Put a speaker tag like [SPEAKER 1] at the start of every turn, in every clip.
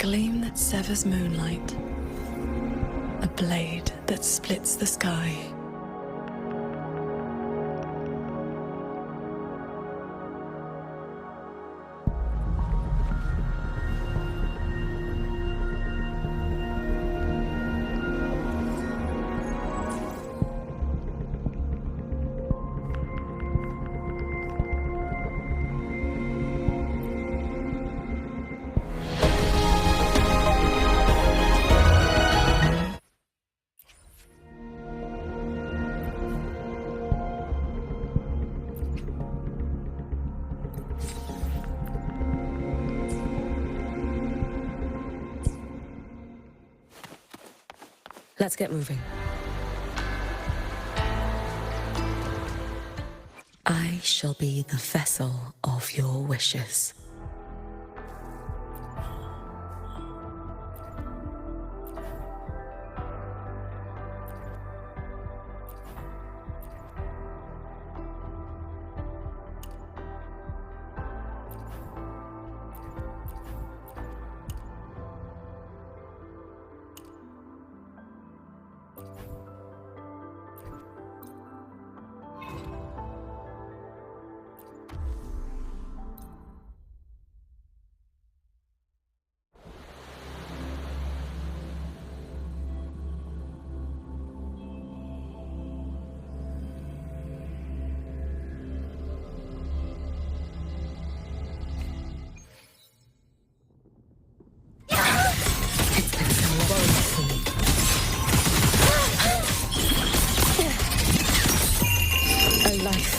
[SPEAKER 1] gleam that severs moonlight. A blade that splits the sky.
[SPEAKER 2] Let's get moving. I shall be the vessel of your wishes.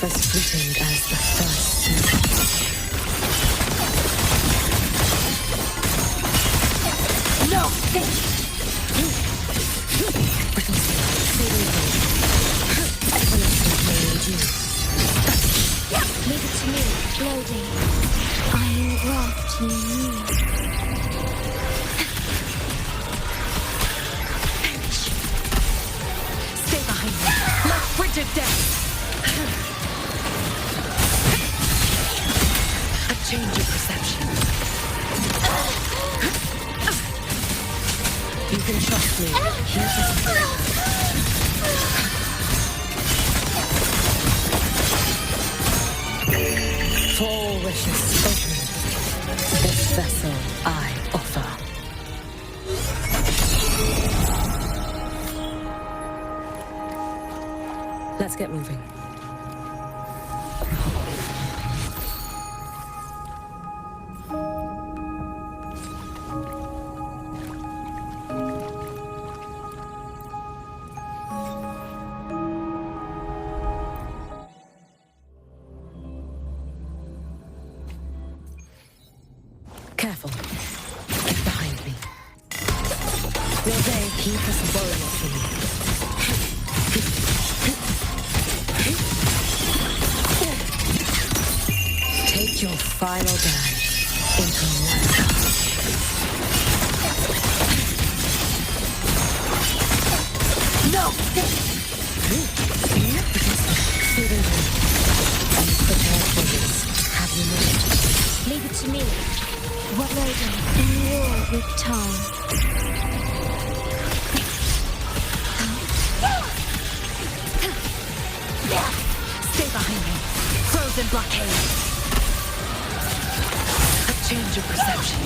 [SPEAKER 2] As fleeting as the first snow.
[SPEAKER 3] No! Leave it to me, floating. I engraft you.
[SPEAKER 2] Stay behind me, like frigid death. Change your perception. You can trust me. Four wishes spoken. This vessel I offer. Let's get moving. Careful. Get behind me. Rover, keep us warrior for me. Take your final dive into life.
[SPEAKER 3] No!
[SPEAKER 2] Prepare for this. Have you moved?
[SPEAKER 3] Leave it to me. What loading in war with time.
[SPEAKER 2] Stay behind me. Frozen blockade. A change of perception.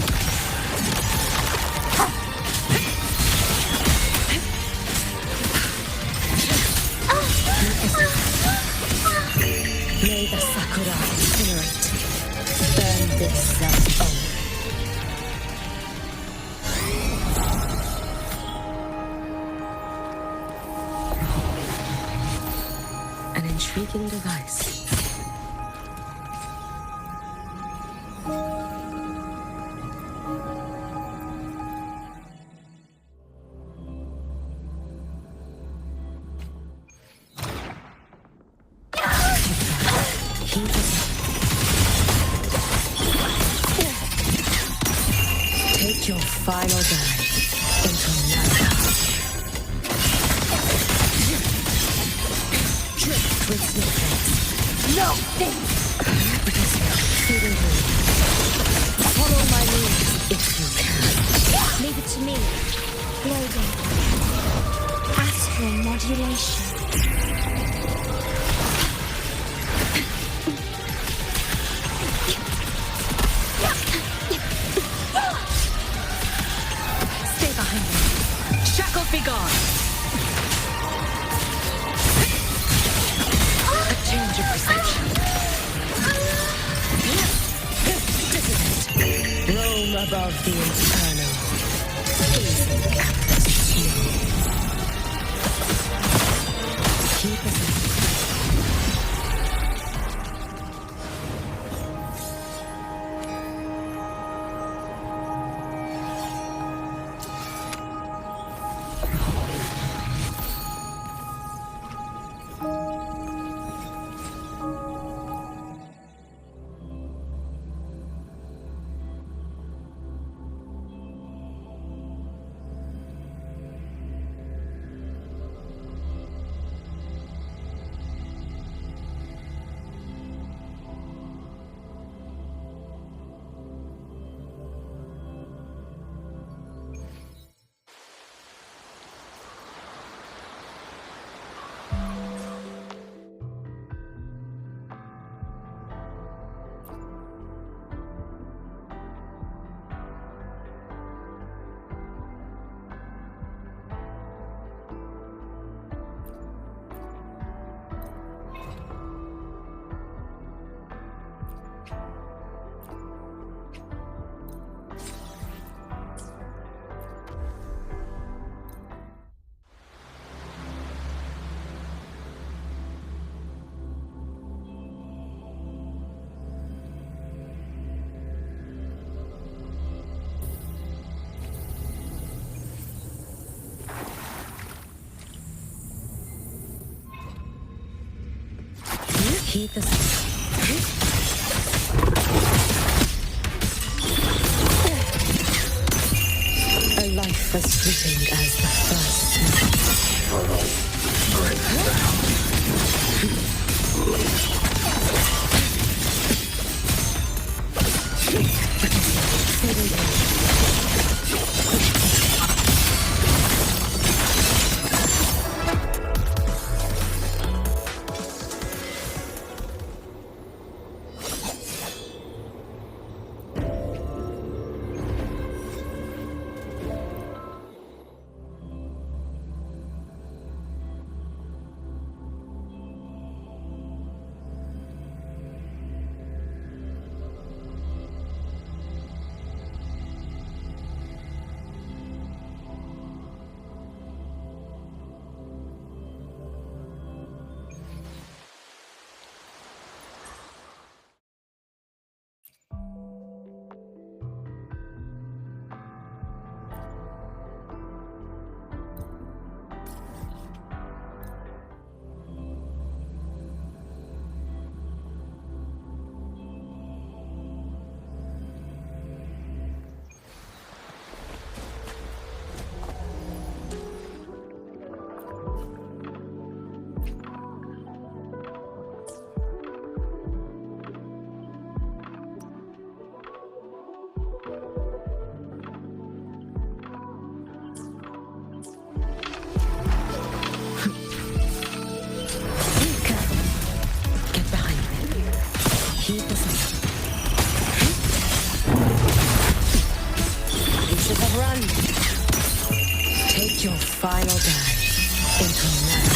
[SPEAKER 2] May the sakura incinerate. Burn this self-own. An intriguing device. Take your final dive into Nana. Drift with snowflakes.
[SPEAKER 3] No!
[SPEAKER 2] Follow my lead if you can.
[SPEAKER 3] modulation.
[SPEAKER 2] Stay behind me. Shackles be gone. A change of perception. Dissonant. Roam above the inferno. Gazing at the snow. Keep us in. Keep us. A life as fleeting as the first. Your final dive into night.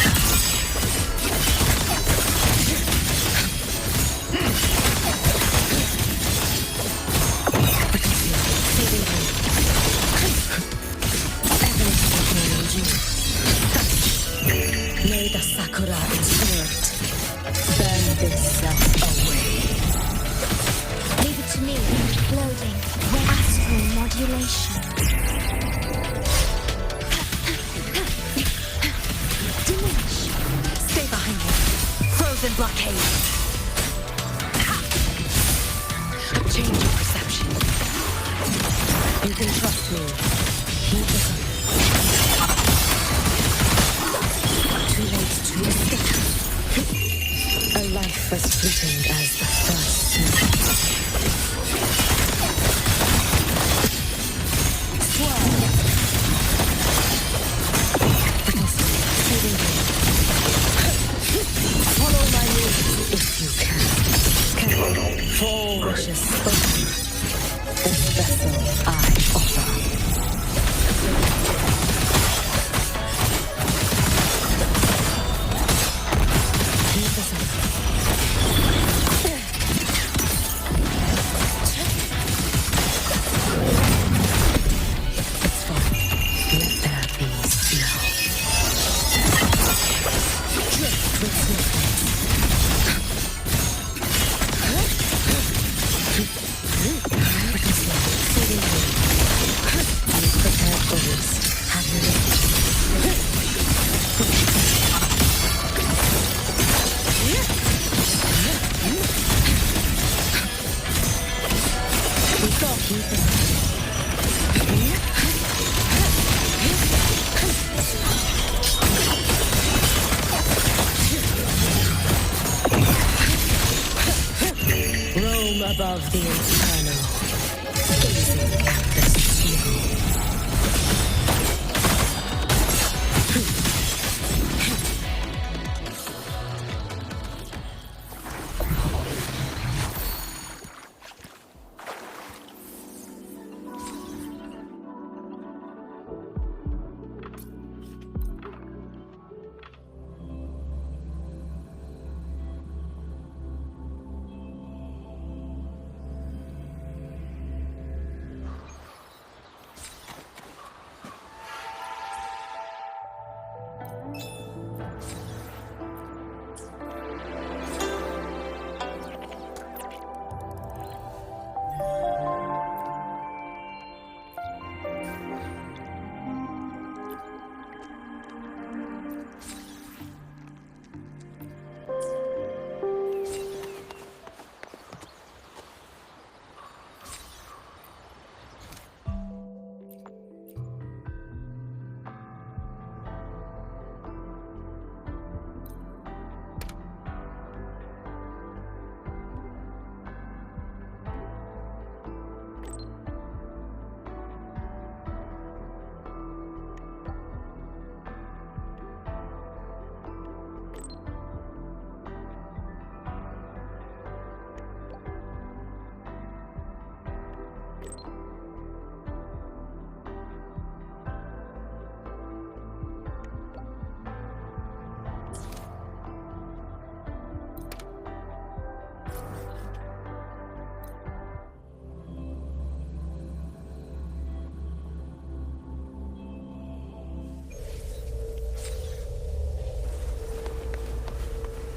[SPEAKER 2] May the sakura in spirit burn this self away.
[SPEAKER 3] Leave it to me. Loading. Astral modulation.
[SPEAKER 2] Stay behind me. Frozen blockade. A change of perception. You can trust me. Keep us up. Too late to escape. A life as fleeting as the first swirl. Fading. vessel I offer. Keep us on. It's fine. Let there be snow. Drift with swiftness. Prepared for this. Have you we've got to keep us. Roam above the infernal, gazing at the snow.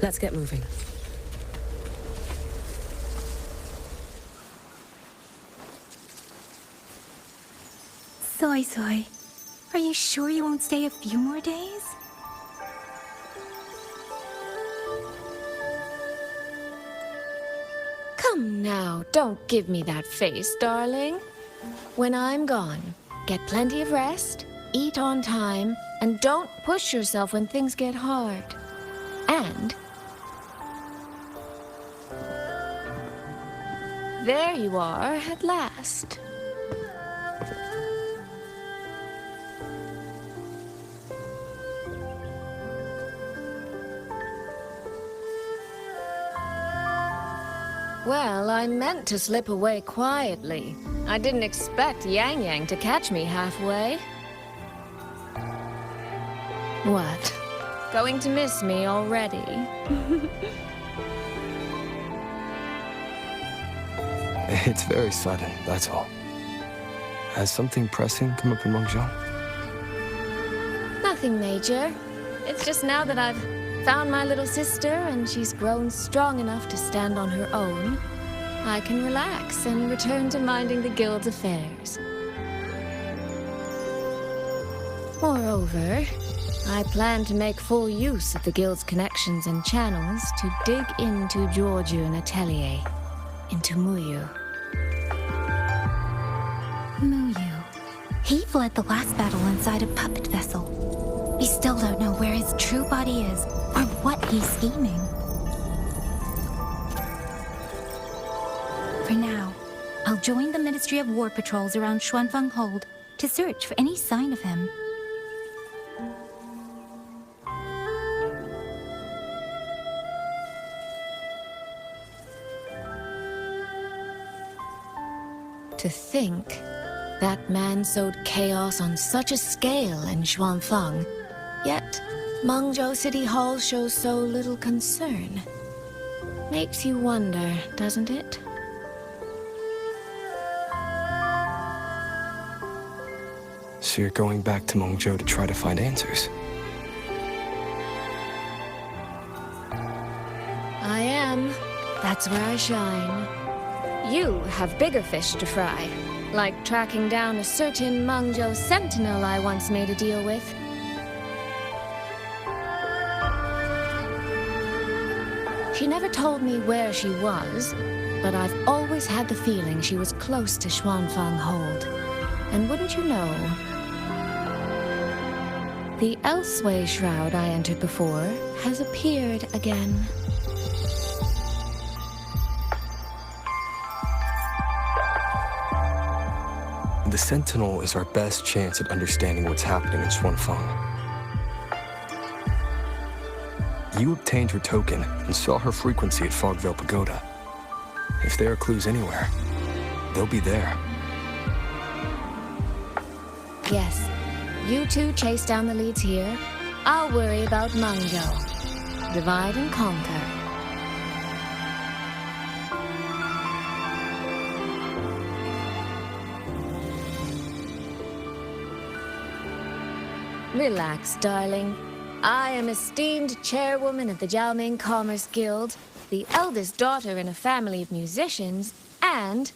[SPEAKER 2] Let's get moving.
[SPEAKER 3] Soy, are you sure you won't stay a few more days?
[SPEAKER 4] Come now, don't give me that face, darling. When I'm gone, get plenty of rest, eat on time, and don't push yourself when things get hard. And there you are at last. Well, I meant to slip away quietly. I didn't expect Yang Yang to catch me halfway. What? Going to miss me already?
[SPEAKER 5] It's very sudden, that's all. Has something pressing come up in Mengzhou?
[SPEAKER 4] Nothing major. It's just now that I've found my little sister and she's grown strong enough to stand on her own, I can relax and return to minding the guild's affairs. Moreover, I plan to make full use of the guild's connections and channels to dig into Georgian Atelier, into Muyu.
[SPEAKER 3] Muyu. He fled the last battle inside a puppet vessel. We still don't know where his true body is, or what he's scheming. For now, I'll join the Ministry of War patrols around Xuanfeng Hold to search for any sign of him.
[SPEAKER 4] To think that man sowed chaos on such a scale in Xuanfang, yet Mengzhou City Hall shows so little concern. Makes you wonder, doesn't it?
[SPEAKER 5] So you're going back to Mengzhou to try to find answers?
[SPEAKER 4] I am. That's where I shine. You have bigger fish to fry, like tracking down a certain Mengzhou sentinel I once made a deal with. She never told me where she was, but I've always had the feeling she was close to Xuanfang Hold. And wouldn't you know, the Elseway shroud I entered before has appeared again.
[SPEAKER 5] The Sentinel is our best chance at understanding what's happening in Xuanfang. You obtained her token and saw her frequency at Fogvale Pagoda. If there are clues anywhere, they'll be there.
[SPEAKER 4] Yes, you two chase down the leads here. I'll worry about Mengzhou. Divide and conquer. Relax, darling. I am esteemed chairwoman of the Jiaoming Commerce Guild, the eldest daughter in a family of musicians, and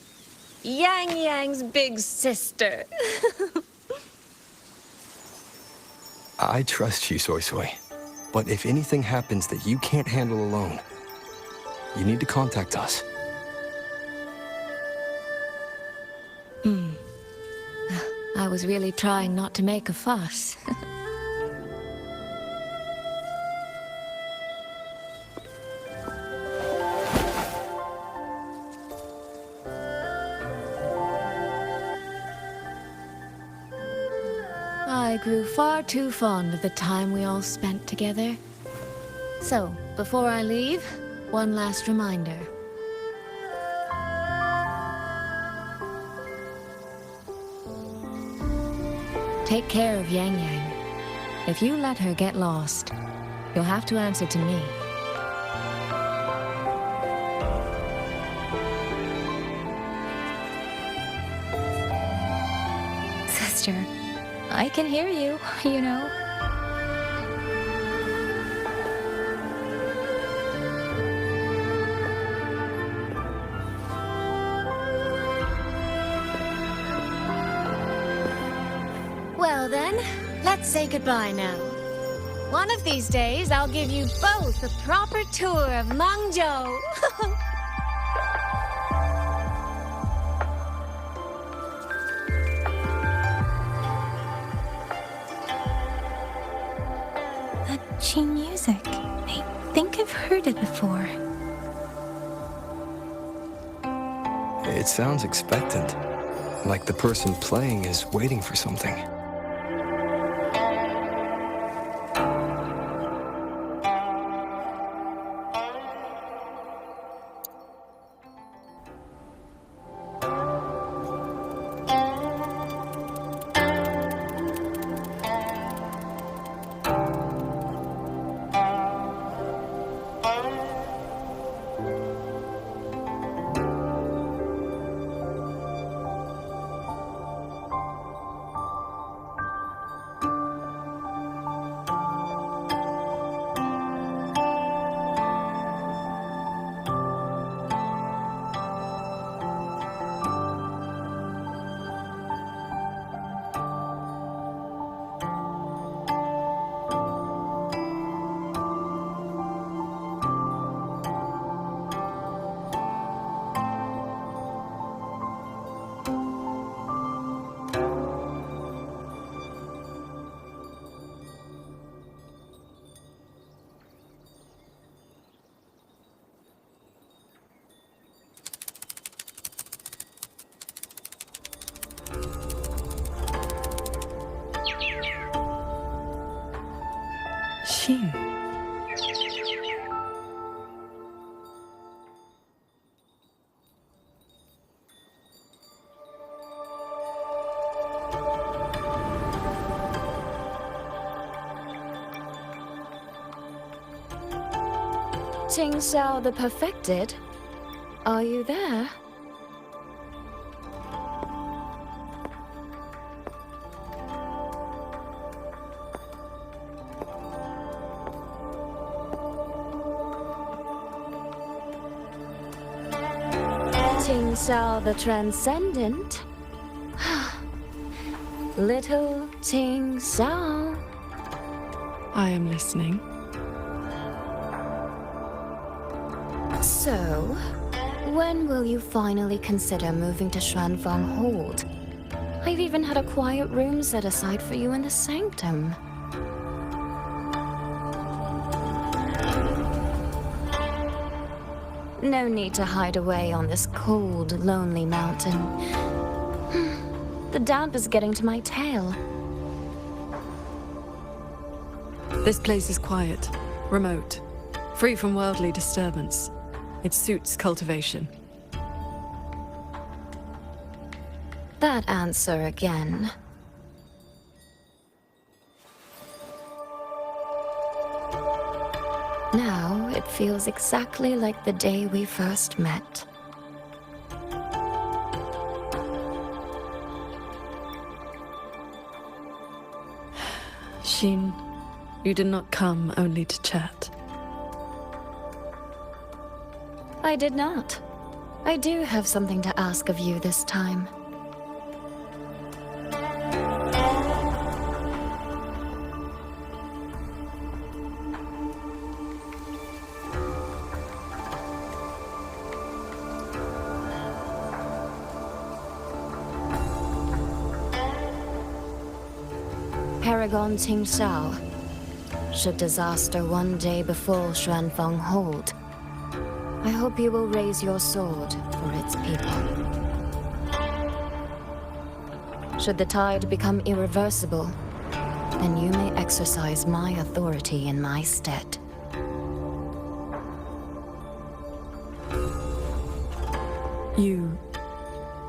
[SPEAKER 4] Yang Yang's big sister.
[SPEAKER 5] I trust you, Soy Soy. But if anything happens that you can't handle alone, you need to contact us.
[SPEAKER 4] I was really trying not to make a fuss. I grew far too fond of the time we all spent together. So, before I leave, one last reminder. Take care of Yang Yang. If you let her get lost, you'll have to answer to me.
[SPEAKER 3] Sister, I can hear you, you know.
[SPEAKER 4] Well then, let's say goodbye now. One of these days, I'll give you both a proper tour of Mengzhou.
[SPEAKER 3] That Qing music. I think I've heard it before.
[SPEAKER 5] It sounds expectant, like the person playing is waiting for something.
[SPEAKER 4] Ting Xiao the Perfected? Are you there? Ting Xiao the Transcendent? Little Ting Xiao.
[SPEAKER 1] I am listening.
[SPEAKER 4] So, when will you finally consider moving to Xuanfang Hold? I've even had a quiet room set aside for you in the sanctum. No need to hide away on this cold, lonely mountain. The damp is getting to my tail.
[SPEAKER 1] This place is quiet, remote, free from worldly disturbance. It suits cultivation.
[SPEAKER 4] That answer again. Now it feels exactly like the day we first met.
[SPEAKER 1] Xin, you did not come only to chat.
[SPEAKER 4] I did not. I do have something to ask of you this time. Paragon Ting Xiao. Should disaster one day befall Xuanfang Hold, I hope you will raise your sword for its people. Should the tide become irreversible, then you may exercise my authority in my stead.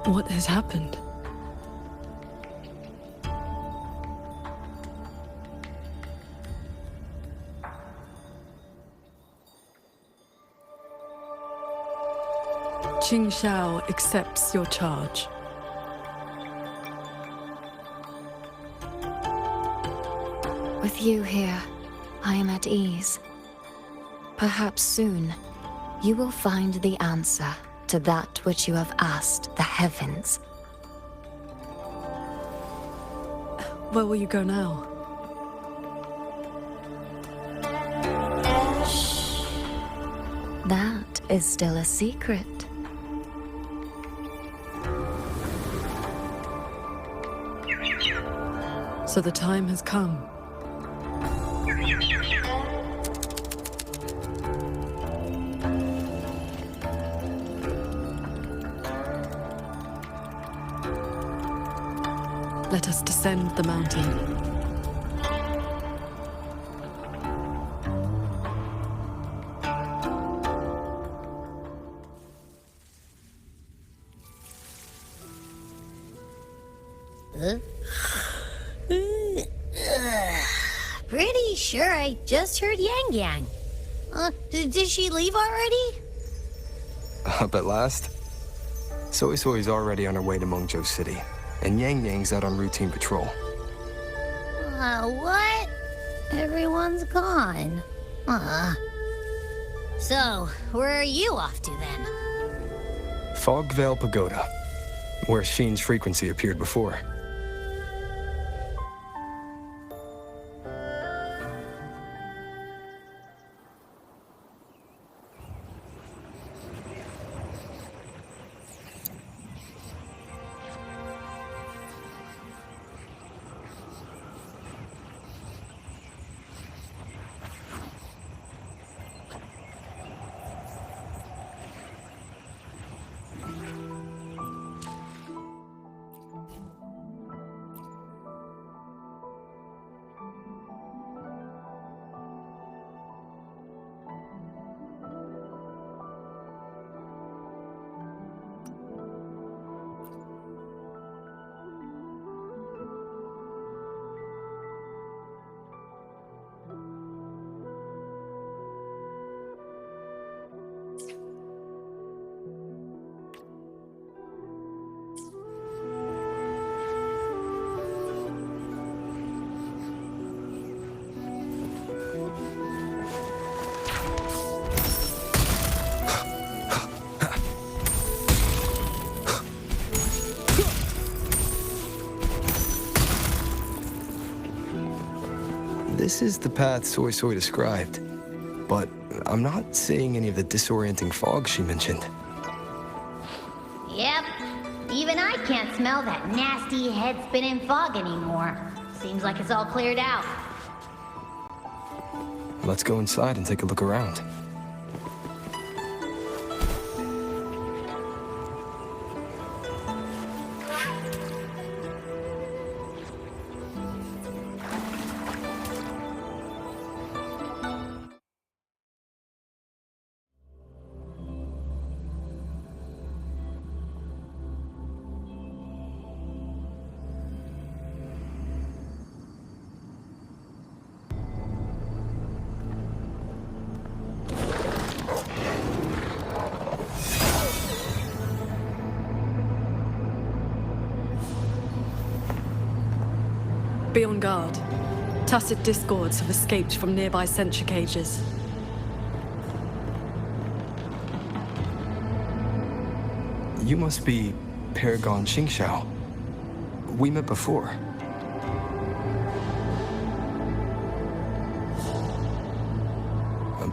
[SPEAKER 1] What has happened? Qing Xiao accepts your charge.
[SPEAKER 4] With you here, I am at ease. Perhaps soon, you will find the answer to that which you have asked the heavens.
[SPEAKER 1] Where will you go now?
[SPEAKER 4] Shh. That is still a secret.
[SPEAKER 1] So the time has come. Let us descend the mountain.
[SPEAKER 2] Pretty sure I just heard Yang Yang. Did she leave already?
[SPEAKER 5] Up at last? Soy Soy's already on her way to Mengzhou City, and Yang Yang's out on routine patrol.
[SPEAKER 2] What? Everyone's gone. So, where are you off to then?
[SPEAKER 5] Fog Veil Pagoda, where Sheen's frequency appeared before. This is the path Soy Soy described, but I'm not seeing any of the disorienting fog she mentioned.
[SPEAKER 6] Yep. Even I can't smell that nasty head-spinning fog anymore. Seems like it's all cleared out.
[SPEAKER 5] Let's go inside and take a look around.
[SPEAKER 1] Be on guard. Tacit discords have escaped from nearby sentry cages.
[SPEAKER 5] You must be Paragon-Xingxiao. We met before.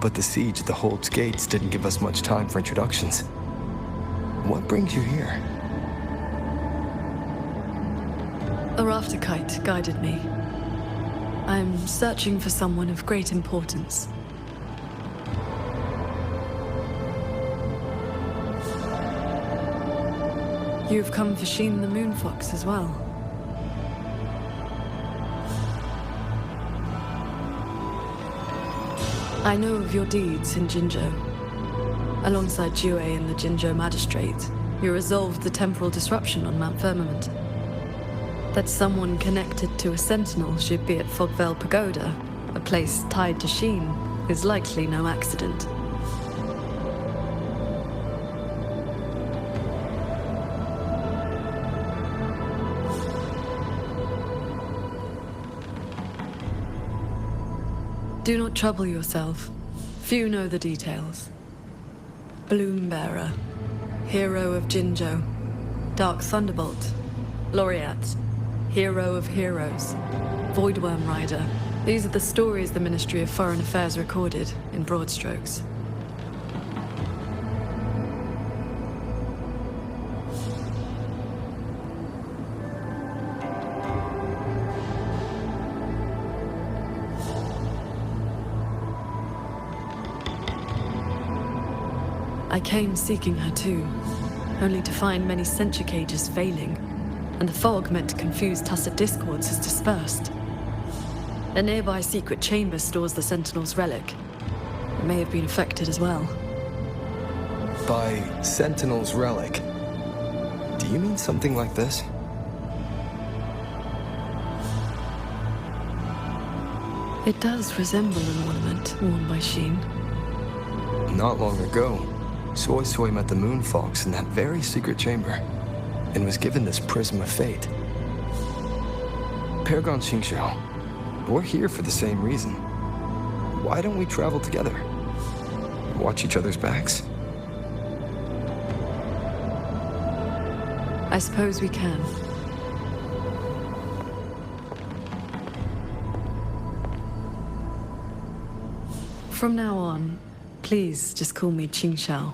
[SPEAKER 5] But the siege at the Hold's gates didn't give us much time for introductions. What brings you here?
[SPEAKER 1] A rafter kite guided me. I'm searching for someone of great importance. You've come for Sheen the Moonfox as well. I know of your deeds in Jinzhou. Alongside Jue and the Jinzhou Magistrate, you resolved the temporal disruption on Mount Firmament. That someone connected to a sentinel should be at Fogvale Pagoda, a place tied to Sheen, is likely no accident. Do not trouble yourself. Few know the details. Bloombearer, hero of Jinzhou, Dark Thunderbolt, Laureate, hero of heroes, Voidworm Rider. These are the stories the Ministry of Foreign Affairs recorded in broad strokes. I came seeking her too, only to find many sentry cages failing, and the fog meant to confuse tacit discords has dispersed. A nearby secret chamber stores the Sentinel's relic. It may have been affected as well.
[SPEAKER 5] By Sentinel's relic, do you mean something like this?
[SPEAKER 1] It does resemble an ornament worn by Sheen.
[SPEAKER 5] Not long ago, Soy Soy met the Moonfox in that very secret chamber, and was given this Prism of Fate. Paragon-Xingxiao, we're here for the same reason. Why don't we travel together? Watch each other's backs?
[SPEAKER 1] I suppose we can. From now on, please just call me Qingxiao.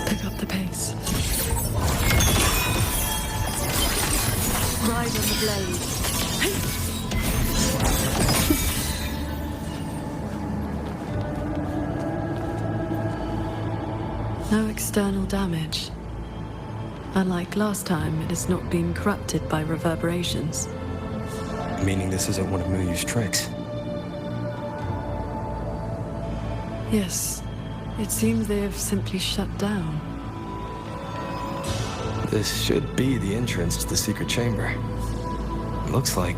[SPEAKER 1] Pick up the pace. Ride on the blade. No external damage. Unlike last time, it has not been corrupted by reverberations.
[SPEAKER 5] Meaning this isn't one of Muyu's tricks.
[SPEAKER 1] Yes, it seems they have simply shut down.
[SPEAKER 5] This should be the entrance to the secret chamber. Looks like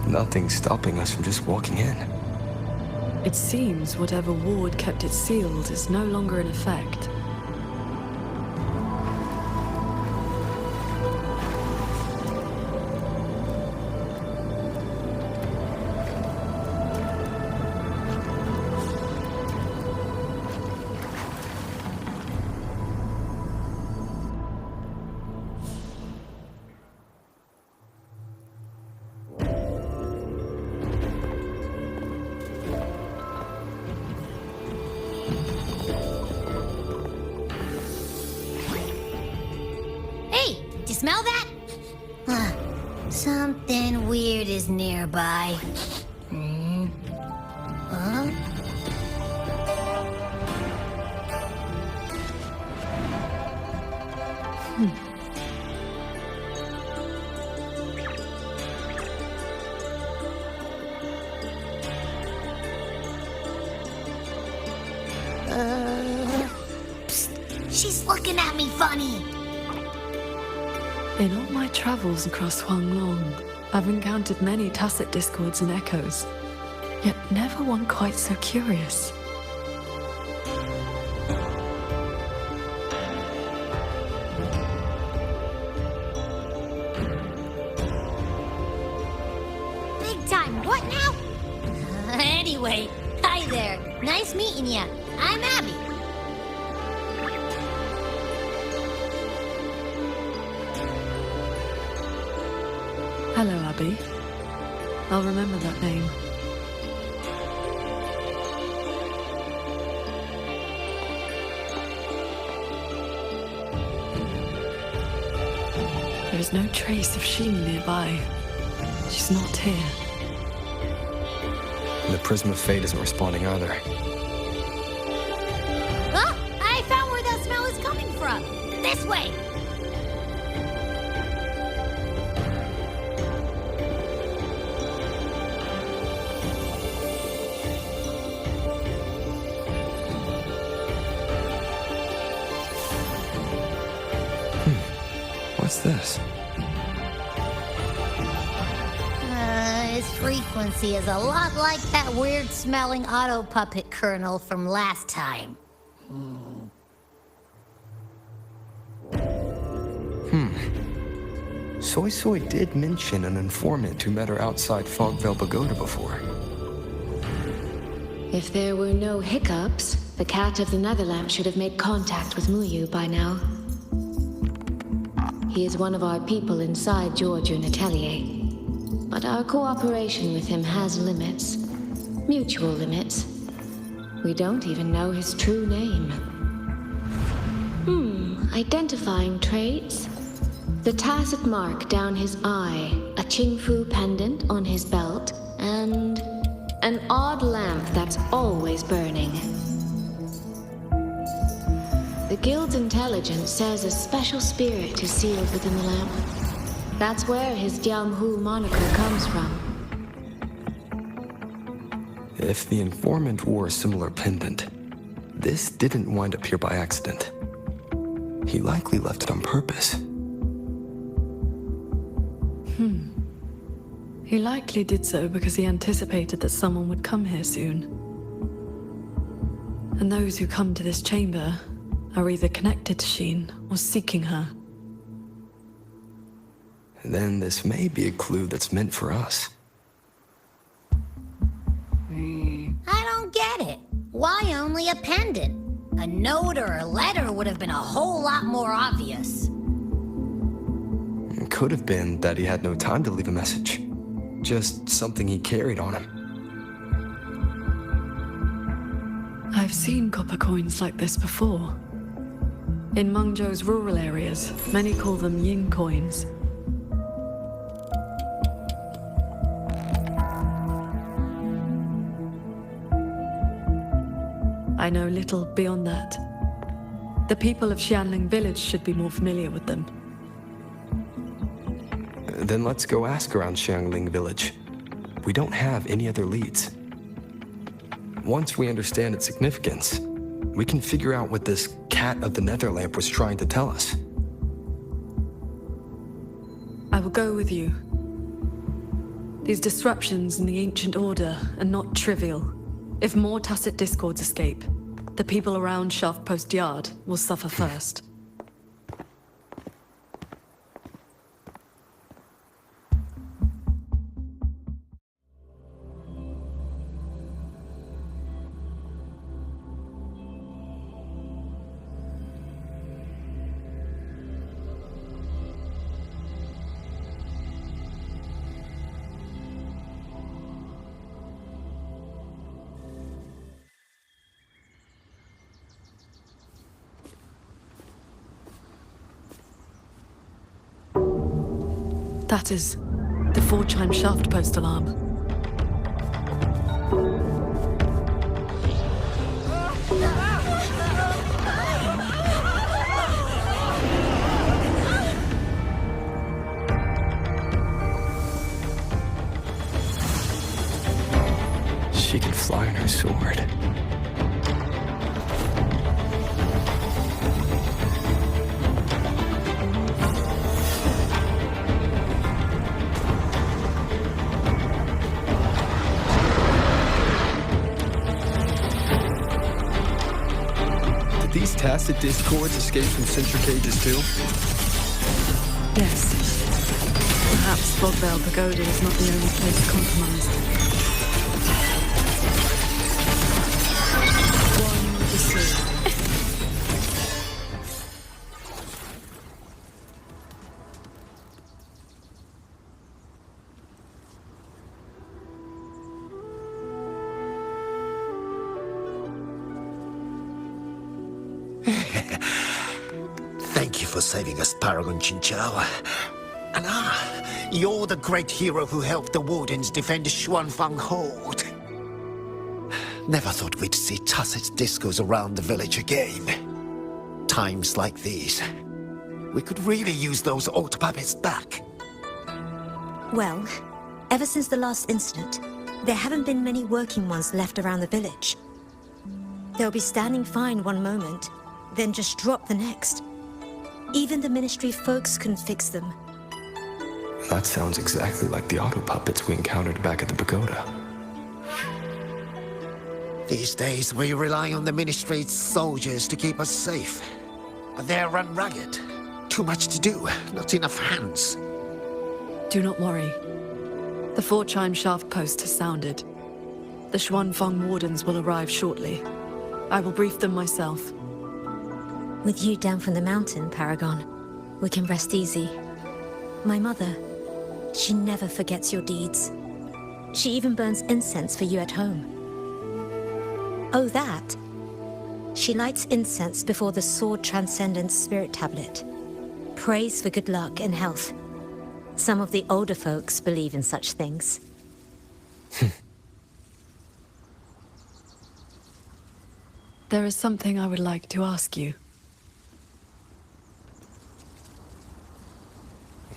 [SPEAKER 5] nothing's stopping us from just walking in.
[SPEAKER 1] It seems whatever ward kept it sealed is no longer in effect.
[SPEAKER 6] You smell that? Huh. Something weird is nearby. Huh? Psst. She's looking at me funny.
[SPEAKER 1] In all my travels across Huanglong, I've encountered many tacit discords and echoes, yet never one quite so curious.
[SPEAKER 6] Big time, what now? Anyway, hi there. Nice meeting ya. I'm Abby.
[SPEAKER 1] Hello, Abby. I'll remember that name. There is no trace of Sheen nearby. She's not here.
[SPEAKER 5] And the Prism of Fate isn't responding either.
[SPEAKER 6] Oh, I found where that smell is coming from. This way.
[SPEAKER 5] What's this?
[SPEAKER 6] His frequency is a lot like that weird-smelling auto puppet kernel from last time.
[SPEAKER 5] Soy Soy did mention an informant who met her outside Fogvale Pagoda before.
[SPEAKER 4] If there were no hiccups, the cat of the Netherlamp should have made contact with Muyu by now. He is one of our people inside Georgian Atelier. But our cooperation with him has limits. Mutual limits. We don't even know his true name. Identifying traits. The tacit mark down his eye, a Qingfu pendant on his belt, and an odd lamp that's always burning. The Guild's intelligence says a special spirit is sealed within the lamp. That's where his Jianghu moniker comes from.
[SPEAKER 5] If the informant wore a similar pendant, this didn't wind up here by accident. He likely left it on purpose.
[SPEAKER 1] He likely did so because he anticipated that someone would come here soon. And those who come to this chamber are either connected to Sheen or seeking her.
[SPEAKER 5] Then this may be a clue that's meant for us.
[SPEAKER 6] I don't get it. Why only a pendant? A note or a letter would have been a whole lot more obvious.
[SPEAKER 5] It could have been that he had no time to leave a message. Just something he carried on him.
[SPEAKER 1] I've seen copper coins like this before. In Mengzhou's rural areas, many call them yin coins. I know little beyond that. The people of Xianling village should be more familiar with them.
[SPEAKER 5] Then let's go ask around Xiangling village. We don't have any other leads. Once we understand its significance, we can figure out what this cat of the Netherlamp was trying to tell us.
[SPEAKER 1] I will go with you. These disruptions in the ancient order are not trivial. If more tacit discords escape, the people around Shaft Post Yard will suffer first. That is the 4-chime shaft post alarm.
[SPEAKER 5] She can fly on her sword. Did these tacit discords escape from centrifuges too?
[SPEAKER 1] Yes. Perhaps Fogvale Pagoda is not the only place compromised. One with the sea.
[SPEAKER 7] Thank you for saving us, Paragon Chinchao. And you're the great hero who helped the Wardens defend Xuanfang Hold. Never thought we'd see tacit discos around the village again. Times like these, we could really use those old puppets back.
[SPEAKER 2] Well, ever since the last incident, there haven't been many working ones left around the village. They'll be standing fine one moment, then just drop the next. Even the Ministry folks couldn't fix them.
[SPEAKER 5] That sounds exactly like the auto puppets we encountered back at the pagoda.
[SPEAKER 7] These days, we rely on the Ministry's soldiers to keep us safe. But they're run ragged. Too much to do, not enough hands.
[SPEAKER 1] Do not worry. The 4-chime shaft post has sounded. The Xuanfang Wardens will arrive shortly. I will brief them myself.
[SPEAKER 2] With you down from the mountain, Paragon, we can rest easy. My mother, she never forgets your deeds. She even burns incense for you at home. Oh, that. She lights incense before the Sword Transcendence Spirit Tablet. Prays for good luck and health. Some of the older folks believe in such things.
[SPEAKER 1] There is something I would like to ask you.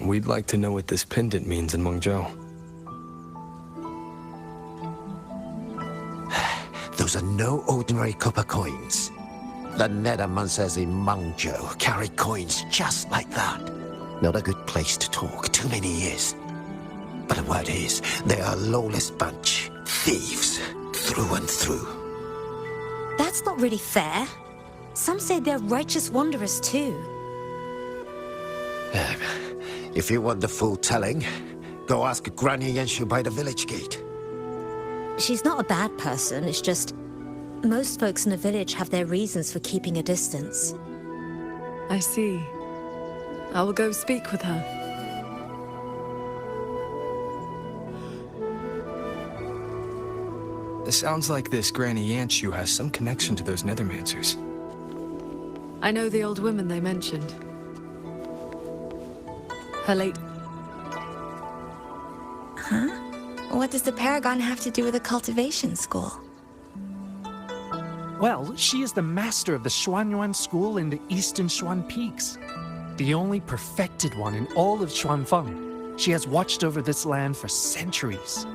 [SPEAKER 5] We'd like to know what this pendant means in Mengzhou.
[SPEAKER 7] Those are no ordinary copper coins. The Nethermancers in Mengzhou carry coins just like that. Not a good place to talk, too many years. But the word is, they are a lawless bunch. Thieves, through and through.
[SPEAKER 2] That's not really fair. Some say they're righteous wanderers too.
[SPEAKER 7] If you want the full telling, go ask Granny Yenshu by the village gate.
[SPEAKER 2] She's not a bad person, it's just... most folks in the village have their reasons for keeping a distance.
[SPEAKER 1] I see. I will go speak with her.
[SPEAKER 5] It sounds like this Granny Yanshu has some connection to those Nethermancers.
[SPEAKER 1] I know the old woman they mentioned. Her late...
[SPEAKER 8] Huh? What does the Paragon have to do with a cultivation school?
[SPEAKER 9] Well, she is the master of the Xuanyuan school in the Eastern Xuan Peaks. The only perfected one in all of Xuanfeng. She has watched over this land for centuries.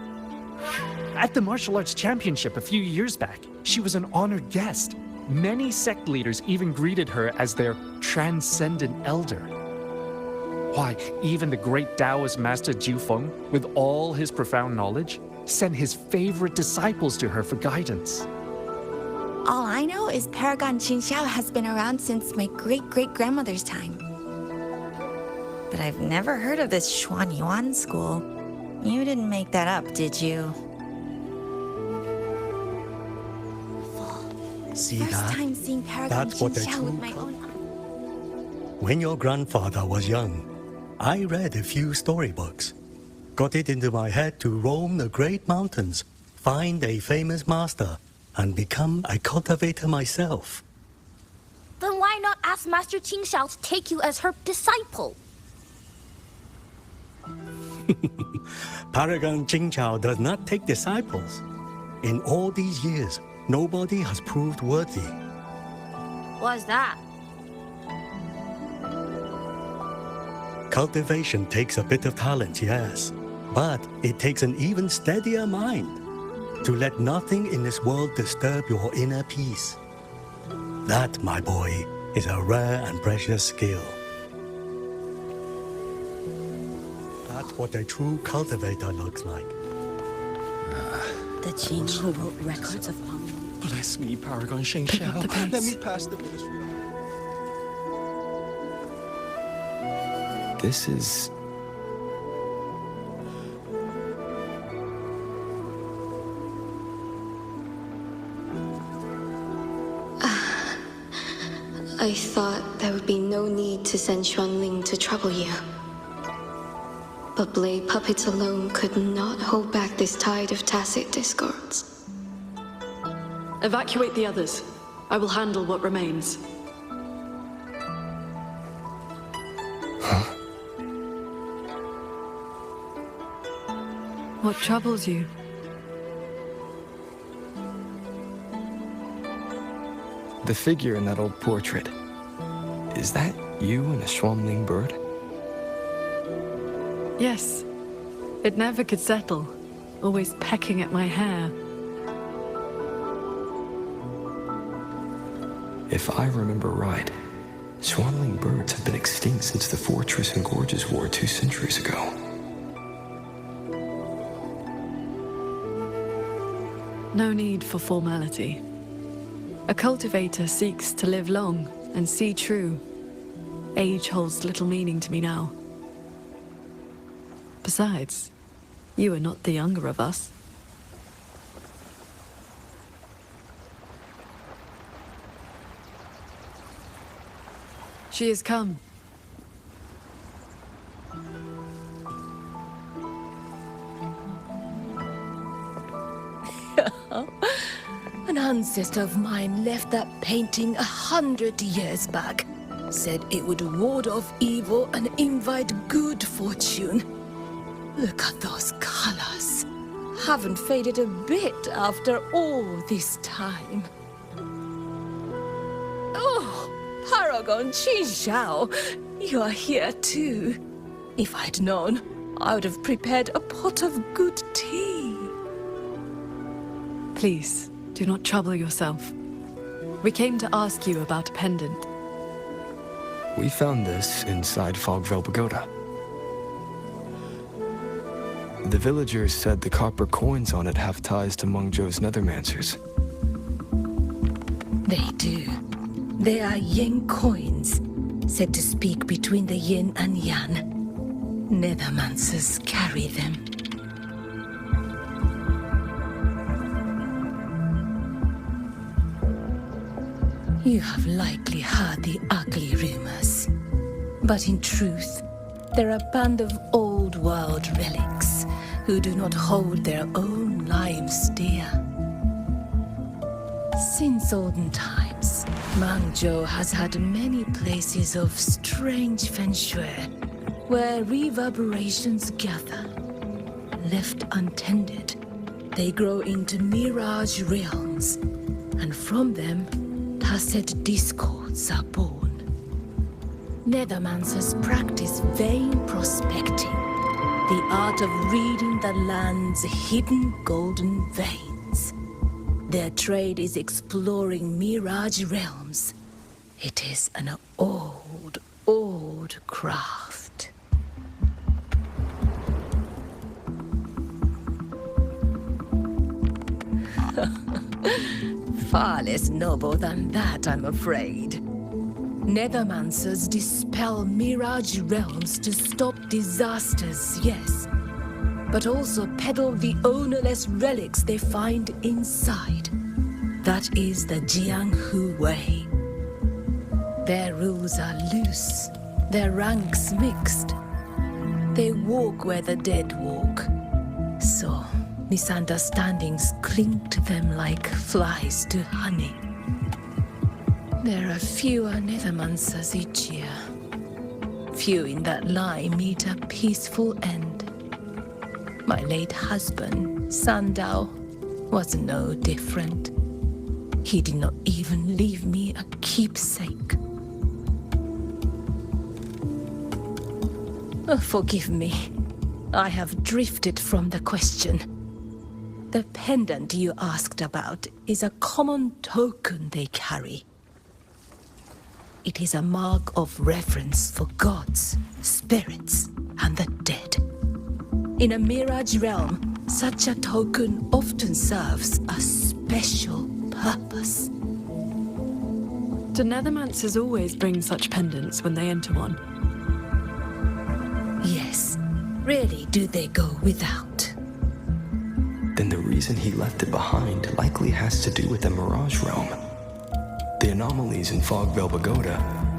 [SPEAKER 9] At the martial arts championship a few years back, she was an honored guest. Many sect leaders even greeted her as their transcendent elder. Why, even the great Taoist master Jiufeng, with all his profound knowledge, sent his favorite disciples to her for guidance.
[SPEAKER 8] All I know is Paragon Qingxiao has been around since my great-great-grandmother's time. But I've never heard of this Xuanyuan school. You didn't make that up, did you?
[SPEAKER 10] See
[SPEAKER 8] First
[SPEAKER 10] that?
[SPEAKER 8] time seeing Paragon
[SPEAKER 10] That's what they're
[SPEAKER 8] Qingxiao with
[SPEAKER 10] true
[SPEAKER 8] my own...
[SPEAKER 10] When your grandfather was young, I read a few storybooks. Got it into my head to roam the great mountains, find a famous master, and become a cultivator myself.
[SPEAKER 11] Then why not ask Master Qingxiao to take you as her disciple?
[SPEAKER 10] Paragon Jingchao does not take disciples. In all these years, nobody has proved worthy.
[SPEAKER 11] What's that?
[SPEAKER 10] Cultivation takes a bit of talent, yes, but it takes an even steadier mind to let nothing in this world disturb your inner peace. That, my boy, is a rare and precious skill. That's what a true cultivator looks like.
[SPEAKER 12] The Qin who wrote records of
[SPEAKER 13] Bless me, Paragon Sheng
[SPEAKER 1] Pick up the pace.
[SPEAKER 13] Let me pass the ministry.
[SPEAKER 5] This is...
[SPEAKER 14] I thought there would be no need to send Xuanling to trouble you. But blade puppets alone could not hold back this tide of tacit discords.
[SPEAKER 1] Evacuate the others. I will handle what remains. What troubles you?
[SPEAKER 5] The figure in that old portrait. Is that you and a Xuanling bird?
[SPEAKER 1] Yes. It never could settle. Always pecking at my hair.
[SPEAKER 5] If I remember right, Xuanling birds have been extinct since the Fortress and Gorges War 2 centuries ago.
[SPEAKER 1] No need for formality. A cultivator seeks to live long and see true. Age holds little meaning to me now. Besides, you are not the younger of us. She has come.
[SPEAKER 12] An ancestor of mine left that painting 100 years back. Said it would ward off evil and invite good fortune. Look at those colors. Haven't faded a bit after all this time. Oh, Paragon Qinxiao, you are here too. If I'd known, I would have prepared a pot of good tea.
[SPEAKER 1] Please, do not trouble yourself. We came to ask you about a pendant.
[SPEAKER 5] We found this inside Fogville Pagoda. The villagers said the copper coins on it have ties to Mengzhou's nethermancers.
[SPEAKER 12] They do. They are yin coins, said to speak between the yin and yang. Nethermancers carry them. You have likely heard the ugly rumors. But in truth, they're a band of old world relics who do not hold their own lives dear. Since olden times, Mengzhou has had many places of strange feng shui, where reverberations gather. Left untended, they grow into mirage realms, and from them, tacit discords are born. Nethermancers practice vain prospecting, the art of reading the land's hidden golden veins. Their trade is exploring mirage realms. It is an old, old craft. Far less noble than that, I'm afraid. Nethermancers dispel mirage realms to stop disasters, yes, but also peddle the ownerless relics they find inside. That is the Jianghu way. Their rules are loose, their ranks mixed. They walk where the dead walk. So, misunderstandings cling to them like flies to honey. There are fewer Nethermancers each year. Few in that line meet a peaceful end. My late husband, Sandow, was no different. He did not even leave me a keepsake. Oh, forgive me. I have drifted from the question. The pendant you asked about is a common token they carry. It is a mark of reverence for gods, spirits, and the dead. In a mirage realm, such a token often serves a special purpose.
[SPEAKER 1] Do nethermancers always bring such pendants when they enter one?
[SPEAKER 12] Yes. Rarely do they go without.
[SPEAKER 5] Then the reason he left it behind likely has to do with the Mirage Realm. The anomalies in Fogvale Pagoda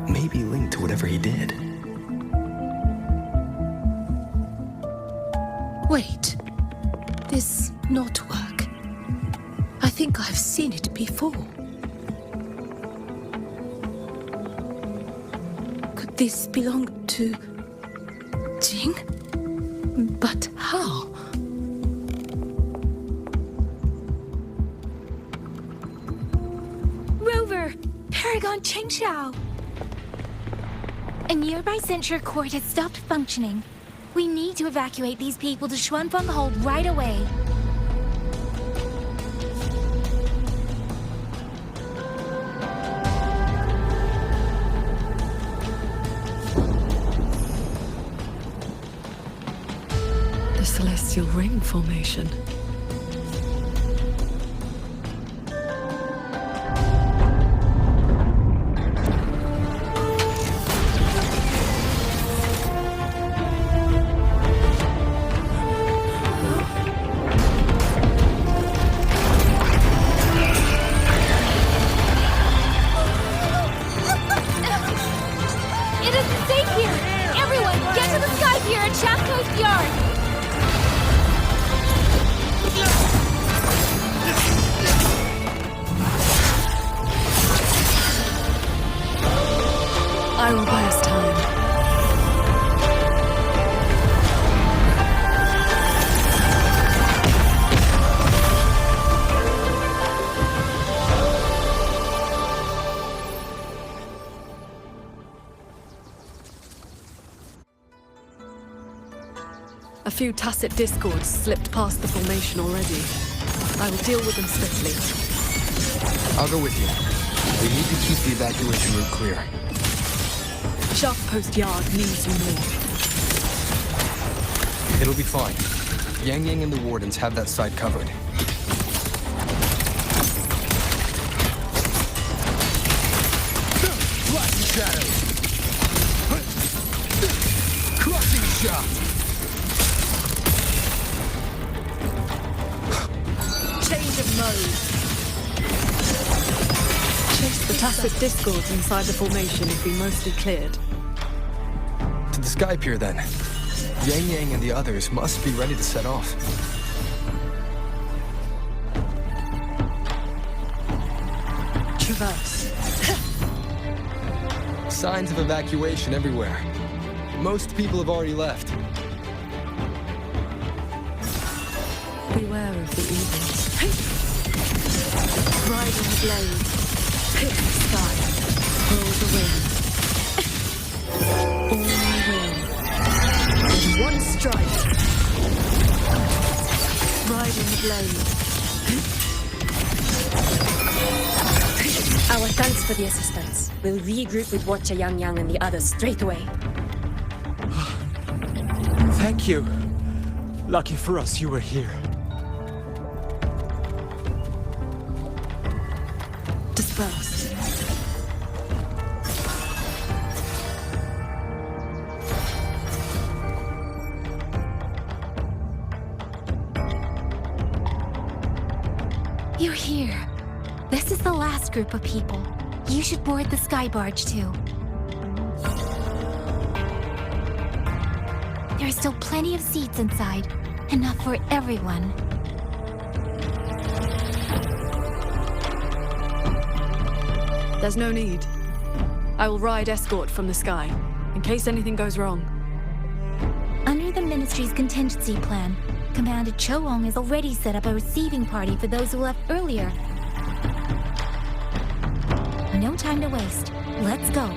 [SPEAKER 5] may be linked to whatever he did.
[SPEAKER 12] Wait. This knotwork. I think I've seen it before. Could this belong to Jing? But how?
[SPEAKER 3] Rover! Paragon Qingxiao! A nearby censure court has stopped functioning. We need to evacuate these people to Xuanfeng Hold right away.
[SPEAKER 1] The Celestial Ring formation. I will buy us time. A few tacit discords slipped past the formation already. I will deal with them swiftly.
[SPEAKER 5] I'll go with you. We need to keep the evacuation route clear.
[SPEAKER 1] Shaft Post Yard needs you more.
[SPEAKER 5] It'll be fine. Yang Yang and the Wardens have that site covered. Flashing shadows! Crushing shot!
[SPEAKER 1] Change of mode. Chase the tacit discords inside the formation have been mostly cleared.
[SPEAKER 5] To the Sky Pier, then. Yang Yang and the others must be ready to set off.
[SPEAKER 1] Traverse.
[SPEAKER 5] Signs of evacuation everywhere. Most people have already left.
[SPEAKER 1] Beware of the evils. Ride on the blade. Hit the sky. Roll the wind. All I will. In one strike. Ride on the blade.
[SPEAKER 2] Our thanks for the assistance. We'll regroup with Watcher Yang Yang and the others straight away.
[SPEAKER 13] Thank you. Lucky for us you were here.
[SPEAKER 1] Disperse.
[SPEAKER 3] You're here. This is the last group of people. You should board the sky barge too. There are still plenty of seats inside. Enough for everyone.
[SPEAKER 1] There's no need. I will ride escort from the sky, in case anything goes wrong.
[SPEAKER 3] Under the Ministry's contingency plan, Commander Choong has already set up a receiving party for those who left earlier. No time to waste. Let's go.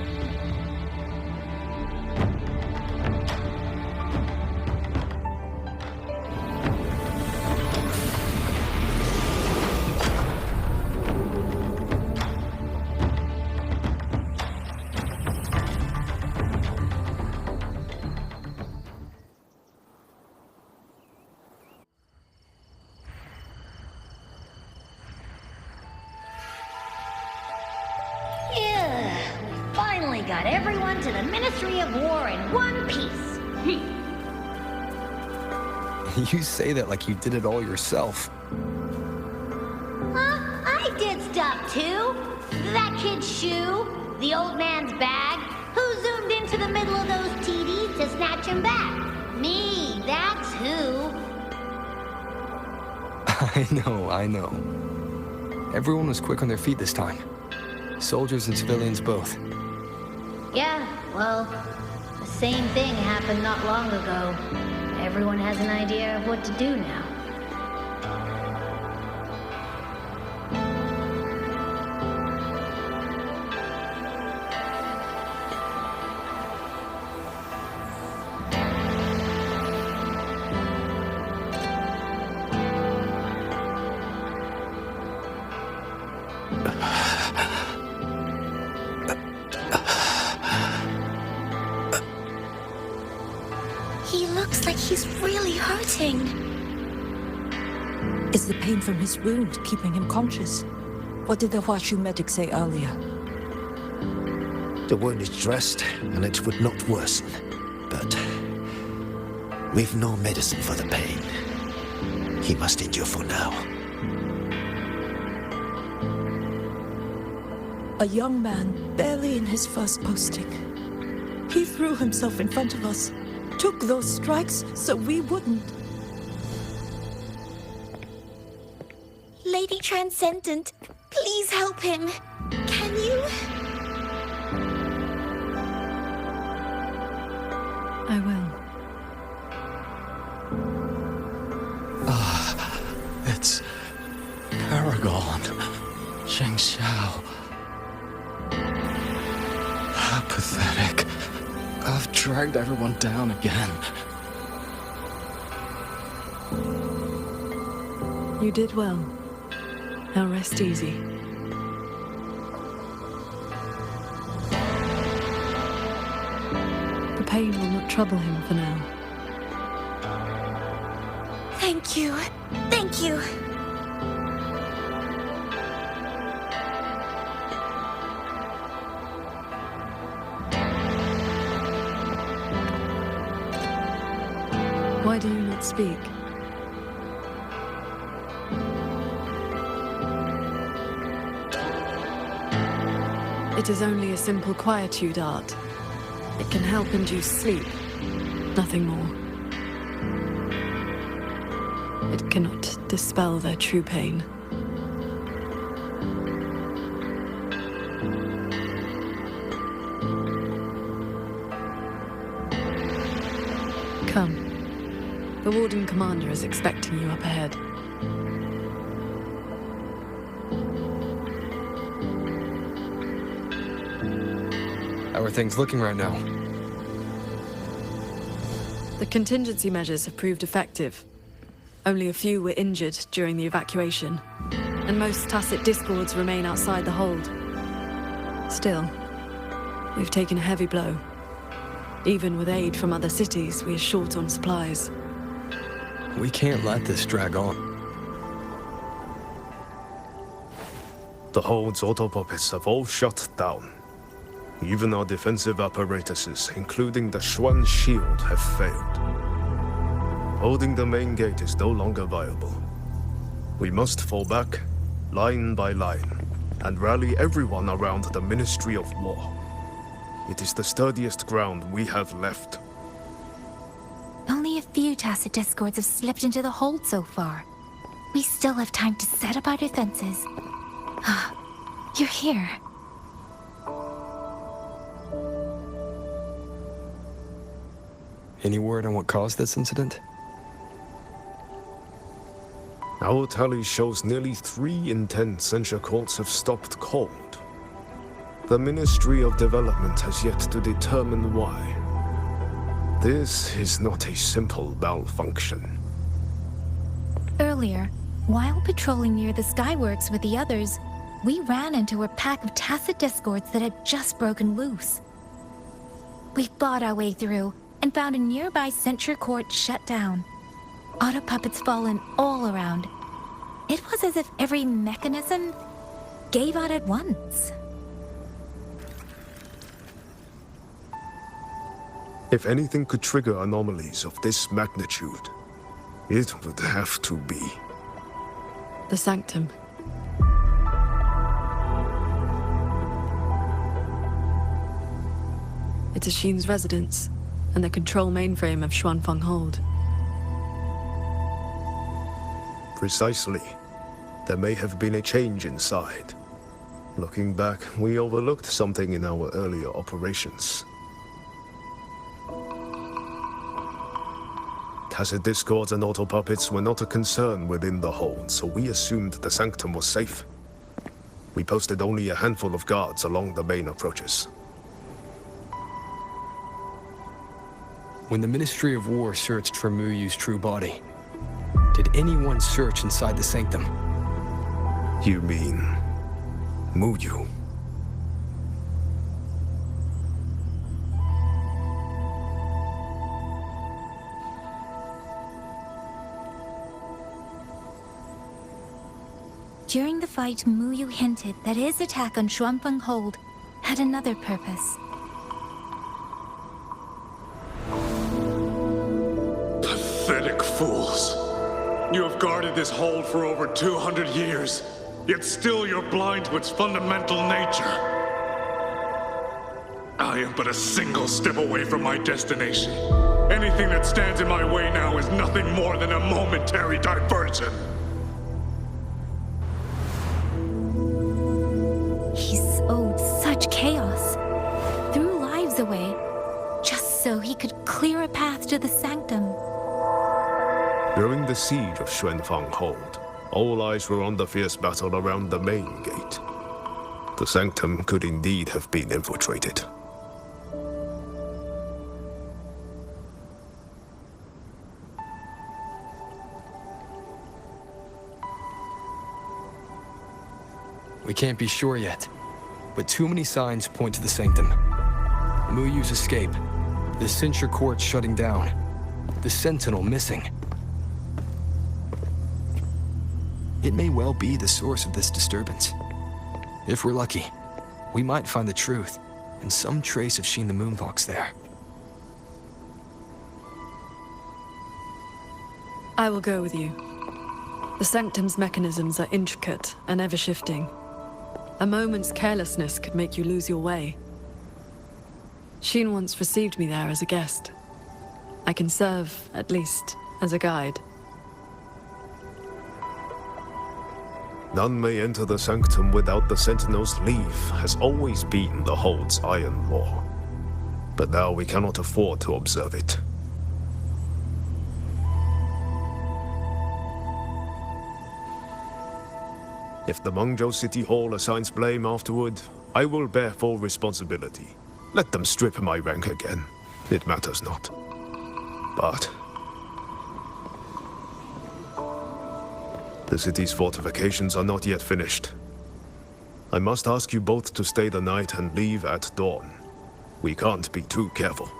[SPEAKER 6] Finally got everyone to the Ministry of War in one piece.
[SPEAKER 5] You say that like you did it all yourself.
[SPEAKER 6] I did stuff too. That kid's shoe, the old man's bag. Who zoomed into the middle of those TDs to snatch him back? Me, that's who.
[SPEAKER 5] I know. Everyone was quick on their feet this time. Soldiers and civilians both.
[SPEAKER 6] Yeah, well, the same thing happened not long ago. Everyone has an idea of what to do now.
[SPEAKER 2] He looks like he's really hurting.
[SPEAKER 15] Is the pain from his wound keeping him conscious? What did the Huashu medic say earlier?
[SPEAKER 7] The wound is dressed, and it would not worsen. But we've no medicine for the pain. He must endure for now.
[SPEAKER 15] A young man, barely in his first posting. He threw himself in front of us, took those strikes so we wouldn't.
[SPEAKER 2] Lady Transcendent, please help him. Can you?
[SPEAKER 1] I will.
[SPEAKER 13] It's Paragon. Sheng Xiao. How pathetic. I've dragged everyone down again.
[SPEAKER 1] You did well. Now rest easy. The pain will not trouble him for now.
[SPEAKER 2] Thank you. Thank you.
[SPEAKER 1] Why do you not speak? It is only a simple quietude art. It can help induce sleep, nothing more. It cannot dispel their true pain. Come. The Warden Commander is expecting you up ahead.
[SPEAKER 5] How are things looking right now?
[SPEAKER 1] The contingency measures have proved effective. Only a few were injured during the evacuation, and most tacit discords remain outside the hold. Still, we've taken a heavy blow. Even with aid from other cities, we are short on supplies.
[SPEAKER 5] We can't let this drag on.
[SPEAKER 16] The hold's autopockets have all shut down. Even our defensive apparatuses, including the Xuan shield, have failed. Holding the main gate is no longer viable. We must fall back, line by line, and rally everyone around the Ministry of War. It is the sturdiest ground we have left.
[SPEAKER 3] Only a few tacit discords have slipped into the hold so far. We still have time to set up our defenses. You're here.
[SPEAKER 5] Any word on what caused this incident?
[SPEAKER 16] Our tally shows nearly 3 in 10 censure courts have stopped cold. The Ministry of Development has yet to determine why. This is not a simple malfunction.
[SPEAKER 3] Earlier, while patrolling near the Skyworks with the others, we ran into a pack of tacit discords that had just broken loose. We fought our way through and found a nearby censure court shut down. Auto puppets fallen all around. It was as if every mechanism gave out at once.
[SPEAKER 16] If anything could trigger anomalies of this magnitude, it would have to be
[SPEAKER 1] The Sanctum. It's Ashin's residence, and the control mainframe of Xuanfeng Hold.
[SPEAKER 16] Precisely. There may have been a change inside. Looking back, we overlooked something in our earlier operations. Tacit discords and auto puppets were not a concern within the hold, so we assumed the sanctum was safe. We posted only a handful of guards along the main approaches.
[SPEAKER 5] When the Ministry of War searched for Muyu's true body, did anyone search inside the sanctum?
[SPEAKER 16] You mean Muyu?
[SPEAKER 3] During the fight, Muyu hinted that his attack on Xuanfeng Hold had another purpose.
[SPEAKER 17] Pathetic fools. You have guarded this hold for over 200 years, yet still you're blind to its fundamental nature. I am but a single step away from my destination. Anything that stands in my way now is nothing more than a momentary diversion.
[SPEAKER 3] He sowed such chaos, threw lives away, just so he could clear a path to the sanctum.
[SPEAKER 16] During the siege of Xuanfeng Hold, all eyes were on the fierce battle around the main gate. The sanctum could indeed have been infiltrated.
[SPEAKER 5] We can't be sure yet, but too many signs point to the sanctum. Muyu's escape, the censure court shutting down, the sentinel missing. It may well be the source of this disturbance. If we're lucky, we might find the truth and some trace of Sheen the Moonfox there.
[SPEAKER 1] I will go with you. The Sanctum's mechanisms are intricate and ever-shifting. A moment's carelessness could make you lose your way. Sheen once received me there as a guest. I can serve, at least, as a guide.
[SPEAKER 16] None may enter the sanctum without the Sentinel's leave has always been the Hold's iron law. But now we cannot afford to observe it. If the Mengzhou City Hall assigns blame afterward, I will bear full responsibility. Let them strip my rank again. It matters not. But the city's fortifications are not yet finished. I must ask you both to stay the night and leave at dawn. We can't be too careful.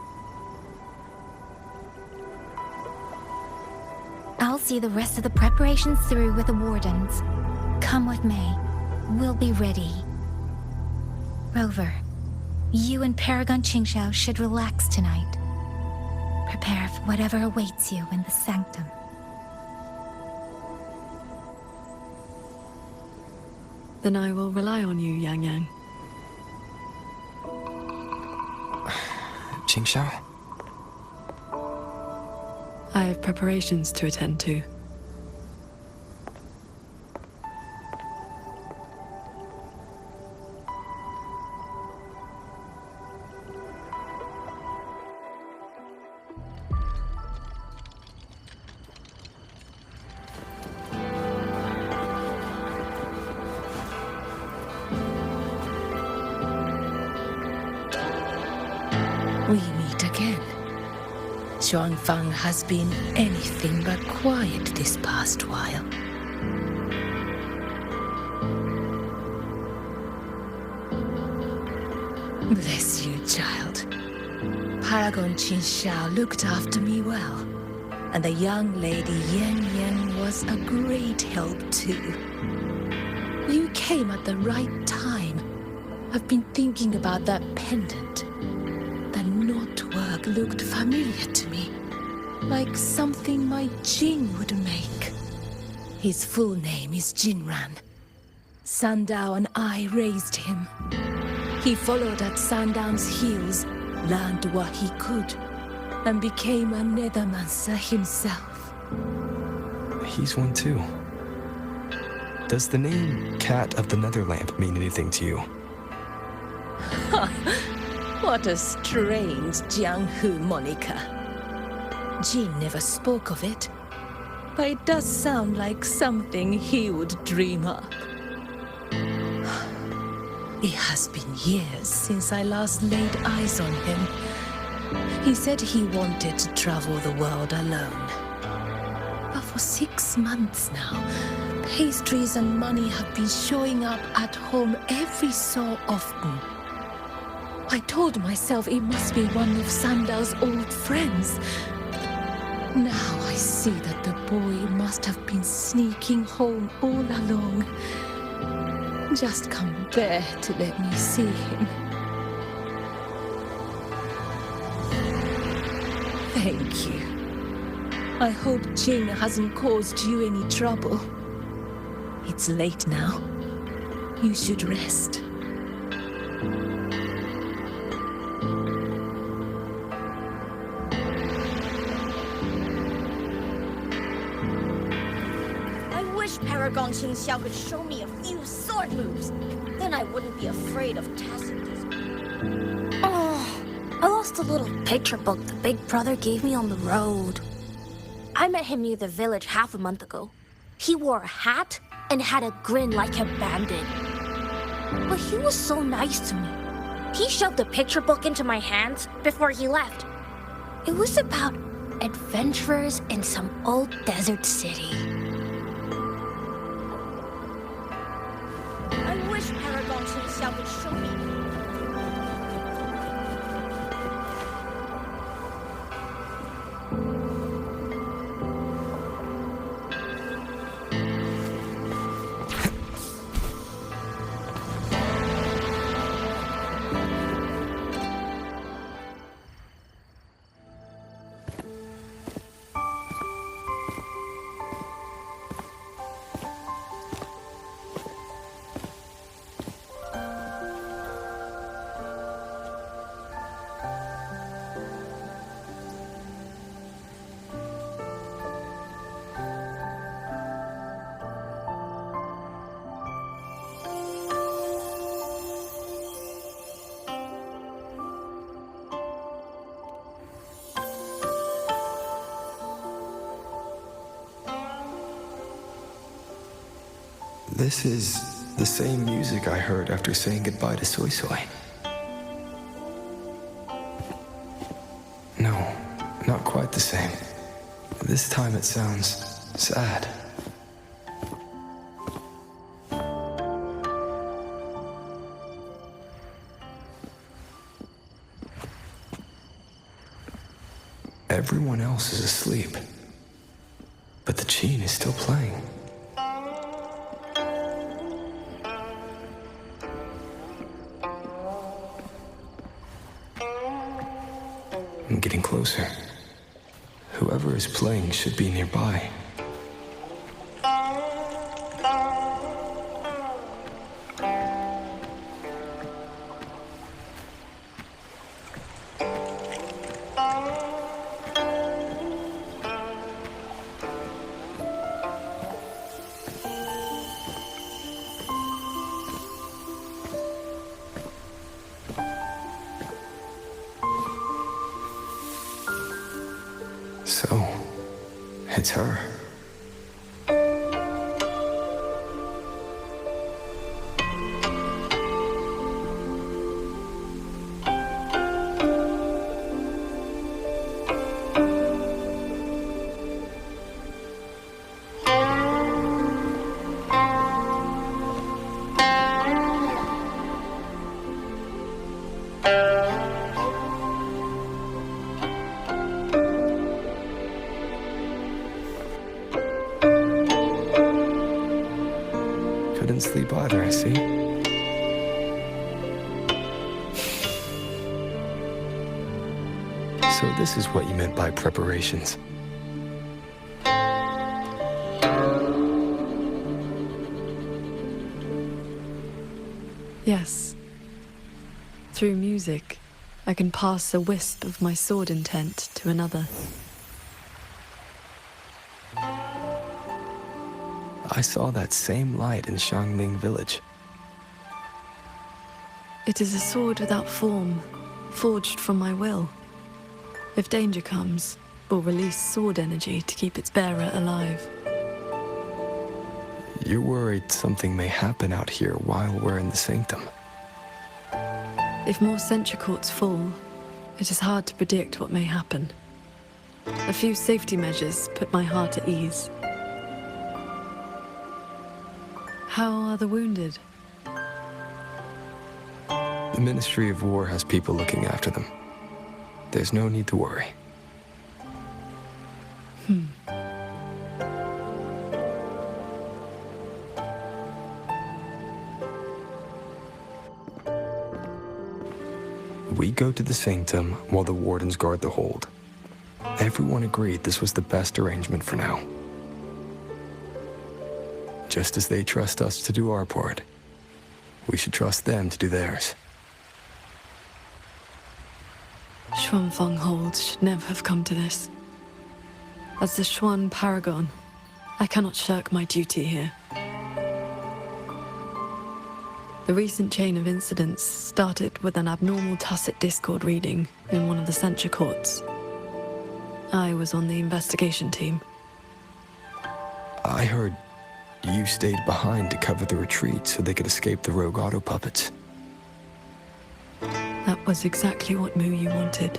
[SPEAKER 3] I'll see the rest of the preparations through with the wardens. Come what may, we'll be ready. Rover, you and Paragon Qingxiao should relax tonight. Prepare for whatever awaits you in the sanctum.
[SPEAKER 1] Then I will rely on you, Yang Yang.
[SPEAKER 5] Qingxiao?
[SPEAKER 1] I have preparations to attend to.
[SPEAKER 12] We meet again. Xuanfang has been anything but quiet this past while. Bless you, child. Paragon Qinxiao looked after me well, and the young lady Yan Yan was a great help too. You came at the right time. I've been thinking about that pendant. The knotwork looked familiar to me, like something my Jin would make. His full name is Jinran. Sandao and I raised him. He followed at Sandown's heels, learned what he could, and became a nethermancer himself.
[SPEAKER 5] He's one too. Does the name Cat of the Netherlamp mean anything to you?
[SPEAKER 12] What a strange Jianghu moniker. Jin never spoke of it, but it does sound like something he would dream up. It has been years since I last laid eyes on him. He said he wanted to travel the world alone. But for 6 months now, pastries and money have been showing up at home every so often. I told myself it must be one of Sandao's old friends. Now I see that the boy must have been sneaking home all along. Just can't bear to let me see him. Thank you. I hope Jing hasn't caused you any trouble. It's late now. You should rest.
[SPEAKER 11] Paragon Qinxiao could show me a few sword moves. Then I wouldn't be afraid of tacit discord. Oh, I lost the little picture book the big brother gave me on the road. I met him near the village half a month ago. He wore a hat and had a grin like a bandit. But he was so nice to me. He shoved the picture book into my hands before he left. It was about adventurers in some old desert city. Paragon Qinxiao could show me.
[SPEAKER 5] This is the same music I heard after saying goodbye to Soy Soy. No, not quite the same. This time it sounds sad. Everyone else is asleep, but the Qin is still playing. I'm getting closer. Whoever is playing should be nearby. So, it's her. Couldn't sleep either, I see. So this is what you meant by preparations.
[SPEAKER 1] Yes. Through music, I can pass a wisp of my sword intent to another.
[SPEAKER 5] I saw that same light in Xiangling village.
[SPEAKER 1] It is a sword without form, forged from my will. If danger comes, we'll release sword energy to keep its bearer alive.
[SPEAKER 5] You're worried something may happen out here while we're in the sanctum.
[SPEAKER 1] If more sentry courts fall, it is hard to predict what may happen. A few safety measures put my heart at ease. How are the wounded?
[SPEAKER 5] The Ministry of War has people looking after them. There's no need to worry. We go to the sanctum while the wardens guard the hold. Everyone agreed this was the best arrangement for now. Just as they trust us to do our part, we should trust them to do theirs.
[SPEAKER 1] Xuanfeng Hold should never have come to this. As the Xuan Paragon, I cannot shirk my duty here. The recent chain of incidents started with an abnormal tacit discord reading in one of the censure courts. I was on the investigation team.
[SPEAKER 5] I heard you stayed behind to cover the retreat so they could escape the rogue auto puppets.
[SPEAKER 1] That was exactly what Muyu wanted.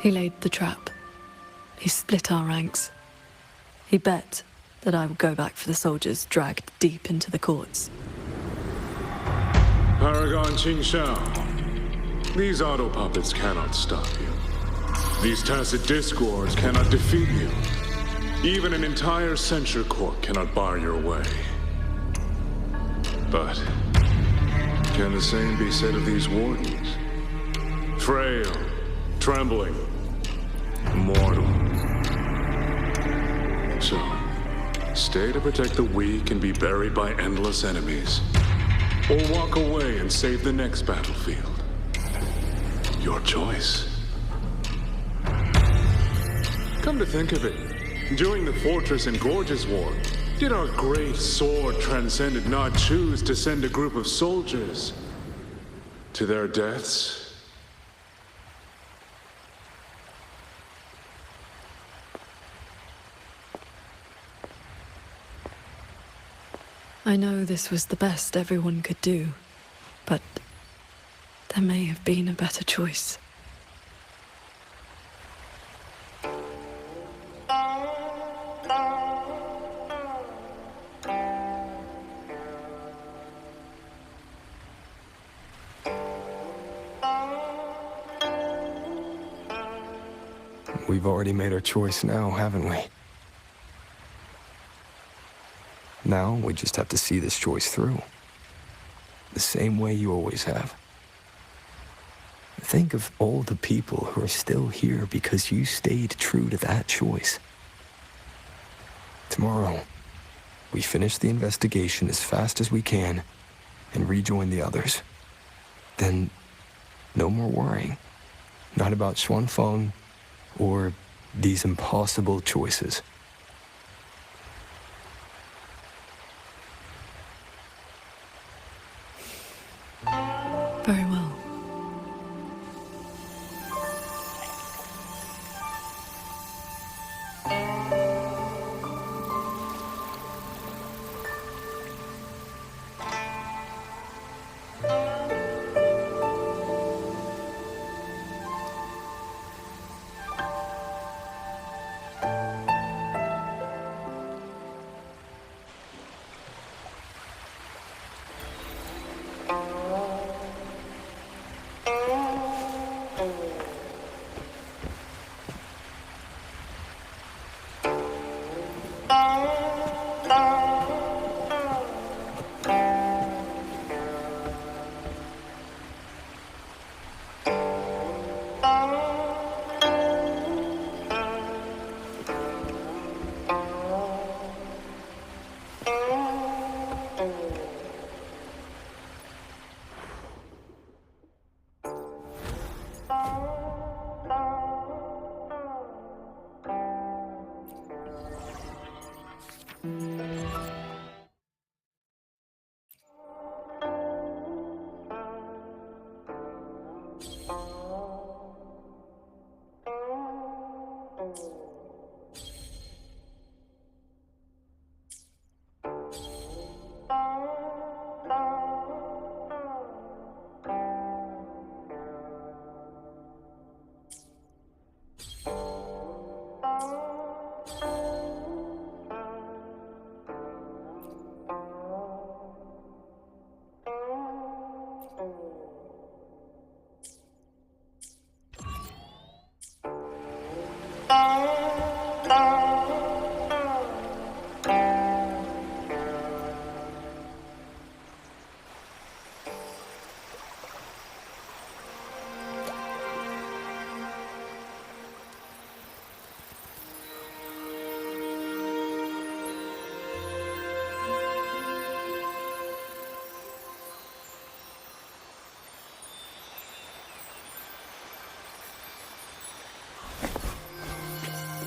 [SPEAKER 1] He laid the trap. He split our ranks. He bet that I would go back for the soldiers dragged deep into the courts.
[SPEAKER 17] Paragon Qingxiao, these auto puppets cannot stop you. These tacit discords cannot defeat you. Even an entire censure court cannot bar your way. But can the same be said of these wardens? Frail, trembling, mortal. So, stay to protect the weak and be buried by endless enemies. Or walk away and save the next battlefield. Your choice. Come to think of it, during the Fortress and Gorges War, did our great sword transcendent not choose to send a group of soldiers to their deaths?
[SPEAKER 1] I know this was the best everyone could do, but there may have been a better choice.
[SPEAKER 5] We've already made our choice now, haven't we? Now, we just have to see this choice through. The same way you always have. Think of all the people who are still here because you stayed true to that choice. Tomorrow, we finish the investigation as fast as we can and rejoin the others. Then, no more worrying. Not about Xuanfeng or these impossible choices.
[SPEAKER 1] Very well.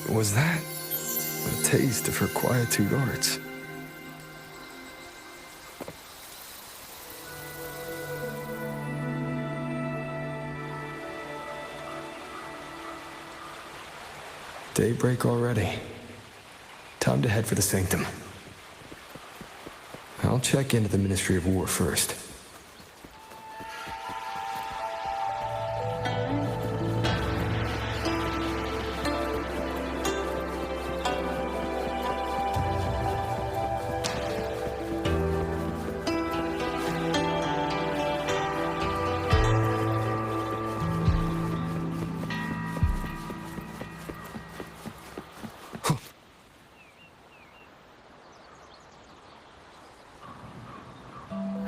[SPEAKER 5] Was that a taste of her quietude arts? Daybreak already. Time to head for the Sanctum. I'll check into the Ministry of War first.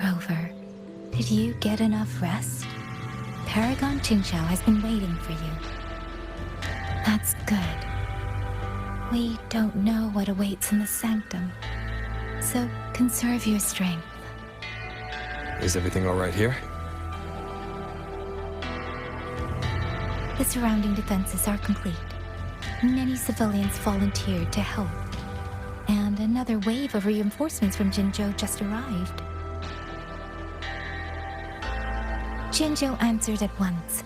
[SPEAKER 3] Rover, did you get enough rest? Paragon Qingxiao has been waiting for you. That's good. We don't know what awaits in the Sanctum, so conserve your strength.
[SPEAKER 5] Is everything all right here?
[SPEAKER 3] The surrounding defenses are complete. Many civilians volunteered to help, and another wave of reinforcements from Jinzhou just arrived. Jinzhou answered at once.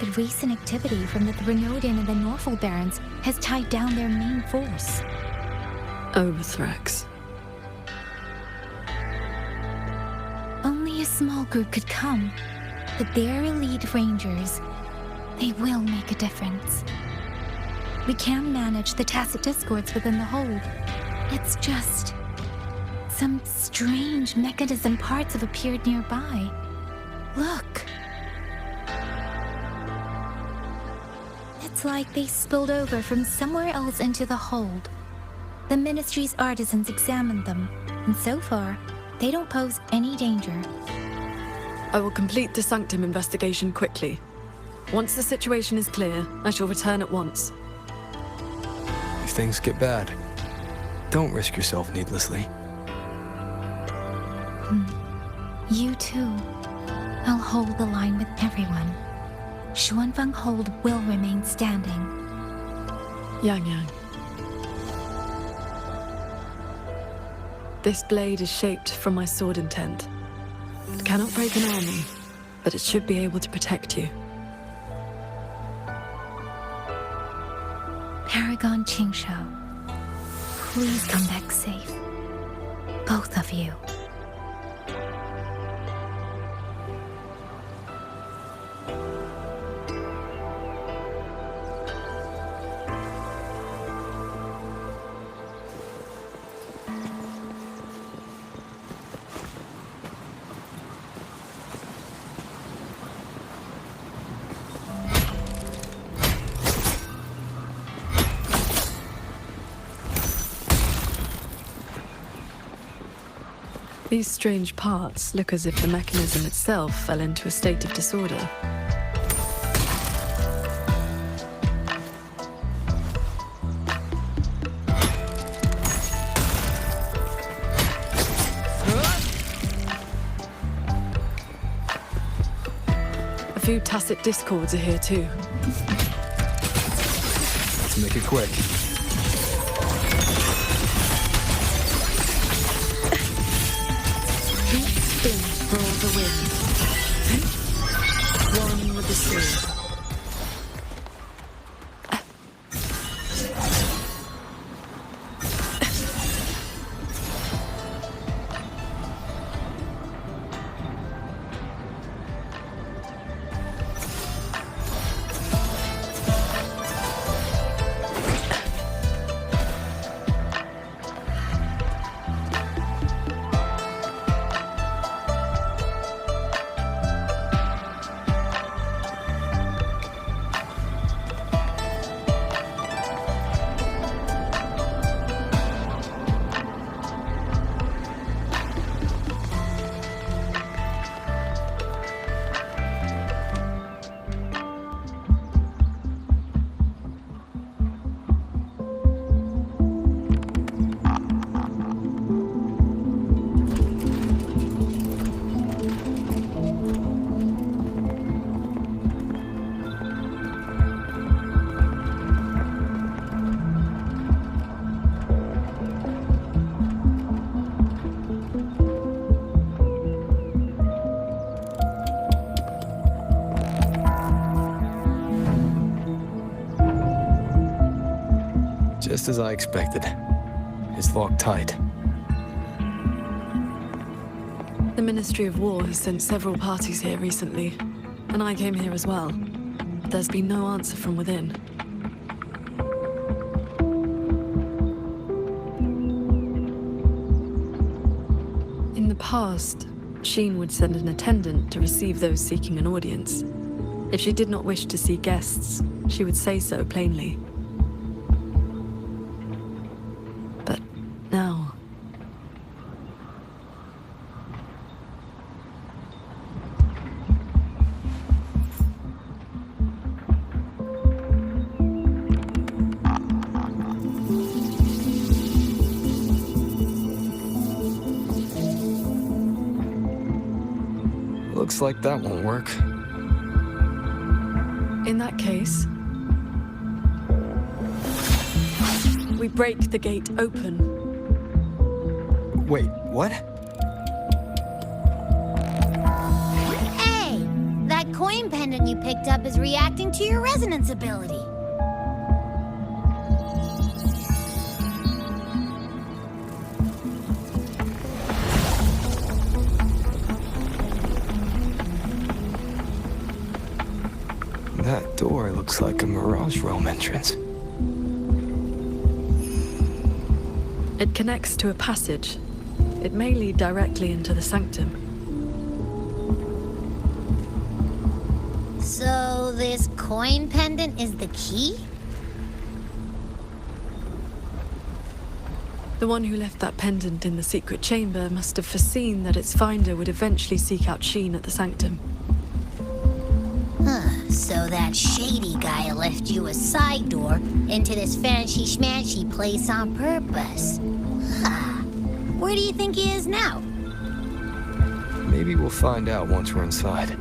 [SPEAKER 3] The recent activity from the Renodian and the Norfolk Barons has tied down their main force.
[SPEAKER 1] Overthrex.
[SPEAKER 3] Only a small group could come, but their elite rangers, they will make a difference. We can manage the tacit discords within the hold. It's just... some strange mechanism parts have appeared nearby. Look. It's like they spilled over from somewhere else into the hold. The Ministry's artisans examined them, and so far, they don't pose any danger.
[SPEAKER 1] I will complete the Sanctum investigation quickly. Once the situation is clear, I shall return at once.
[SPEAKER 5] If things get bad, don't risk yourself needlessly.
[SPEAKER 3] You too. I'll hold the line with everyone. Xuanfeng Hold will remain standing.
[SPEAKER 1] Yang Yang. This blade is shaped from my sword intent. It cannot break an army, but it should be able to protect you.
[SPEAKER 3] Paragon Qingxiao, please come back safe. Both of you.
[SPEAKER 1] These strange parts look as if the mechanism itself fell into a state of disorder. A few tacit discords are here too.
[SPEAKER 5] Let's make it quick.
[SPEAKER 1] For all the wind. One with the sword.
[SPEAKER 5] Just as I expected. It's locked tight.
[SPEAKER 1] The Ministry of War has sent several parties here recently, and I came here as well. There's been no answer from within. In the past, Sheen would send an attendant to receive those seeking an audience. If she did not wish to see guests, she would say so plainly. But now...
[SPEAKER 5] Looks like that won't work.
[SPEAKER 1] In that case, we break the gate open.
[SPEAKER 5] Wait, what?
[SPEAKER 6] Hey! That coin pendant you picked up is reacting to your resonance ability.
[SPEAKER 5] That door looks like a Mirage Realm entrance.
[SPEAKER 1] It connects to a passage. It may lead directly into the sanctum.
[SPEAKER 6] So this coin pendant is the key?
[SPEAKER 1] The one who left that pendant in the secret chamber must have foreseen that its finder would eventually seek out Sheen at the sanctum.
[SPEAKER 6] So that shady guy left you a side door into this fancy-schmancy place on purpose. Where do you think he is now?
[SPEAKER 5] Maybe we'll find out once we're inside.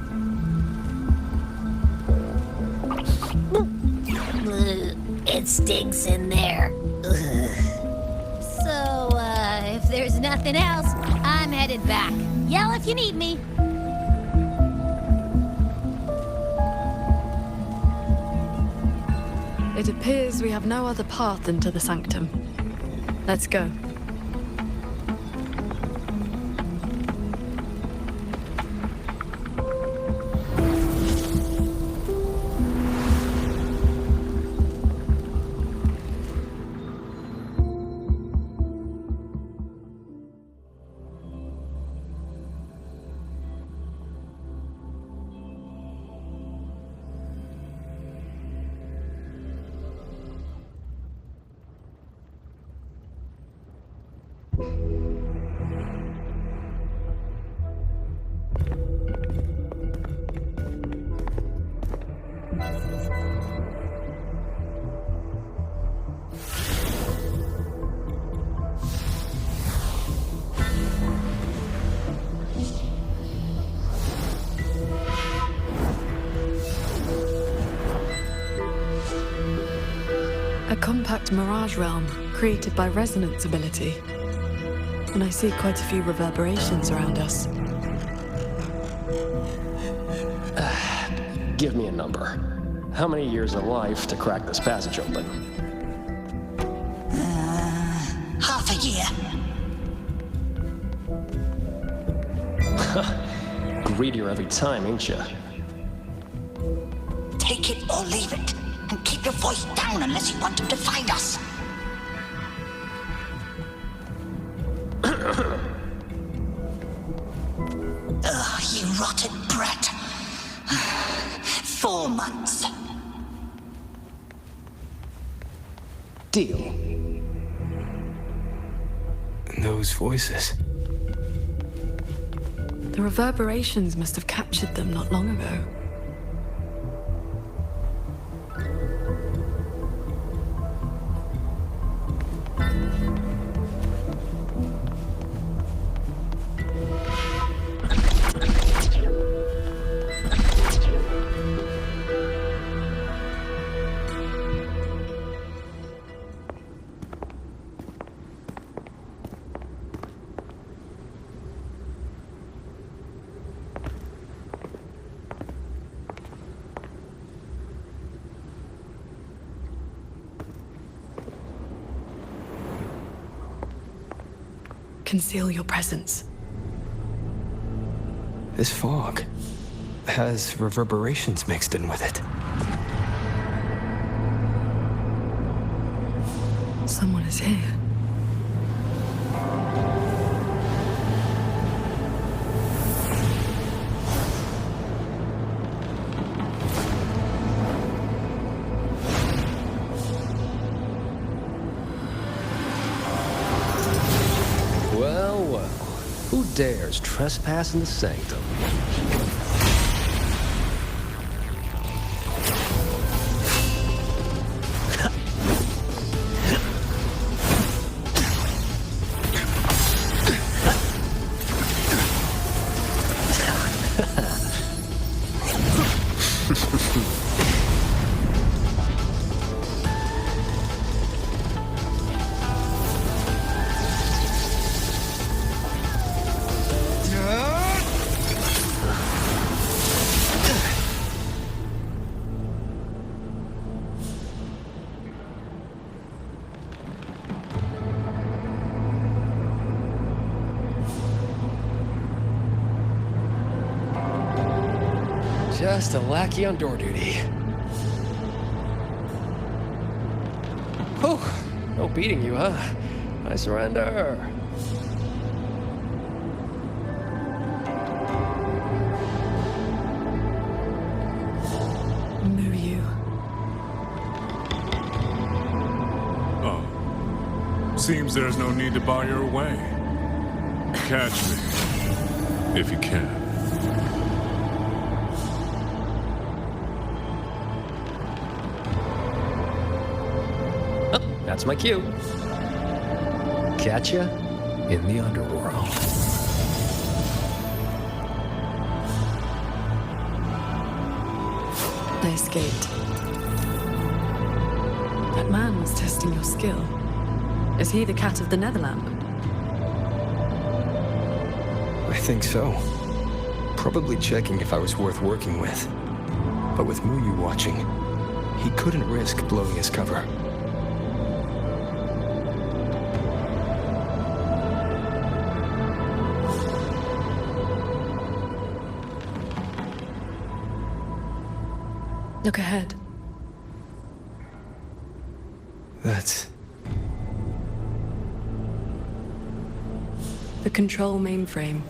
[SPEAKER 6] It stinks in there. So, if there's nothing else, I'm headed back. Yell if you need me.
[SPEAKER 1] It appears we have no other path into the sanctum. Let's go. A compact mirage realm created by resonance ability. And I see quite a few reverberations around us.
[SPEAKER 18] Give me a number. How many years of life to crack this passage open?
[SPEAKER 19] Half a year.
[SPEAKER 18] Greedier every time, ain't ya?
[SPEAKER 19] Take it or leave it. And keep your voice down unless you want him to find us. Ugh, you rotted brat. 4 months.
[SPEAKER 18] Deal.
[SPEAKER 5] Those voices.
[SPEAKER 1] The reverberations must have captured them not long ago. conceal your presence.
[SPEAKER 5] This fog has reverberations mixed in with it.
[SPEAKER 1] Someone is here.
[SPEAKER 18] Well, well. Who dares trespass in the sanctum? Just a lackey on door duty. Whew, no beating you, huh? I surrender.
[SPEAKER 17] Oh. Seems there's no need to bar your way. Catch me, if you can.
[SPEAKER 18] That's my cue. Catch ya in the underworld.
[SPEAKER 1] I escaped. That man was testing your skill. Is he the cat of the Netherlamp?
[SPEAKER 5] I think so. Probably checking if I was worth working with. But with Muyu watching, he couldn't risk blowing his cover.
[SPEAKER 1] Look ahead.
[SPEAKER 5] That's...
[SPEAKER 1] the control mainframe.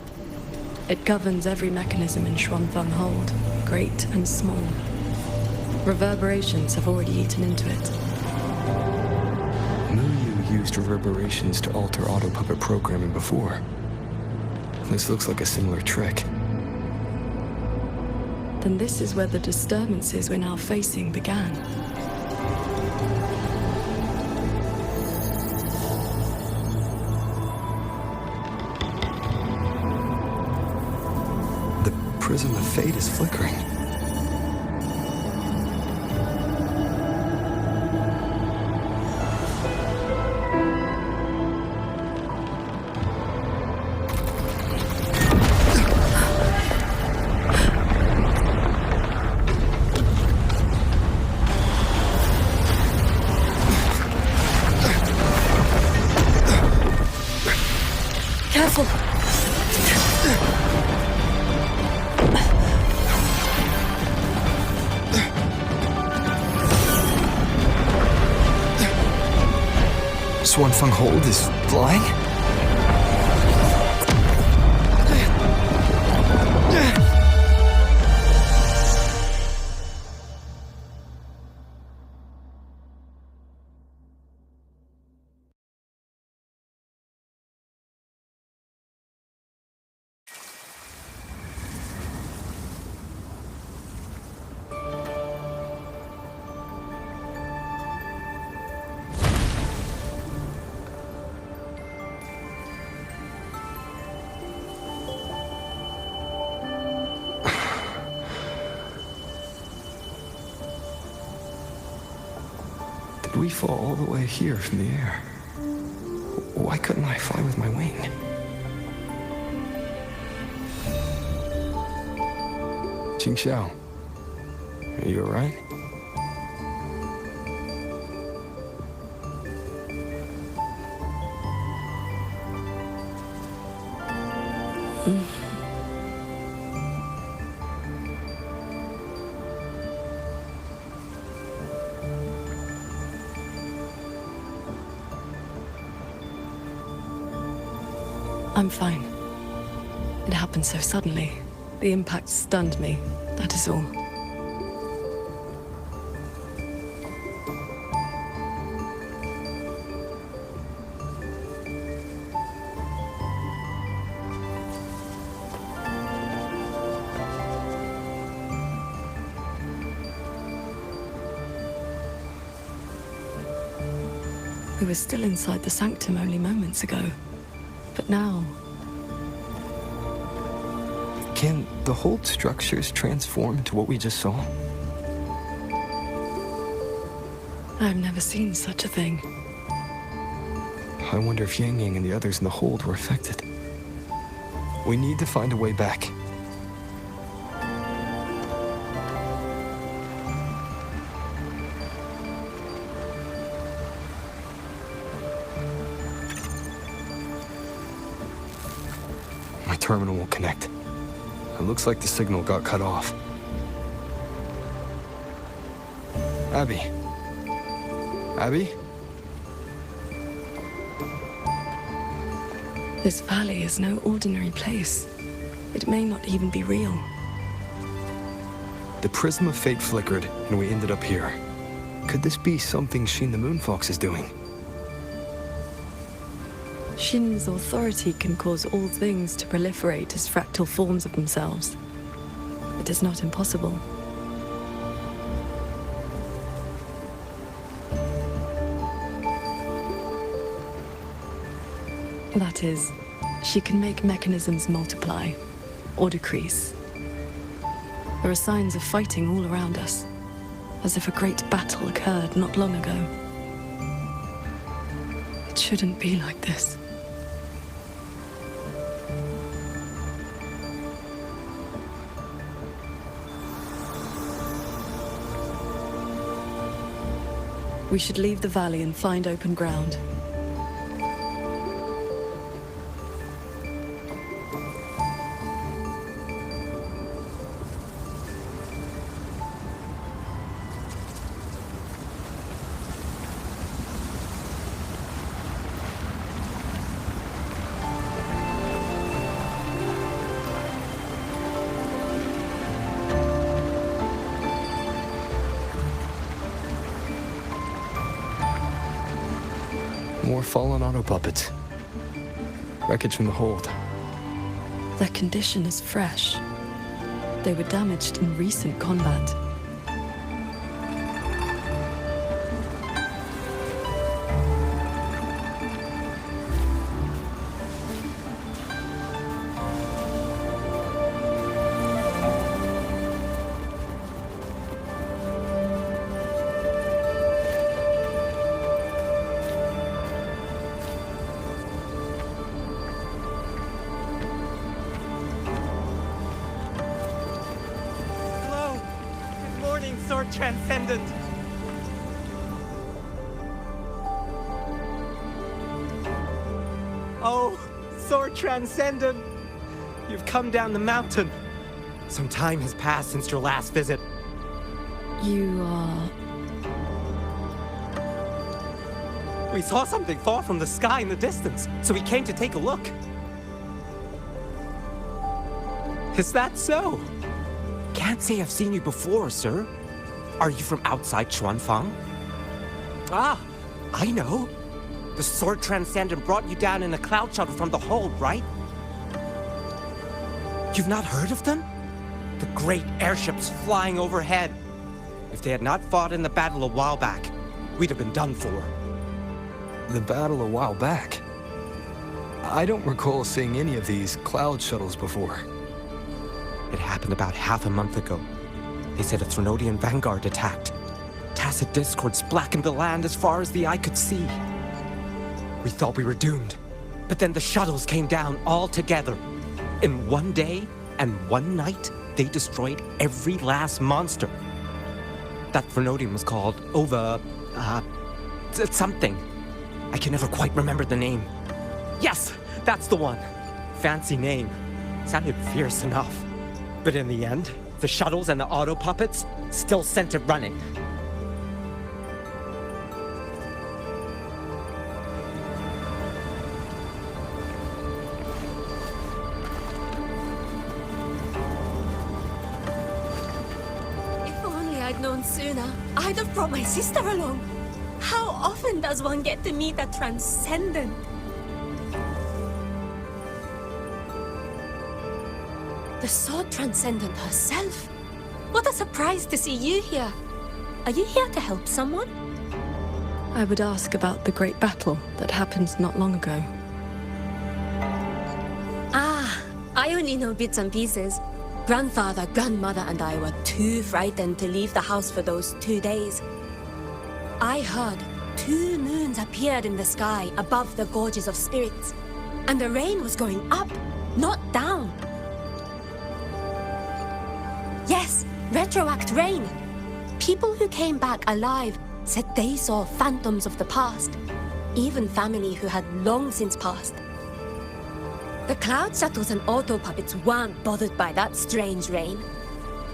[SPEAKER 1] It governs every mechanism in Xuanfeng Hold, great and small. Reverberations have already eaten into it.
[SPEAKER 5] Muyu used reverberations to alter auto-puppet programming before. This looks like a similar trick.
[SPEAKER 1] Then this is where the disturbances we're now facing began.
[SPEAKER 5] The prism of fate is flickering.
[SPEAKER 1] Careful!
[SPEAKER 5] Xuanfeng Hold is flying? We fall all the way here from the air. Why couldn't I fly with my wing? Qingxiao, are you alright?
[SPEAKER 1] I'm fine. It happened so suddenly. The impact stunned me, that is all. We were still inside the sanctum only moments ago. But now...
[SPEAKER 5] Can the whole structures transform into what we just saw?
[SPEAKER 1] I've never seen such a thing.
[SPEAKER 5] I wonder if Yang Yang and the others in the hold were affected. We need to find a way back. My terminal won't connect. It looks like the signal got cut off. Abby? Abby?
[SPEAKER 1] This valley is no ordinary place. It may not even be real.
[SPEAKER 5] The prism of fate flickered, and we ended up here. Could this be something Shin the Moonfox is doing?
[SPEAKER 1] Shin's authority can cause all things to proliferate as fractal forms of themselves. It is not impossible. That is, she can make mechanisms multiply, or decrease. There are signs of fighting all around us, as if a great battle occurred not long ago. It shouldn't be like this. We should leave the valley and find open ground.
[SPEAKER 5] More fallen auto puppets. Wreckage from the hold.
[SPEAKER 1] Their condition is fresh. They were damaged in recent combat.
[SPEAKER 9] Transcendent! Oh, Sword Transcendent! You've come down the mountain. Some time has passed since your last visit.
[SPEAKER 1] You are...
[SPEAKER 9] We saw something fall from the sky in the distance, so we came to take a look. Is that so? Can't say I've seen you before, sir. Are you from outside Xuanfang? Ah, I know. The Sword Transcendent brought you down in a cloud shuttle from the hold, right? You've not heard of them? The great airships flying overhead. If they had not fought in the battle a while back, we'd have been done for.
[SPEAKER 5] The battle a while back? I don't recall seeing any of these cloud shuttles before.
[SPEAKER 9] It happened about half a month ago. They said a Threnodian vanguard attacked. Tacit discords blackened the land as far as the eye could see. We thought we were doomed, but then the shuttles came down all together. In one day and one night, they destroyed every last monster. That Threnodian was called something. I can never quite remember the name. Yes, that's the one. Fancy name. Sounded fierce enough. But in the end, the shuttles and the auto puppets still sent it running.
[SPEAKER 15] I'd known sooner, I'd have brought my sister along. How often does one get to meet a transcendent? The sword transcendent herself. What a surprise to see you here. Are you here to help someone?
[SPEAKER 1] I would ask about the great battle that happened not long ago.
[SPEAKER 15] Ah, I only know bits and pieces. Grandfather, grandmother, and I were too frightened to leave the house for those 2 days. I heard 2 moons appeared in the sky above the gorges of spirits, and the rain was going up, not down. Yes, retroact rain. People who came back alive said they saw phantoms of the past, even family who had long since passed. The cloud shuttles and auto puppets weren't bothered by that strange rain.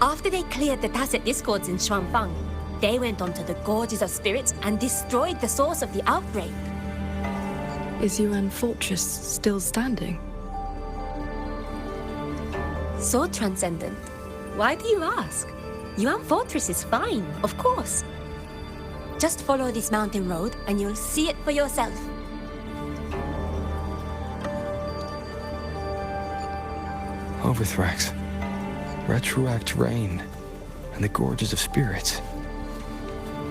[SPEAKER 15] After they cleared the tacit discords in Xuanfang, they went onto the gorges of spirits and destroyed the source of the outbreak.
[SPEAKER 1] Is Yuan Fortress still standing?
[SPEAKER 15] So transcendent. Why do you ask? Yuan Fortress is fine, of course. Just follow this mountain road and you'll see it for yourself.
[SPEAKER 5] Overthrax, retroact rain, and the gorges of spirits.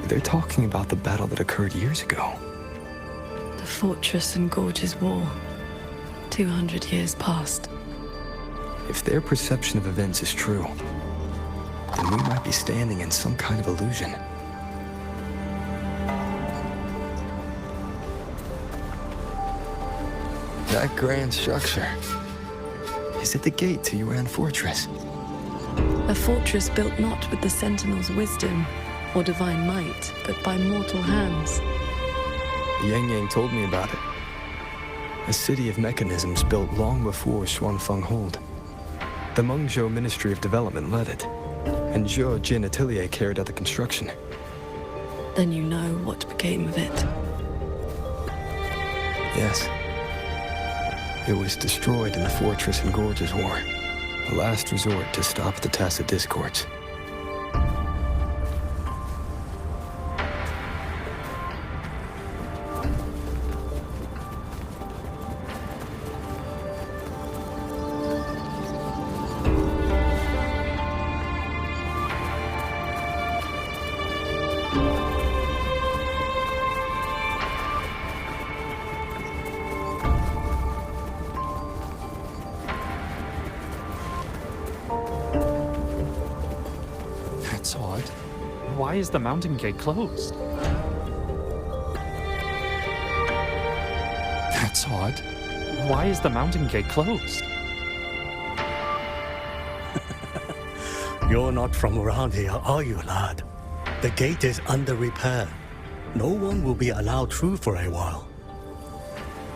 [SPEAKER 5] They're talking about the battle that occurred years ago.
[SPEAKER 1] The Fortress and Gorges War. 200 years past.
[SPEAKER 5] If their perception of events is true, then we might be standing in some kind of illusion. That grand structure. Is it the gate to Yuan Fortress?
[SPEAKER 1] A fortress built not with the Sentinel's wisdom or divine might, but by mortal hands.
[SPEAKER 5] Yang Yang told me about it. A city of mechanisms built long before Xuanfang Hold. The Mengzhou Ministry of Development led it, and Zhou Jin Atelier carried out the construction.
[SPEAKER 1] Then you know what became of it.
[SPEAKER 5] Yes. It was destroyed in the Fortress and Gorges War, a last resort to stop the tacit discords.
[SPEAKER 9] That's odd. Why is the mountain gate closed? That's odd. Why is the mountain gate closed?
[SPEAKER 10] You're not from around here, are you, lad? The gate is under repair. No one will be allowed through for a while.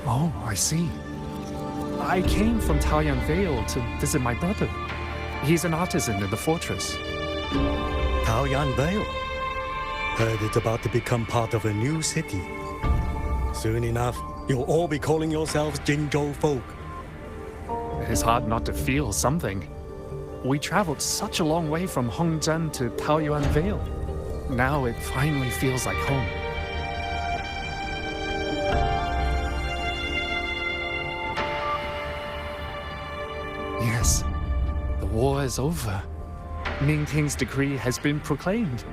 [SPEAKER 9] Oh, I see. I came from Taoyuan Vale to visit my brother. He's an artisan in the fortress.
[SPEAKER 10] Taoyuan Vale? Heard it's about to become part of a new city. Soon enough, you'll all be calling yourselves Jinzhou folk.
[SPEAKER 9] It's hard not to feel something. We traveled such a long way from Hongzhen to Taoyuan Vale. Now it finally feels like home. Yes, the war is over. Ming King's decree has been proclaimed.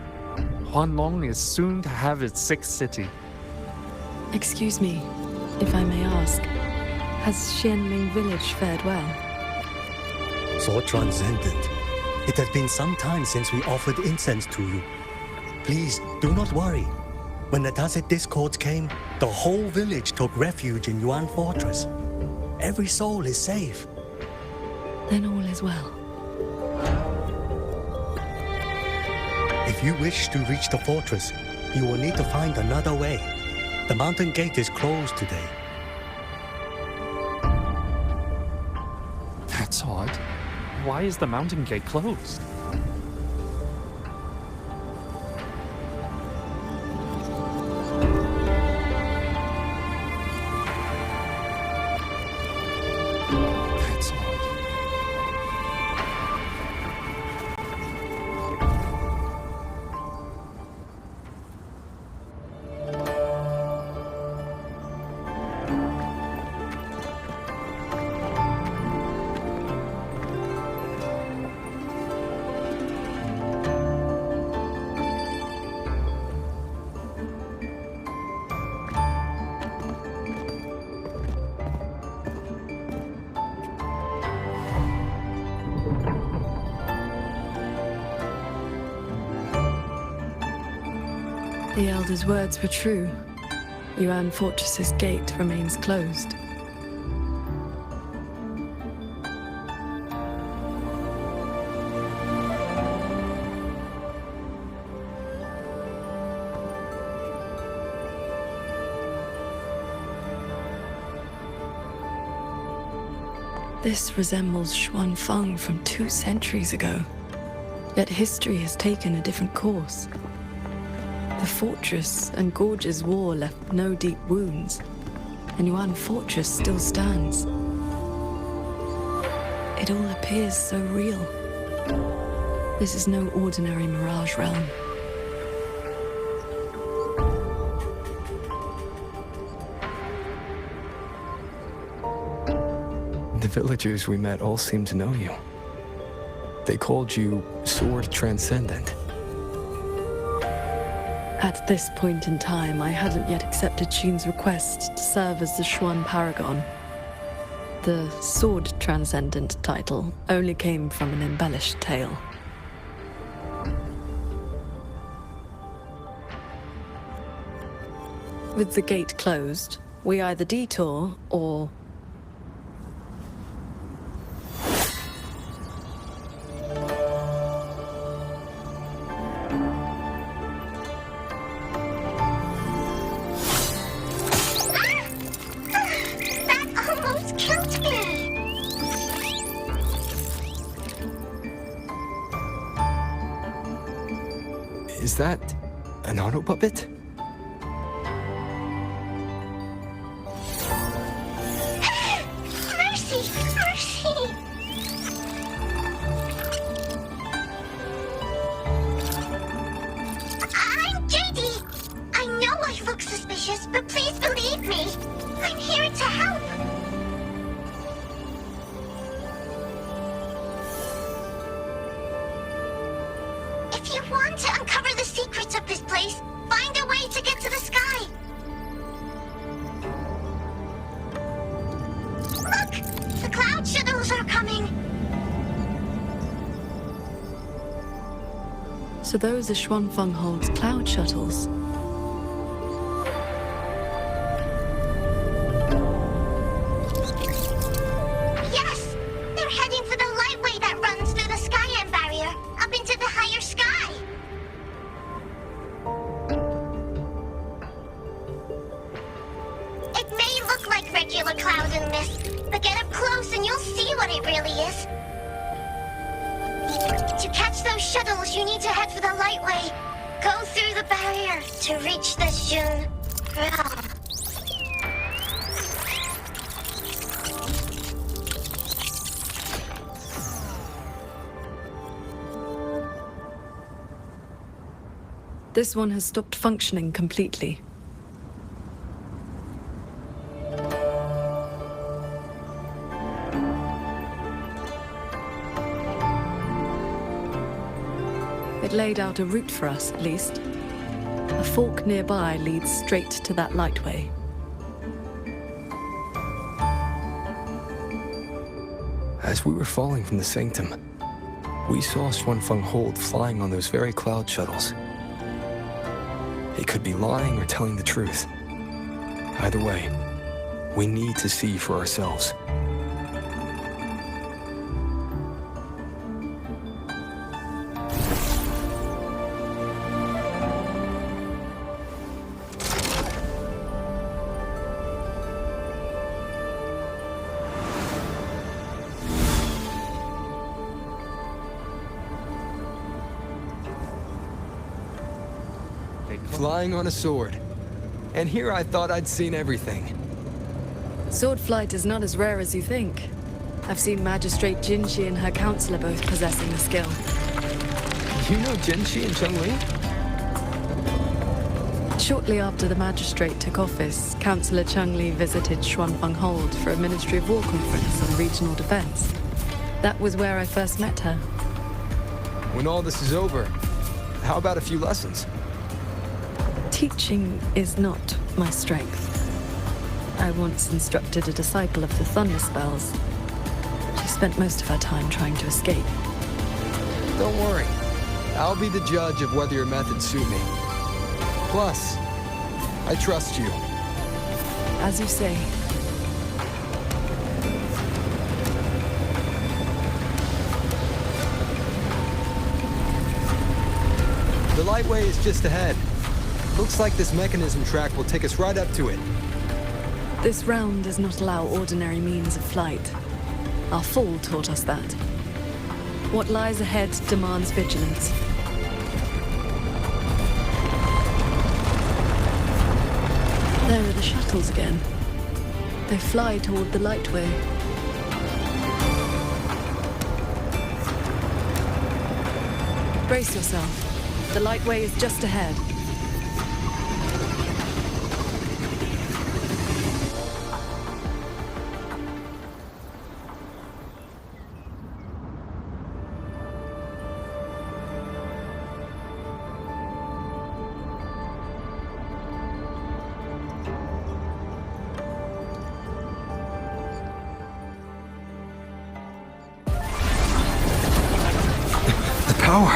[SPEAKER 9] Huanlong is soon to have its 6th city.
[SPEAKER 1] Excuse me, if I may ask, has Xianling village fared well?
[SPEAKER 10] So transcendent. It has been some time since we offered incense to you. Please, do not worry. When the tacit discords came, the whole village took refuge in Yuan Fortress. Every soul is safe.
[SPEAKER 1] Then all is well.
[SPEAKER 10] If you wish to reach the fortress, you will need to find another way. The mountain gate is closed today.
[SPEAKER 9] That's odd. Why is the mountain gate closed? That's odd.
[SPEAKER 1] The Elder's words were true. Yuan Fortress's gate remains closed. This resembles Xuanfeng from 2 centuries ago. Yet history has taken a different course. The fortress and Gorge's war left no deep wounds, and Yuan Fortress still stands. It all appears so real. This is no ordinary Mirage realm.
[SPEAKER 5] The villagers we met all seem to know you. They called you Sword Transcendent.
[SPEAKER 1] At this point in time, I hadn't yet accepted Qin's request to serve as the Xuan Paragon. The Sword Transcendent title only came from an embellished tale. With the gate closed, we either detour or...
[SPEAKER 5] Is that an auto puppet?
[SPEAKER 6] Mercy! Mercy! I'm JD. I know I look suspicious, but please believe me. I'm here to help. If you want to uncover the secrets of this place, find a way to get to the sky. Look! The cloud shuttles are coming.
[SPEAKER 1] So those are Xuanfeng Hold's cloud shuttles.
[SPEAKER 6] Yes! They're heading for the lightway that runs through the Skyend barrier, up into the higher sky. It may look like regular cloud and mist, but get up close and you'll see what it really is. To catch those shuttles, you need to head for the lightway. Go through the barrier to reach the Xun realm.
[SPEAKER 1] This one has stopped functioning completely. It laid out a route for us, at least. A fork nearby leads straight to that lightway.
[SPEAKER 5] As we were falling from the sanctum, we saw Xuanfeng Hold flying on those very cloud shuttles. He could be lying or telling the truth. Either way, we need to see for ourselves. Flying on a sword. And here I thought I'd seen everything.
[SPEAKER 1] Sword flight is not as rare as you think. I've seen Magistrate Jinxi and her counselor both possessing the skill.
[SPEAKER 5] You know Jinxi and Cheng-Li?
[SPEAKER 1] Shortly after the Magistrate took office, Councillor Cheng-Li visited Xuanfeng Hold for a Ministry of War conference on regional defense. That was where I first met her.
[SPEAKER 5] When all this is over, how about a few lessons?
[SPEAKER 1] Teaching is not my strength. I once instructed a disciple of the Thunder Spells. She spent most of her time trying to escape.
[SPEAKER 5] Don't worry. I'll be the judge of whether your methods suit me. Plus, I trust you.
[SPEAKER 1] As you say.
[SPEAKER 5] The lightway is just ahead. Looks like this mechanism track will take us right up to it.
[SPEAKER 1] This realm does not allow ordinary means of flight. Our fall taught us that. What lies ahead demands vigilance. There are the shuttles again. They fly toward the lightway. Brace yourself. The lightway is just ahead.
[SPEAKER 5] Power.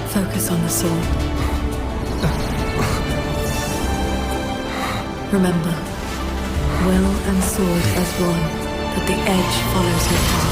[SPEAKER 1] Focus on the sword. Remember, will and sword as one, that the edge follows your path.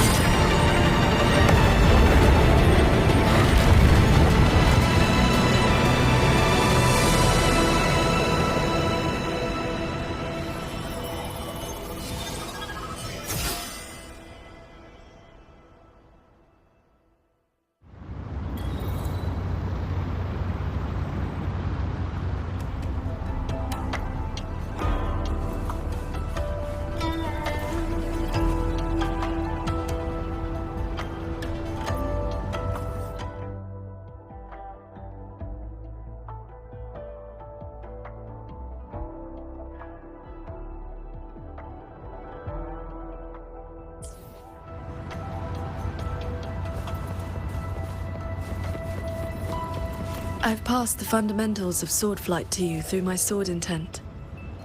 [SPEAKER 1] I've passed the fundamentals of sword flight to you through my sword intent.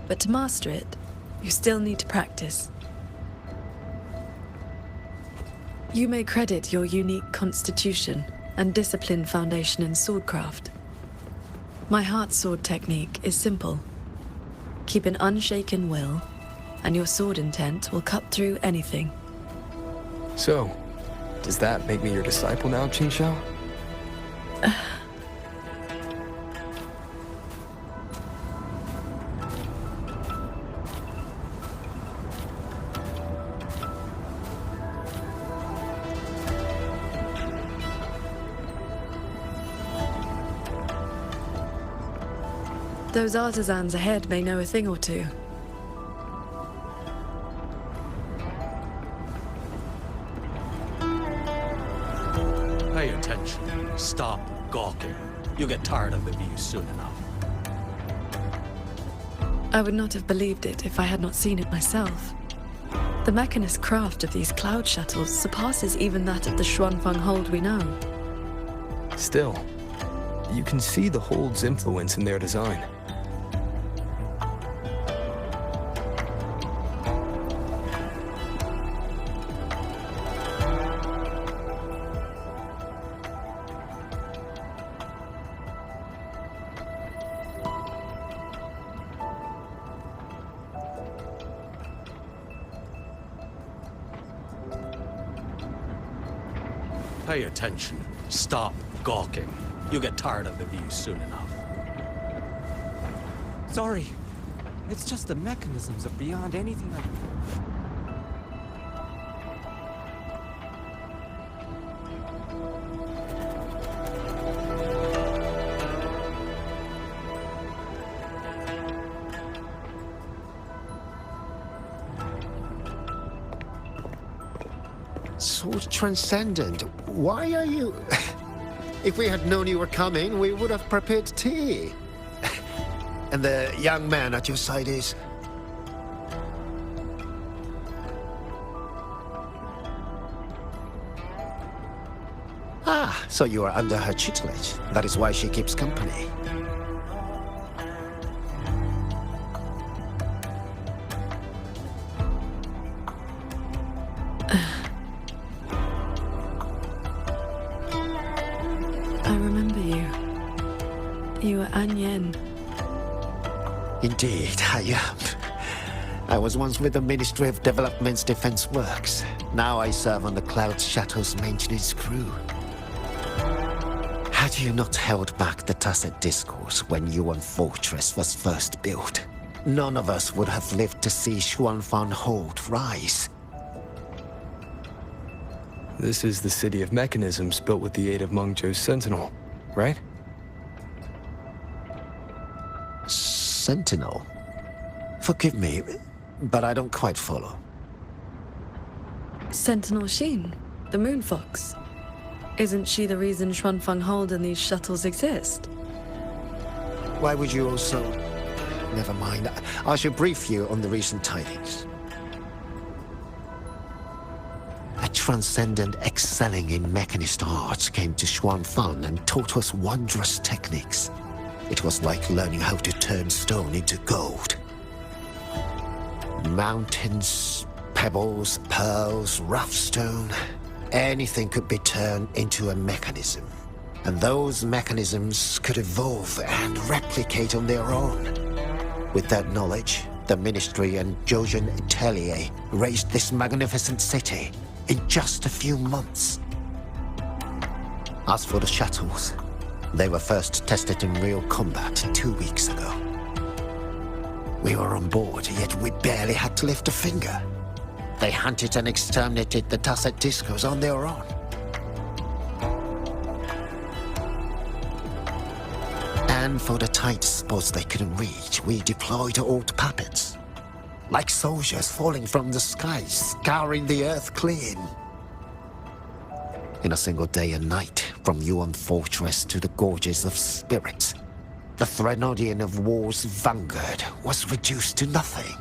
[SPEAKER 1] But to master it, you still need to practice. You may credit your unique constitution and disciplined foundation in swordcraft. My heart sword technique is simple. Keep an unshaken will, and your sword intent will cut through anything.
[SPEAKER 5] So, does that make me your disciple now, Qingxiao?
[SPEAKER 1] Those artisans ahead may know a thing or two.
[SPEAKER 10] Pay attention. Stop gawking. You'll get tired of the view soon enough.
[SPEAKER 1] I would not have believed it if I had not seen it myself. The mechanist craft of these cloud shuttles surpasses even that of the Xuanfeng hold we know.
[SPEAKER 5] Still, you can see the hold's influence in their design.
[SPEAKER 10] Pay attention. Stop gawking. You'll get tired of the view soon enough.
[SPEAKER 9] Sorry. It's just the mechanisms are beyond anything I...
[SPEAKER 7] So transcendent. Why are you... If we had known you were coming, we would have prepared tea. And the young man at your side is... Ah, so you are under her tutelage. That is why she keeps company.
[SPEAKER 1] I remember you. You were An Yen.
[SPEAKER 7] Indeed, I am. I was once with the Ministry of Development's Defense Works. Now I serve on the Cloud Shuttle's maintenance crew. Had you not held back the Tacit Discourse when Yuan Fortress was first built, none of us would have lived to see Xuanfang Hold rise.
[SPEAKER 5] This is the city of mechanisms built with the aid of Mengzhou's Sentinel, right?
[SPEAKER 7] Sentinel? Forgive me, but I don't quite follow.
[SPEAKER 1] Sentinel Sheen, the Moon Fox. Isn't she the reason Xuanfang Hold and these shuttles exist?
[SPEAKER 7] Why would you also... Never mind. I should brief you on the recent tidings. A transcendent excelling in mechanist arts came to Xuanfang and taught us wondrous techniques. It was like learning how to turn stone into gold. Mountains, pebbles, pearls, rough stone. Anything could be turned into a mechanism. And those mechanisms could evolve and replicate on their own. With that knowledge, the Ministry and Zhouzhen Atelier raised this magnificent city in just a few months. As for the shuttles, they were first tested in real combat 2 weeks ago. We were on board, yet we barely had to lift a finger. They hunted and exterminated the Tacit Discos on their own. And for the tight spots they couldn't reach, we deployed old puppets. Like soldiers falling from the skies, scouring the earth clean. In a single day and night, from Yuan Fortress to the Gorges of Spirits, the Threnodian of War's vanguard was reduced to nothing.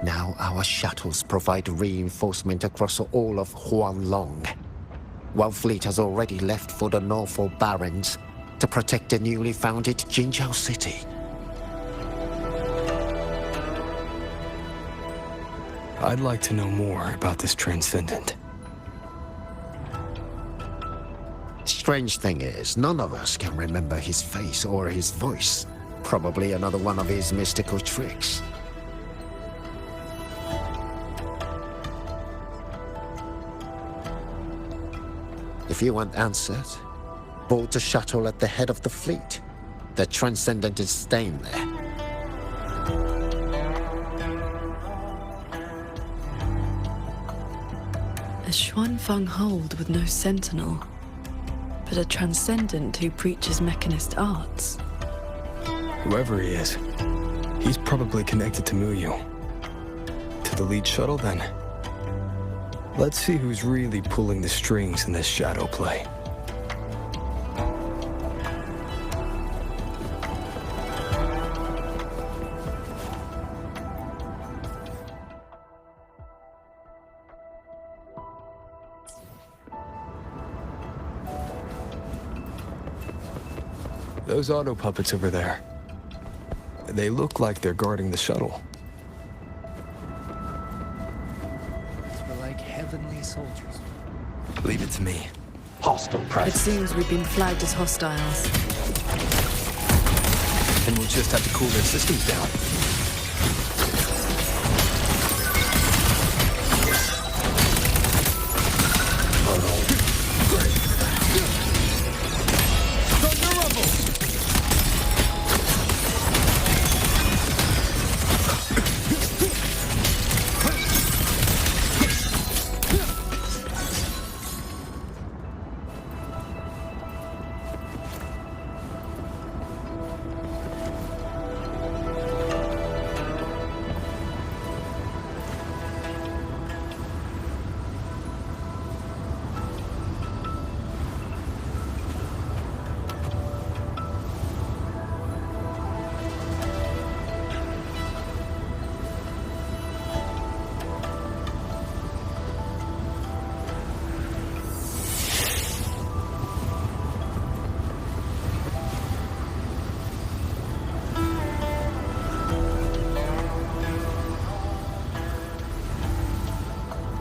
[SPEAKER 7] Now our shuttles provide reinforcement across all of Huanglong. One fleet has already left for the Northall Barrens to protect the newly founded Jinzhou city.
[SPEAKER 5] I'd like to know more about this Transcendent.
[SPEAKER 7] Strange thing is, none of us can remember his face or his voice. Probably another one of his mystical tricks. If you want answers, board the shuttle at the head of the fleet. The Transcendent is staying there.
[SPEAKER 1] A Xuanfang Hold with no sentinel, but a Transcendent who preaches mechanist arts.
[SPEAKER 5] Whoever he is, he's probably connected to Muyu. To the lead shuttle, then. Let's see who's really pulling the strings in this shadow play. Those auto puppets over there. They look like they're guarding the shuttle.
[SPEAKER 9] We're like heavenly soldiers.
[SPEAKER 5] Leave it to me.
[SPEAKER 7] Hostile
[SPEAKER 1] It
[SPEAKER 7] presence.
[SPEAKER 1] seems we've been flagged as hostiles.
[SPEAKER 5] And we'll just have to cool their systems down.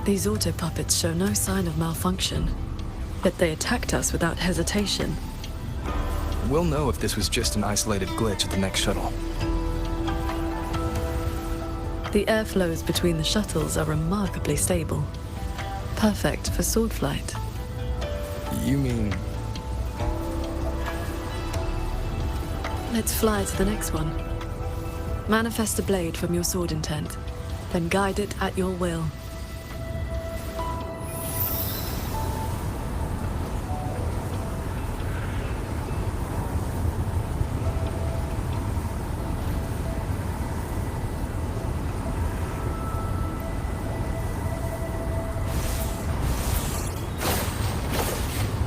[SPEAKER 1] These auto puppets show no sign of malfunction. Yet they attacked us without hesitation.
[SPEAKER 5] We'll know if this was just an isolated glitch at the next shuttle.
[SPEAKER 1] The airflows between the shuttles are remarkably stable. Perfect for sword flight.
[SPEAKER 5] You mean...
[SPEAKER 1] Let's fly to the next one. Manifest a blade from your sword intent, then guide it at your will.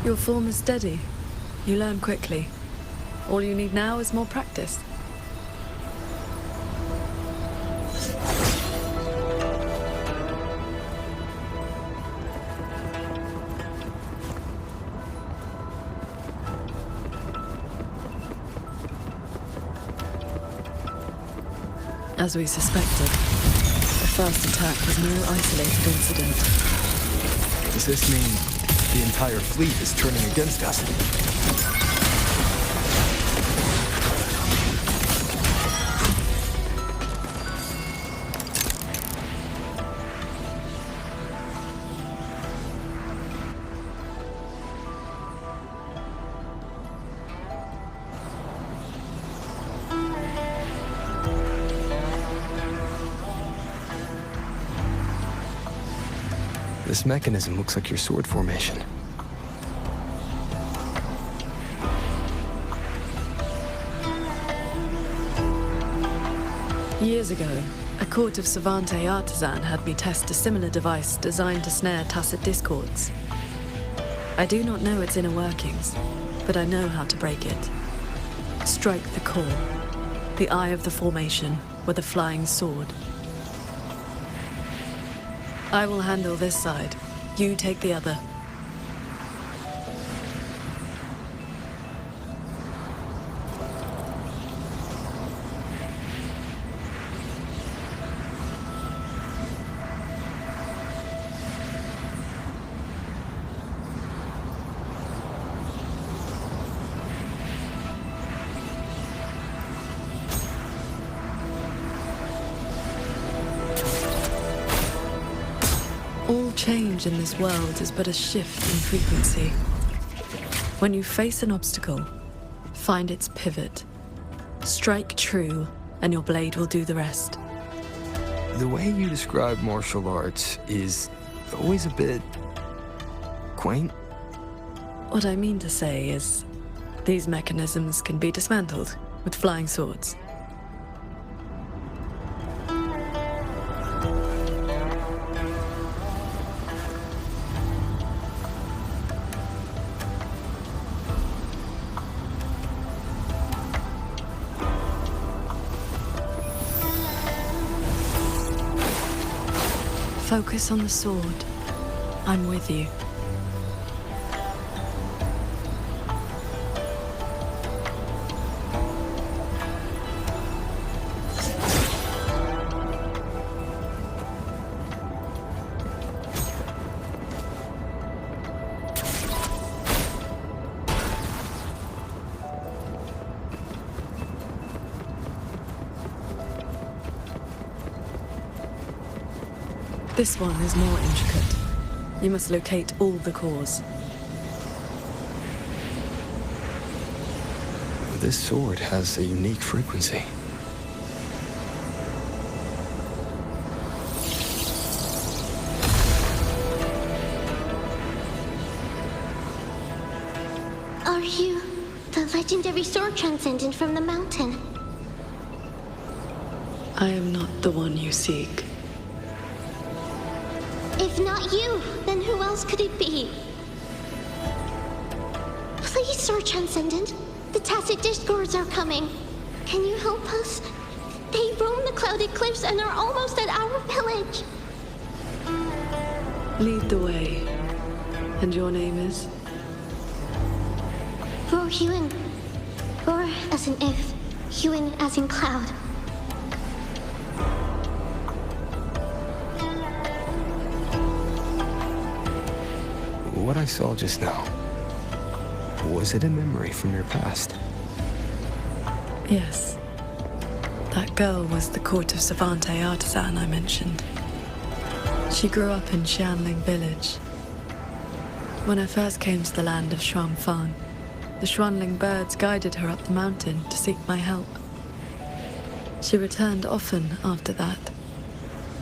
[SPEAKER 1] Your form is steady. You learn quickly. All you need now is more practice. As we suspected, the first attack was no isolated incident.
[SPEAKER 5] Does this mean the entire fleet is turning against us? This mechanism looks like your sword formation.
[SPEAKER 1] Years ago, a court of Savante artisan had me test a similar device designed to snare tacit discords. I do not know its inner workings, but I know how to break it. Strike the core, the eye of the formation, with a flying sword. I will handle this side. You take the other. All change in this world is but a shift in frequency. When you face an obstacle, find its pivot. Strike true, and your blade will do the rest.
[SPEAKER 5] The way you describe martial arts is always a bit quaint.
[SPEAKER 1] What I mean to say is, these mechanisms can be dismantled with flying swords. Focus on the sword. I'm with you. This one is more intricate. You must locate all the cores.
[SPEAKER 5] This sword has a unique frequency.
[SPEAKER 6] Are you the legendary sword transcendent from the mountain?
[SPEAKER 1] I am not the one you seek.
[SPEAKER 6] If not you, then who else could it be? Please, Sword Transcendent. The Tacit Discords are coming. Can you help us? They roam the clouded cliffs and are almost at our village.
[SPEAKER 1] Lead the way. And your name is?
[SPEAKER 6] Roar Huan. Roar as in if, Huan as in cloud.
[SPEAKER 5] What I saw just now, was it a memory from your past?
[SPEAKER 1] Yes. That girl was the Court of Savante artisan I mentioned. She grew up in Xianling village. When I first came to the land of Xuanfang, the Xuanling birds guided her up the mountain to seek my help. She returned often after that,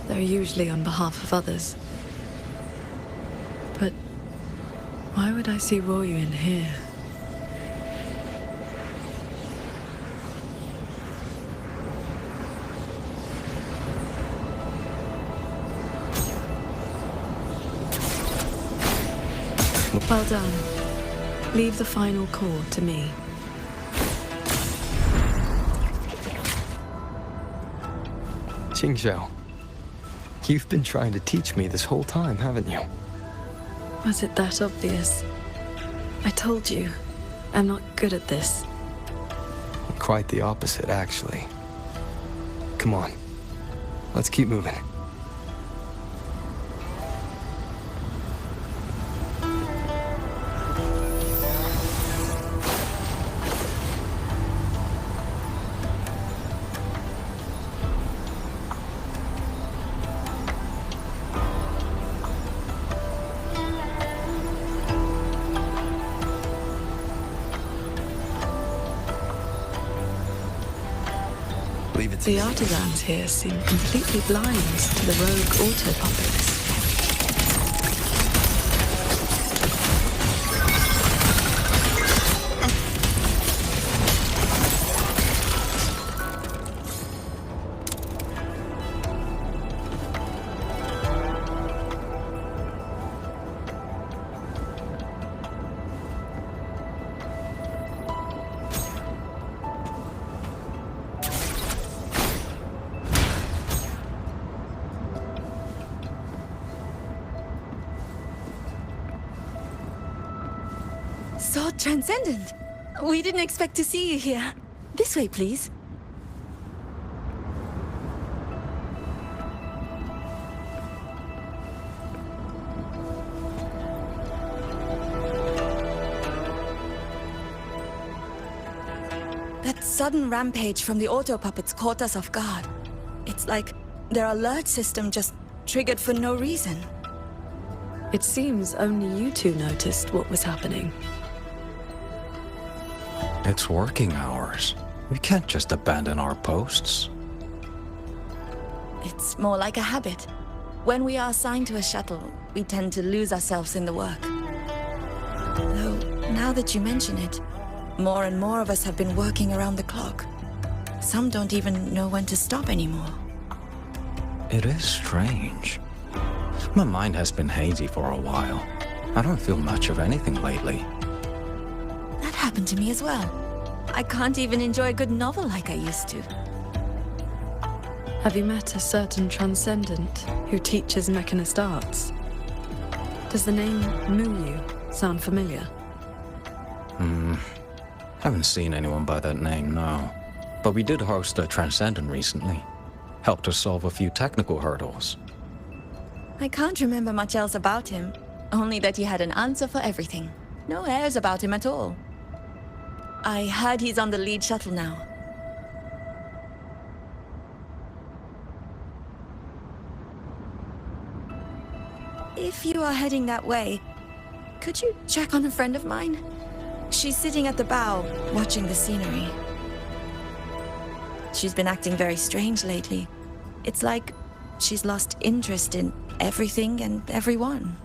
[SPEAKER 1] though usually on behalf of others. But why would I see Royu in here? Well done. Leave the final core to me.
[SPEAKER 5] Qingxiao, you've been trying to teach me this whole time, haven't you?
[SPEAKER 1] Was it that obvious? I told you, I'm not good at this.
[SPEAKER 5] Quite the opposite, actually. Come on, let's keep moving.
[SPEAKER 1] The artisans here seem completely blind to the rogue auto puppets.
[SPEAKER 8] So transcendent. We didn't expect to see you here. This way, please. That sudden rampage from the auto puppets caught us off guard. It's like their alert system just triggered for no reason.
[SPEAKER 1] It seems only you two noticed what was happening.
[SPEAKER 20] It's working hours. We can't just abandon our posts.
[SPEAKER 8] It's more like a habit. When we are assigned to a shuttle, we tend to lose ourselves in the work. Though, now that you mention it, more and more of us have been working around the clock. Some don't even know when to stop anymore.
[SPEAKER 20] It is strange. My mind has been hazy for a while. I don't feel much of anything lately.
[SPEAKER 8] That happened to me as well. I can't even enjoy a good novel like I used to.
[SPEAKER 1] Have you met a certain transcendent who teaches mechanist arts? Does the name Muyu sound familiar?
[SPEAKER 20] Haven't seen anyone by that name, no. But we did host a transcendent recently. Helped us solve a few technical hurdles.
[SPEAKER 8] I can't remember much else about him, only that he had an answer for everything. No airs about him at all. I heard he's on the lead shuttle now. If you are heading that way, could you check on a friend of mine? She's sitting at the bow, watching the scenery. She's been acting very strange lately. It's like she's lost interest in everything and everyone.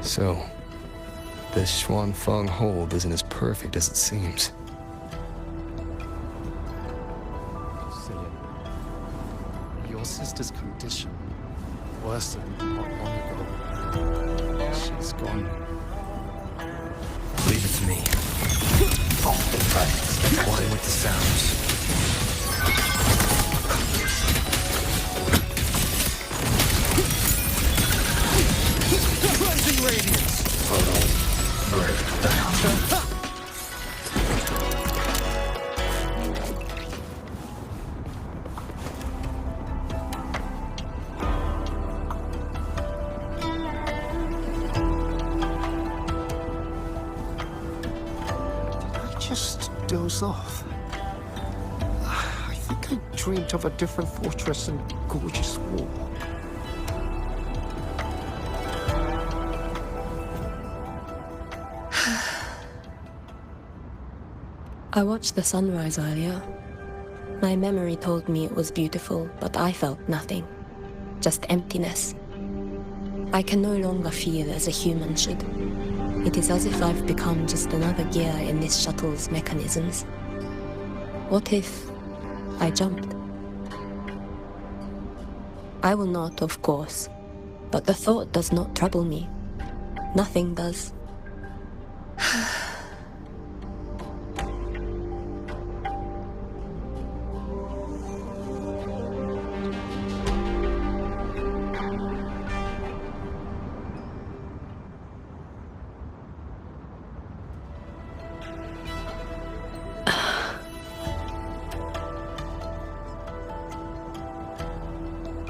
[SPEAKER 5] So, this Xuanfang hold isn't as perfect as it seems.
[SPEAKER 9] Your sister's condition worsened not long ago. She's gone.
[SPEAKER 5] Leave it to me. Right, one with the sounds.
[SPEAKER 21] Rising radiance.
[SPEAKER 7] just doze off? I think I dreamed of a different fortress and gorgeous walk.
[SPEAKER 15] I watched the sunrise earlier. My memory told me it was beautiful, but I felt nothing. Just emptiness. I can no longer feel as a human should. It is as if I've become just another gear in this shuttle's mechanisms. What if I jumped? I will not, of course, but the thought does not trouble me. Nothing does.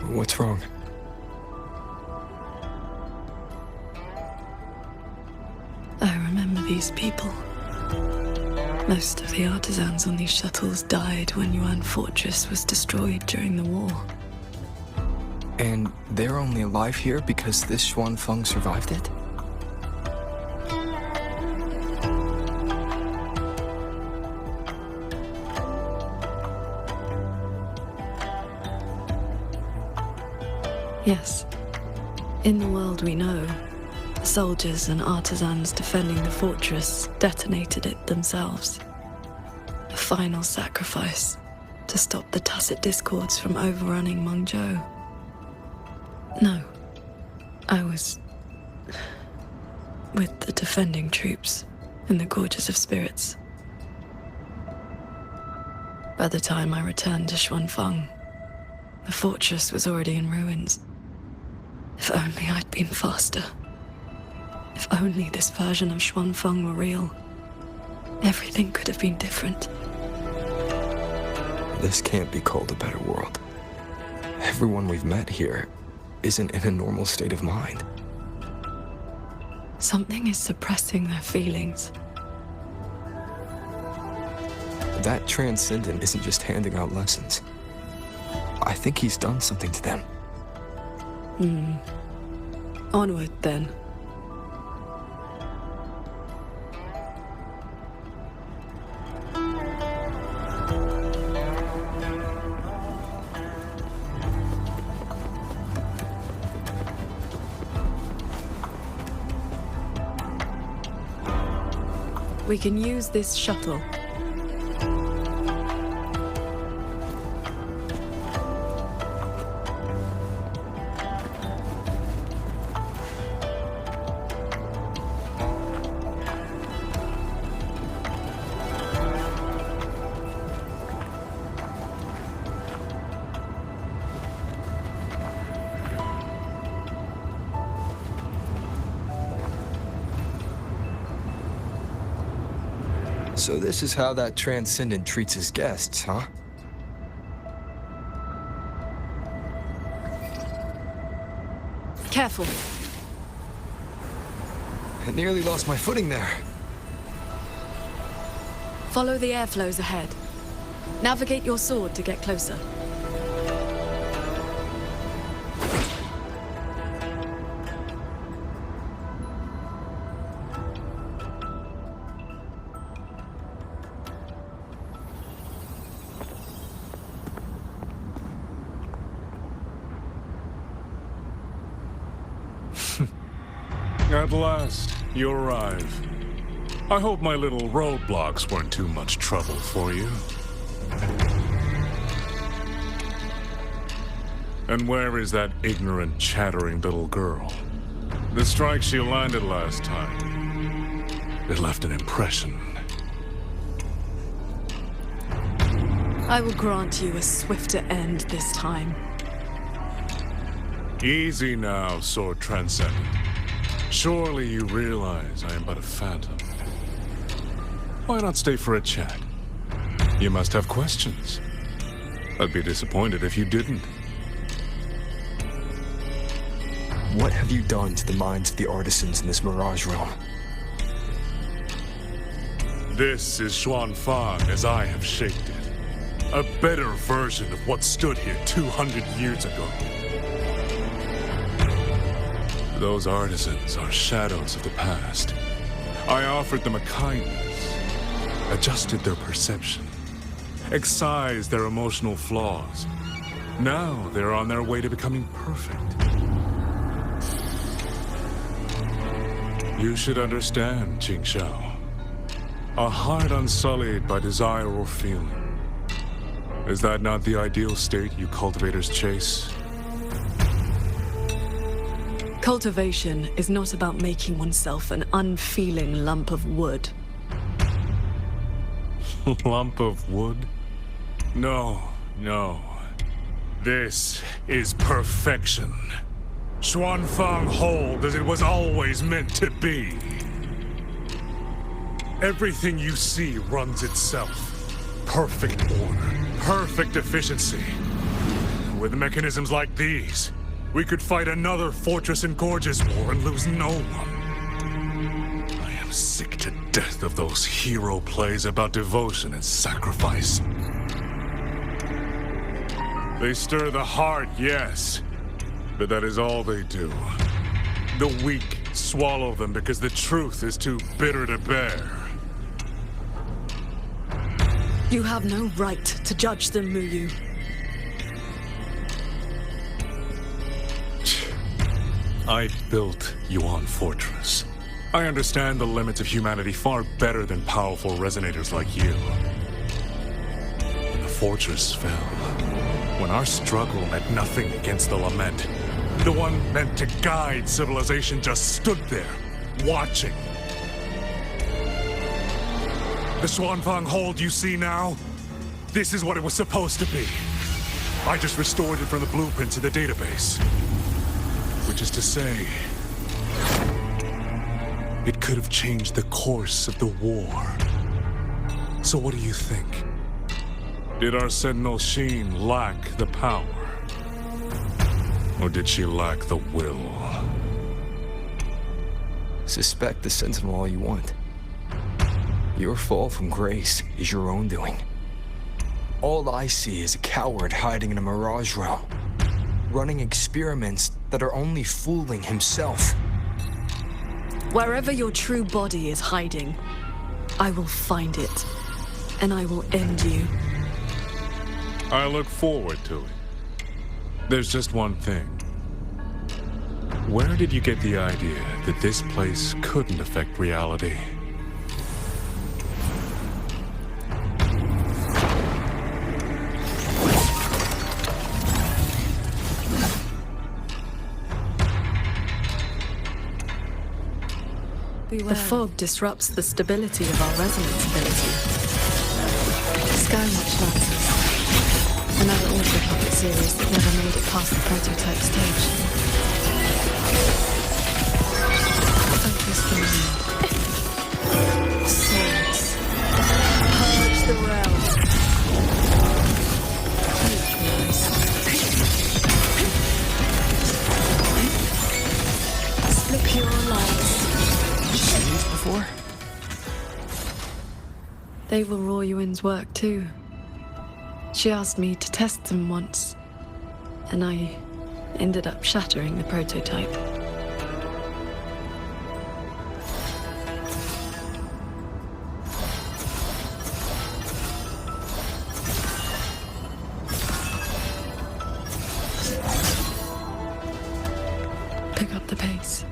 [SPEAKER 5] What's wrong?
[SPEAKER 1] I remember these people. Most of the artisans on these shuttles died when Yuan Fortress was destroyed during the war.
[SPEAKER 5] And they're only alive here because this Xuanfeng survived it?
[SPEAKER 1] Yes. In the world we know, the soldiers and artisans defending the fortress detonated it themselves. A final sacrifice to stop the tacit discords from overrunning Mengzhou. No, I was with the defending troops in the Gorges of Spirits. By the time I returned to Xuanfeng, the fortress was already in ruins. If only I'd been faster. If only this version of Xuanfeng were real. Everything could have been different.
[SPEAKER 5] This can't be called a better world. Everyone we've met here isn't in a normal state of mind.
[SPEAKER 1] Something is suppressing their feelings.
[SPEAKER 5] That transcendent isn't just handing out lessons. I think he's done something to them.
[SPEAKER 1] Onward, then. We can use this shuttle.
[SPEAKER 5] So this is how that transcendent treats his guests, huh?
[SPEAKER 1] Careful.
[SPEAKER 5] I nearly lost my footing there.
[SPEAKER 1] Follow the airflows ahead. Navigate your sword to get closer.
[SPEAKER 17] At last, you arrive. I hope my little roadblocks weren't too much trouble for you. And where is that ignorant, chattering little girl? The strike she landed last time, it left an impression.
[SPEAKER 1] I will grant you a swifter end this time.
[SPEAKER 17] Easy now, Sword Transcendent. Surely you realize I am but a phantom. Why not stay for a chat? You must have questions. I'd be disappointed if you didn't.
[SPEAKER 5] What have you done to the minds of the artisans in this Mirage realm?
[SPEAKER 17] This is Xuanfang as I have shaped it. A better version of what stood here 200 years ago. Those artisans are shadows of the past. I offered them a kindness, adjusted their perception, excised their emotional flaws. Now they're on their way to becoming perfect. You should understand, Qingxiao. A heart unsullied by desire or feeling. Is that not the ideal state you cultivators chase?
[SPEAKER 1] Cultivation is not about making oneself an unfeeling lump of wood.
[SPEAKER 17] Lump of wood? No, no. This is perfection. Xuanfang hold as it was always meant to be. Everything you see runs itself. Perfect order, perfect efficiency. With mechanisms like these, we could fight another Fortress and Gorges war and lose no one. I am sick to death of those hero plays about devotion and sacrifice. They stir the heart, yes, but that is all they do. The weak swallow them because the truth is too bitter to bear.
[SPEAKER 1] You have no right to judge them, Muyu.
[SPEAKER 17] I built Yuan Fortress. I understand the limits of humanity far better than powerful Resonators like you. When the fortress fell, when our struggle meant nothing against the Lament, the one meant to guide civilization just stood there, watching. The Xuanfang hold you see now? This is what it was supposed to be. I just restored it from the blueprints in the database. Which is to say, it could have changed the course of the war. So what do you think? Did our Sentinel Sheen lack the power? Or did she lack the will?
[SPEAKER 5] Suspect the Sentinel all you want. Your fall from grace is your own doing. All I see is a coward hiding in a mirage realm, running experiments that are only fooling himself.
[SPEAKER 1] Wherever your true body is hiding, I will find it, and I will end you.
[SPEAKER 17] I look forward to it. There's just one thing. Where did you get the idea that this place couldn't affect reality?
[SPEAKER 1] The fog disrupts the stability of our resonance ability. Skywatch Lances. Another AutoPuppet series that never made it past the prototype stage. Focus the mind. Swords. Purge the realm. Split your lights.
[SPEAKER 5] Seen these before?
[SPEAKER 1] They were Raw Yuin's work too. She asked me to test them once, and I ended up shattering the prototype. Pick up the pace.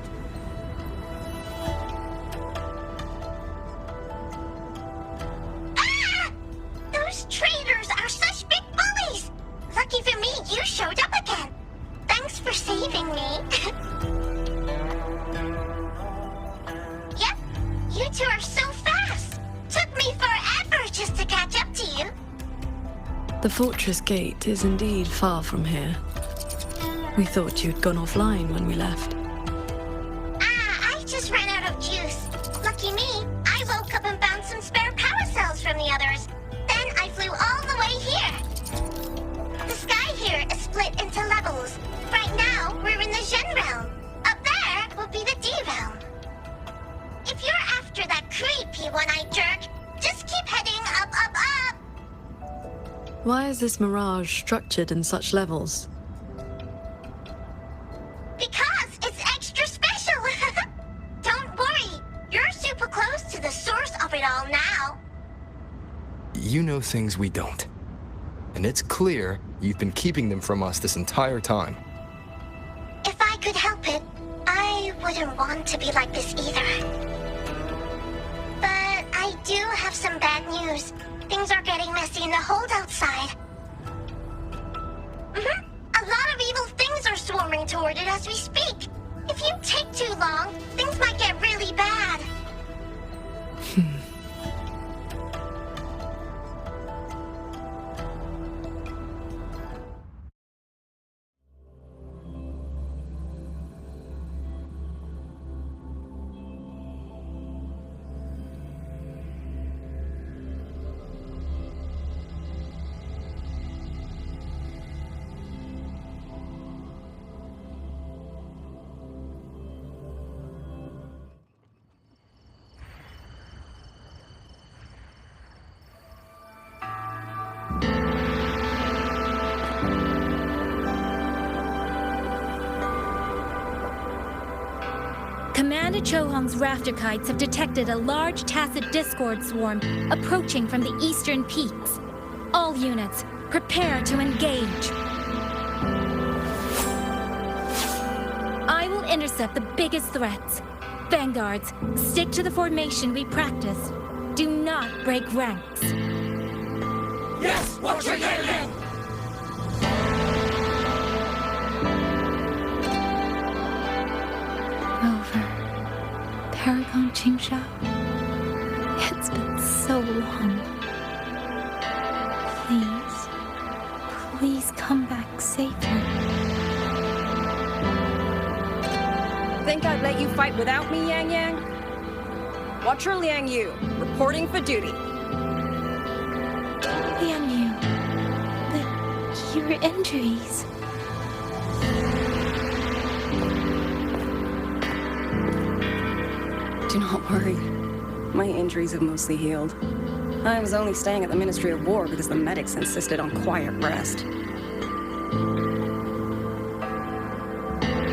[SPEAKER 1] The fortress gate is indeed far from here. We thought you'd gone offline when we left.
[SPEAKER 6] I just ran out of juice. Lucky me, I woke up and found some spare power cells from the others. Then I flew all the way here. The sky here is split into levels. Right now, we're in the Zhen realm. Up there will be the D realm. If you're after that creepy one-eyed jerk,
[SPEAKER 1] Why is this mirage structured in such levels?
[SPEAKER 6] Because it's extra special! Don't worry, you're super close to the source of it all now.
[SPEAKER 5] You know things we don't. And it's clear you've been keeping them from us this entire time.
[SPEAKER 6] If I could help it, I wouldn't want to be like this either. But I do have some bad news. Things are getting messy in the hold outside. A lot of evil things are swarming toward it as we speak. If you take too long, things might get really bad.
[SPEAKER 3] Commander Chohong's rafter kites have detected a large tacit discord swarm approaching from the eastern peaks. All units, prepare to engage. I will intercept the biggest threats. Vanguards, stick to the formation we practiced. Do not break ranks.
[SPEAKER 19] Yes, what you're yelling!
[SPEAKER 3] Rover, Paragon Qingshao. It's been so long. Please come back safely.
[SPEAKER 21] Think I'd let you fight without me, Yang Yang? Watcher Liang Yu, reporting for duty.
[SPEAKER 3] Liang Yu, but your injuries...
[SPEAKER 21] Do not worry. My injuries have mostly healed. I was only staying at the Ministry of War because the medics insisted on quiet rest.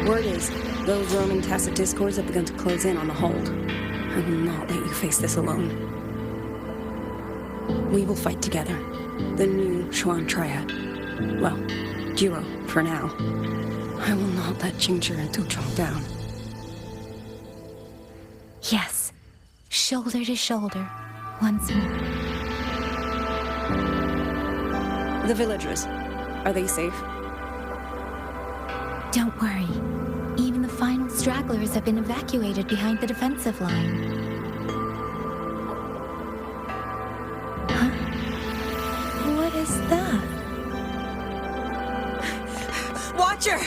[SPEAKER 21] Word is, those roaming tacit discords have begun to close in on the hold. I will not let you face this alone. We will fight together. The new Xuan Triad. Well, duo, for now. I will not let Qingzhi and Tuchong down.
[SPEAKER 3] Yes, shoulder to shoulder, once more.
[SPEAKER 21] The villagers, are they safe?
[SPEAKER 3] Don't worry. Even the final stragglers have been evacuated behind the defensive line. Huh? What is that?
[SPEAKER 21] Watcher!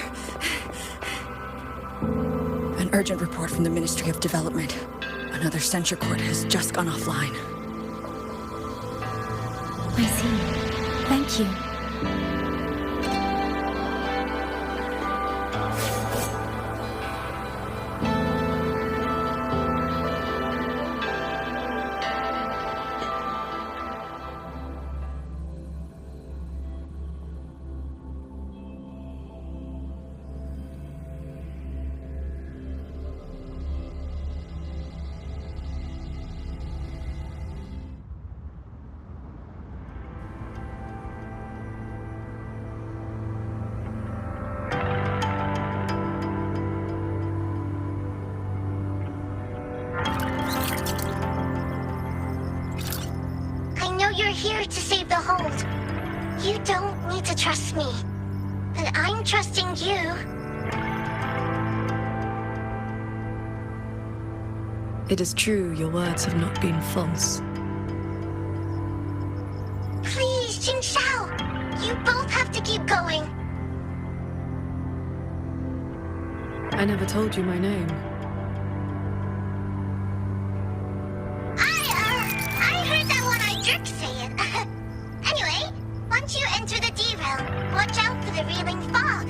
[SPEAKER 21] An urgent report from the Ministry of Development. Another censure court has just gone offline.
[SPEAKER 3] I see. Thank you.
[SPEAKER 6] Here to save the hold. You don't need to trust me, but I'm trusting you.
[SPEAKER 1] It is true your words have not been false.
[SPEAKER 6] Please, Qingshao, you both have to keep going.
[SPEAKER 1] I never told you my name.
[SPEAKER 6] I heard that one I jerk say it. Anyway, once you enter the derail, watch out for the reeling fog.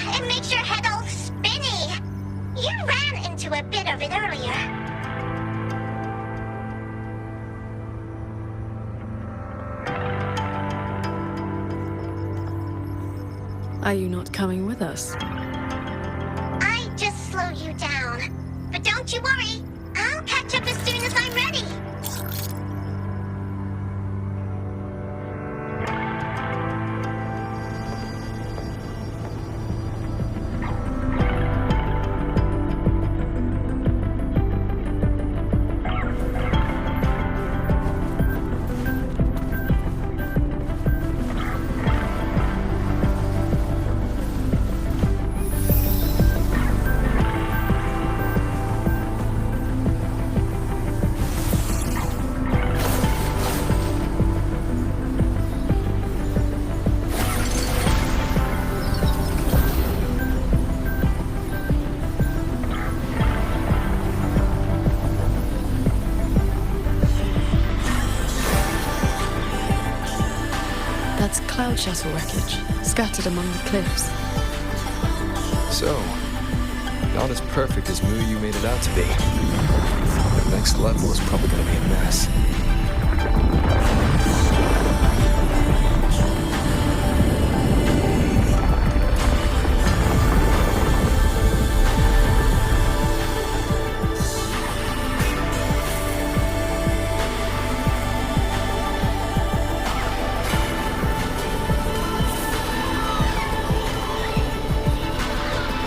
[SPEAKER 6] It makes your head all spinny.
[SPEAKER 1] Are you not coming with us?
[SPEAKER 6] I just slow you down. But don't you worry. I'll catch up as soon as I'm ready.
[SPEAKER 1] That's cloud shuttle wreckage, scattered among the cliffs.
[SPEAKER 5] So, not as perfect as Muyu made it out to be. The next level is probably gonna be a mess.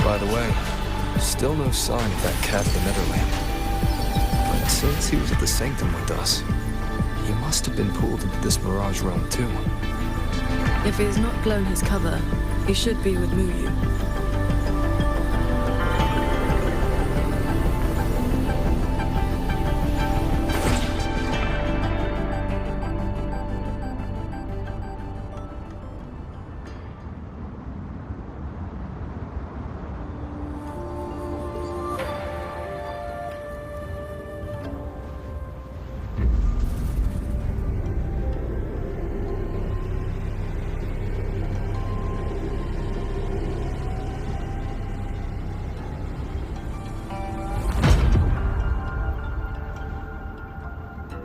[SPEAKER 5] By the way, still no sign of that cat of the Netherland. But since he was at the Sanctum with us, he must have been pulled into this Mirage realm too.
[SPEAKER 1] If he has not blown his cover, he should be with Muyu.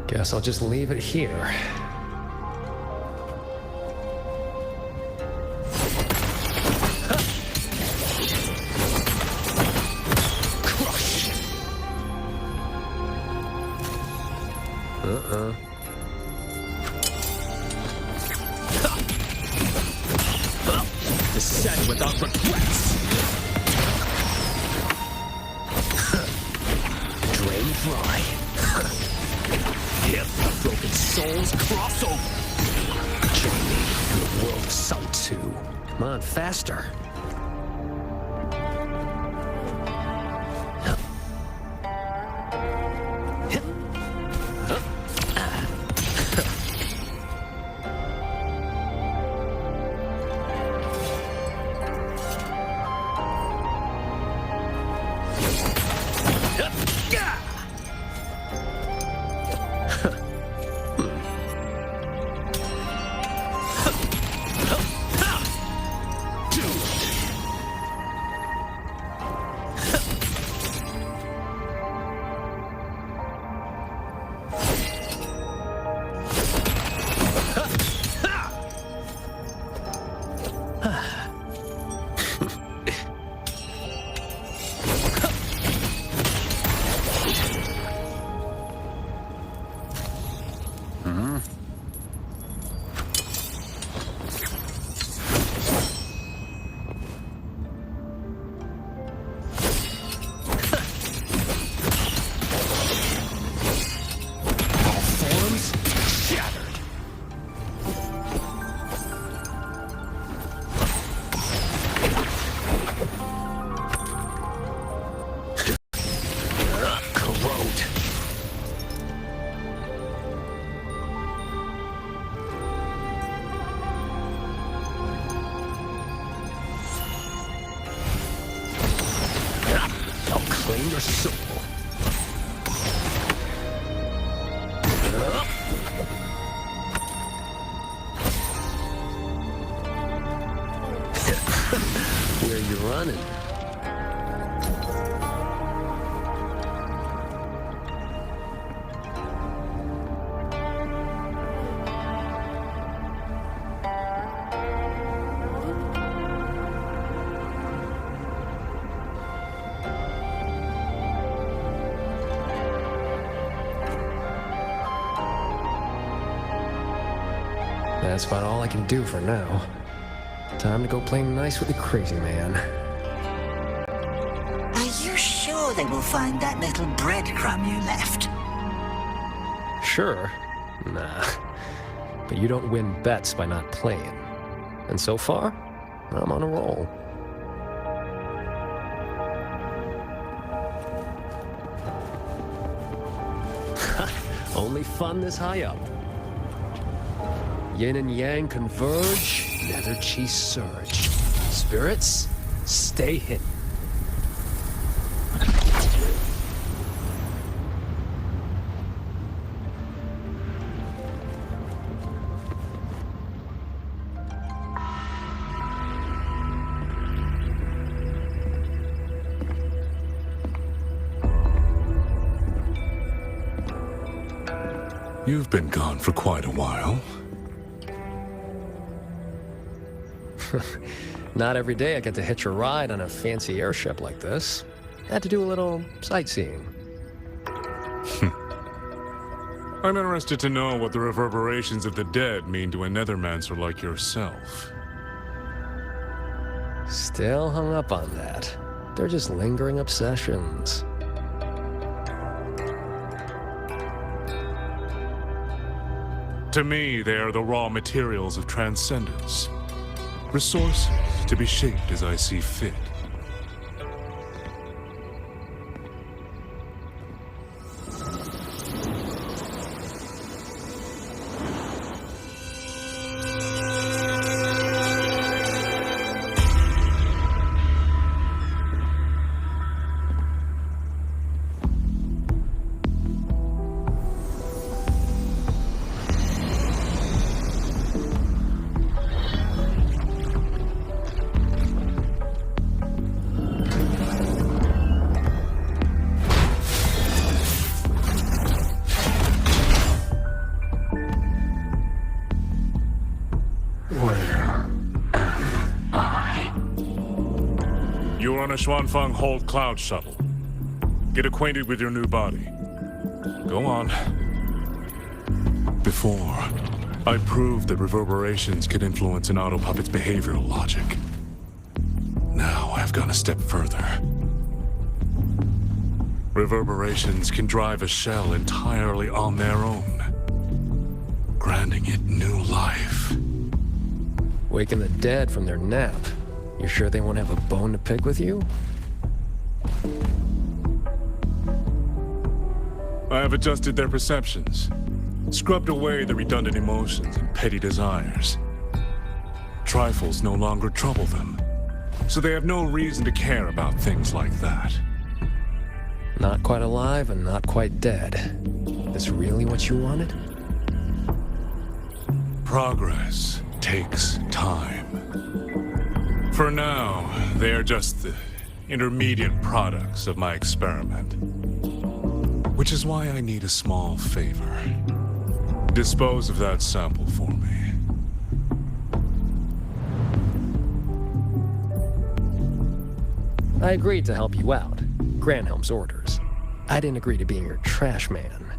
[SPEAKER 18] Guess I'll just leave it here. Crush! Descend without regrets! Drain dry. If the broken souls cross over. Join me in the world of Sun 2. Come on, faster. Claim your soul. Where you running? That's about all I can do for now. Time to go play nice with the crazy man.
[SPEAKER 19] Are you sure they will find that little breadcrumb you left?
[SPEAKER 18] Sure. Nah. But you don't win bets by not playing. And so far, I'm on a roll. Only fun this high up. Yin and yang converge, nether chi surge. Spirits, stay hidden.
[SPEAKER 17] You've been gone for quite a while.
[SPEAKER 18] Not every day I get to hitch a ride on a fancy airship like this. Had to do a little sightseeing.
[SPEAKER 17] I'm interested to know what the reverberations of the dead mean to a nethermancer like yourself.
[SPEAKER 18] Still hung up on that. They're just lingering obsessions.
[SPEAKER 17] To me, they are the raw materials of transcendence. Resources to be shaped as I see fit. You're on a Xuanfeng Hold Cloud shuttle. Get acquainted with your new body. Go on. Before, I proved that reverberations could influence an autopuppet's behavioral logic. Now I've gone a step further. Reverberations can drive a shell entirely on their own, granting it new life.
[SPEAKER 18] Waking the dead from their nap. You sure they won't have a bone to pick with you?
[SPEAKER 17] I have adjusted their perceptions, scrubbed away the redundant emotions and petty desires. Trifles no longer trouble them, so they have no reason to care about things like that.
[SPEAKER 18] Not quite alive and not quite dead. This really what you wanted?
[SPEAKER 17] Progress takes time. For now, they are just the intermediate products of my experiment. Which is why I need a small favor. Dispose of that sample for me.
[SPEAKER 18] I agreed to help you out. Granhelm's orders. I didn't agree to being your trash man.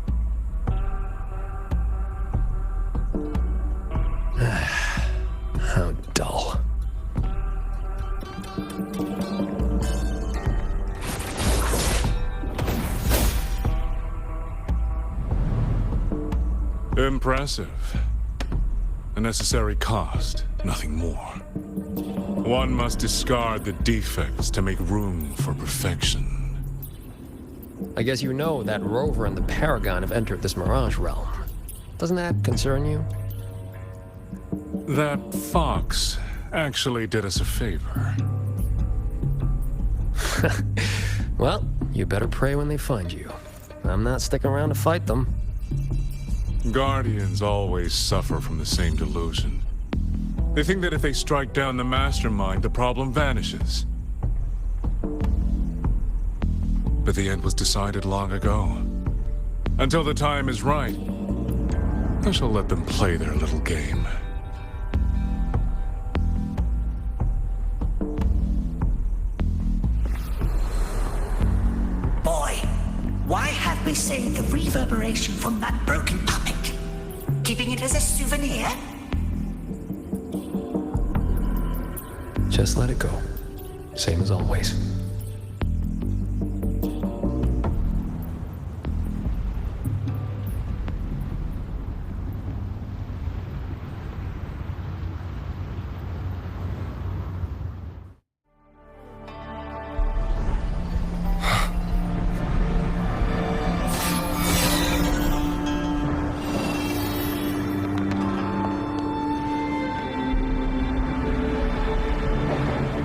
[SPEAKER 18] How dull.
[SPEAKER 17] Impressive. A necessary cost, nothing more. One must discard the defects to make room for perfection.
[SPEAKER 18] I guess you know that Rover and the Paragon have entered this Mirage realm. Doesn't that concern you?
[SPEAKER 17] That fox actually did us a favor.
[SPEAKER 18] Well, you better pray when they find you. I'm not sticking around to fight them.
[SPEAKER 17] Guardians always suffer from the same delusion. They think that if they strike down the mastermind, the problem vanishes. But the end was decided long ago. Until the time is right, I shall let them play their little game.
[SPEAKER 19] Boy, why have we saved the reverberation from that broken puppet? Keeping it as a souvenir?
[SPEAKER 18] Just let it go. Same as always.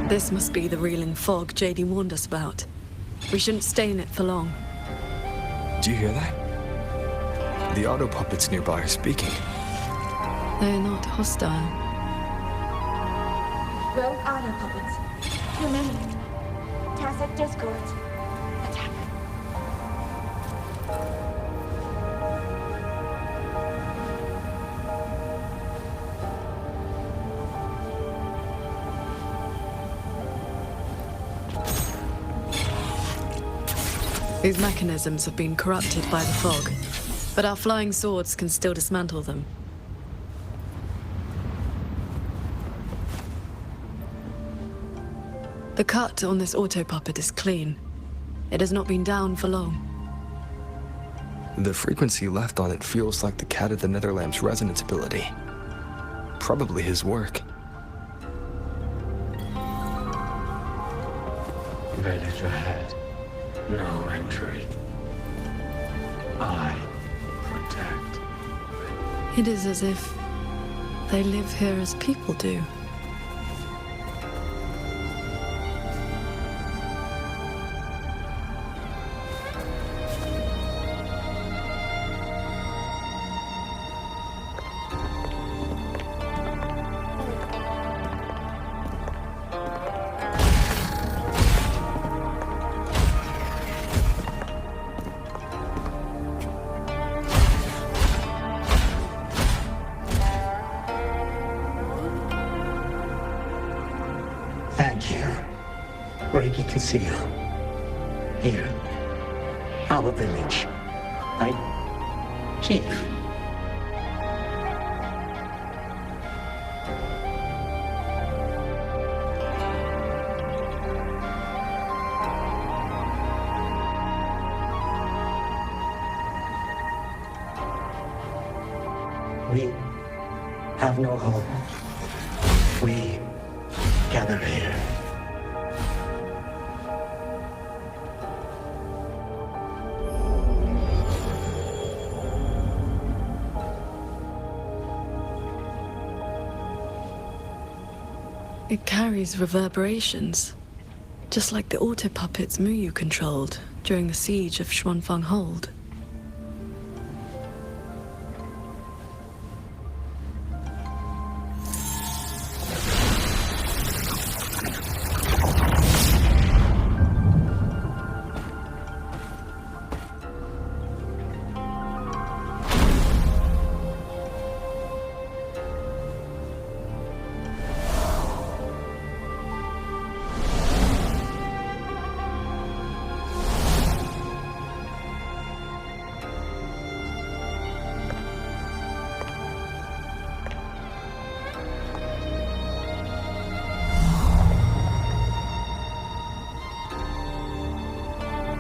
[SPEAKER 1] This must be the reeling fog JD warned us about. We shouldn't stay in it for long.
[SPEAKER 5] Do you hear that? The auto puppets nearby are speaking.
[SPEAKER 1] They're not hostile.
[SPEAKER 6] Rogue auto puppets. Too many. Tacit discords. Attack.
[SPEAKER 1] These mechanisms have been corrupted by the fog, but our flying swords can still dismantle them. The cut on this auto puppet is clean. It has not been down for long.
[SPEAKER 5] The frequency left on it feels like the Cat of the Netherland's resonance ability. Probably his work.
[SPEAKER 4] Village ahead. No entry. I protect.
[SPEAKER 1] It is as if they live here as people do.
[SPEAKER 10] Thank you. Ready to see you. Here. Our village. Chief. We have no hope. We gather here.
[SPEAKER 1] It carries reverberations, just like the auto puppets Muyu controlled during the siege of Xuanfang Hold.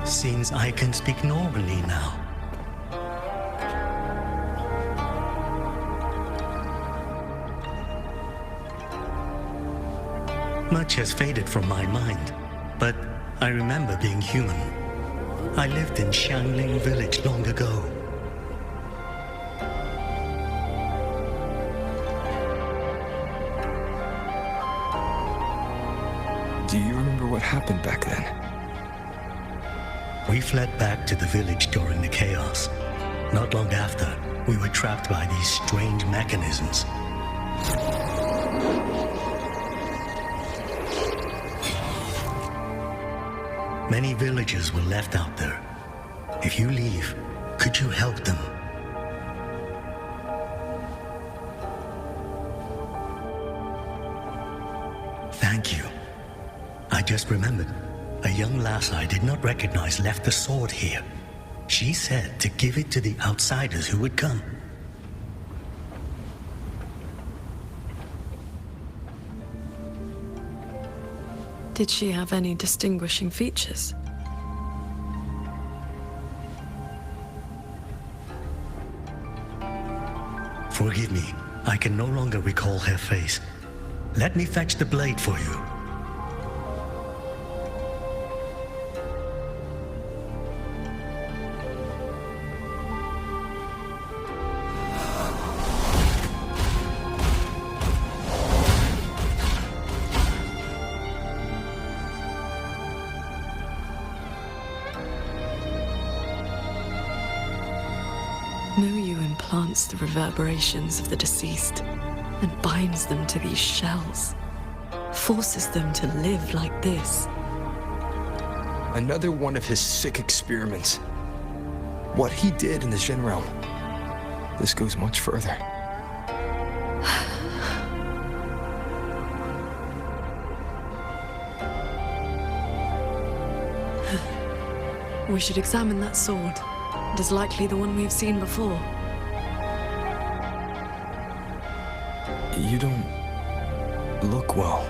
[SPEAKER 10] Seems I can speak normally now. Much has faded from my mind, but I remember being human. I lived in Xiangling village long ago.
[SPEAKER 5] Do you remember what happened back then?
[SPEAKER 10] We fled back to the village during the chaos. Not long after, we were trapped by these strange mechanisms. Many villagers were left out there. If you leave, could you help them? Thank you. I just remembered. A young lass I did not recognize left the sword here. She said to give it to the outsiders who would come.
[SPEAKER 1] Did she have any distinguishing features?
[SPEAKER 10] Forgive me, I can no longer recall her face. Let me fetch the blade for you.
[SPEAKER 1] Muyu implants the reverberations of the deceased and binds them to these shells. Forces them to live like this.
[SPEAKER 5] Another one of his sick experiments. What he did in the Shen realm. This goes much further.
[SPEAKER 1] We should examine that sword. It is likely the one we've seen before.
[SPEAKER 5] You don't look well.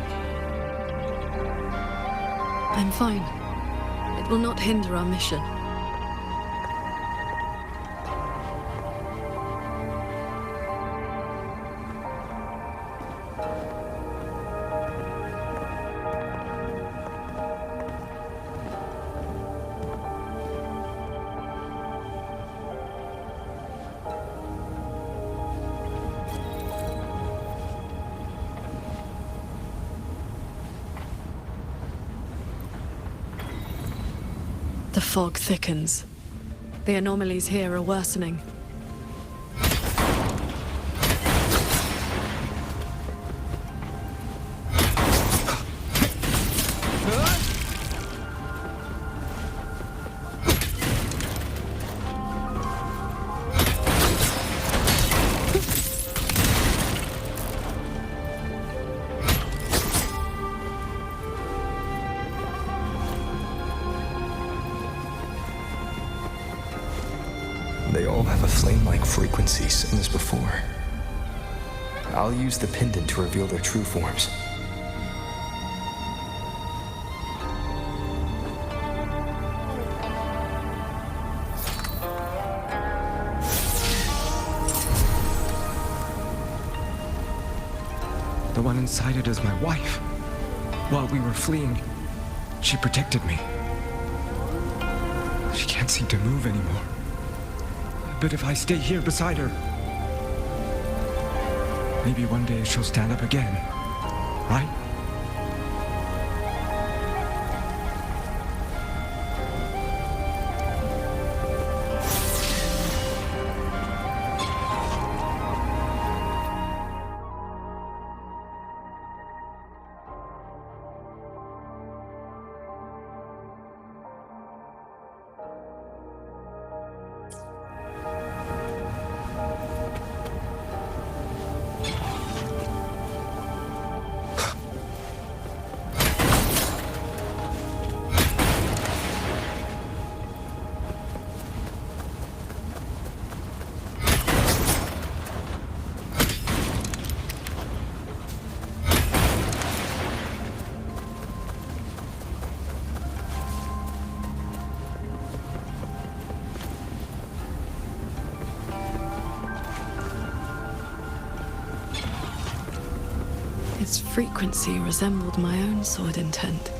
[SPEAKER 1] I'm fine. It will not hinder our mission. The fog thickens. The anomalies here are worsening.
[SPEAKER 5] They all have a flame-like frequency, same as before. I'll use the pendant to reveal their true forms.
[SPEAKER 13] The one inside it is my wife. While we were fleeing, she protected me. She can't seem to move anymore. But if I stay here beside her, maybe one day she'll stand up again, right?
[SPEAKER 1] Its frequency resembled my own sword intent.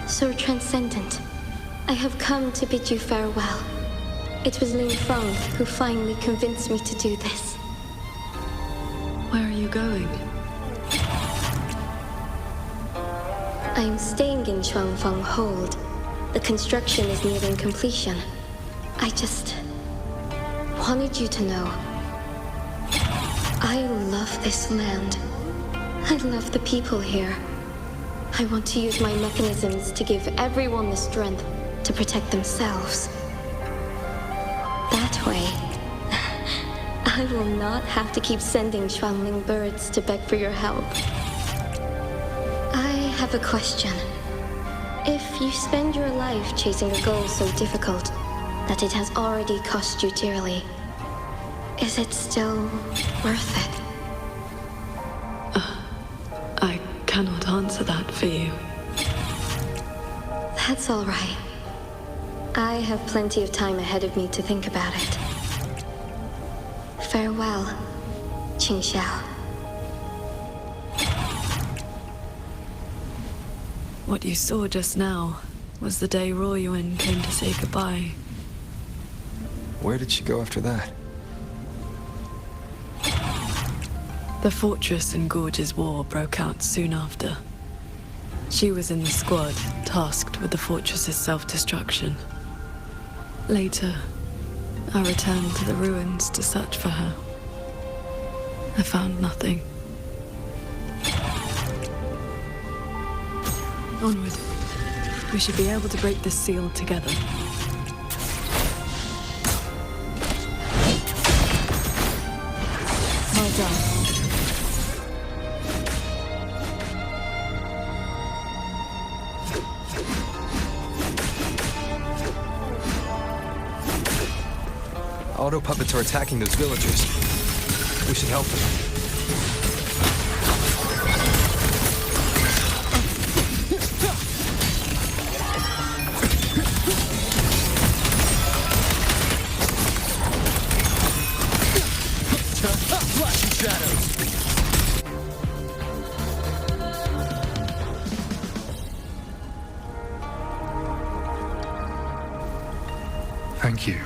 [SPEAKER 14] Sir Transcendent, I have come to bid you farewell. It was Ling Feng who finally convinced me to do this.
[SPEAKER 1] Where are you going?
[SPEAKER 14] I am staying in Shuangfeng Hold. The construction is nearing completion. I just wanted you to know. I love this land. I love the people here. I want to use my mechanisms to give everyone the strength to protect themselves. That way, I will not have to keep sending Xuanling birds to beg for your help. I have a question. If you spend your life chasing a goal so difficult that it has already cost you dearly, is it still worth it?
[SPEAKER 1] I cannot answer that for you.
[SPEAKER 14] That's all right. I have plenty of time ahead of me to think about it. Farewell, Qingxiao.
[SPEAKER 1] What you saw just now was the day Ruoyuan came to say goodbye.
[SPEAKER 5] Where did she go after that?
[SPEAKER 1] The Fortress and Gorge's War broke out soon after. She was in the squad tasked with the fortress's self-destruction. Later, I returned to the ruins to search for her. I found nothing. Onward. We should be able to break this seal together. Well done.
[SPEAKER 5] Auto puppets are attacking those villagers. We should help them.
[SPEAKER 2] Flashing shadows.
[SPEAKER 9] Thank you.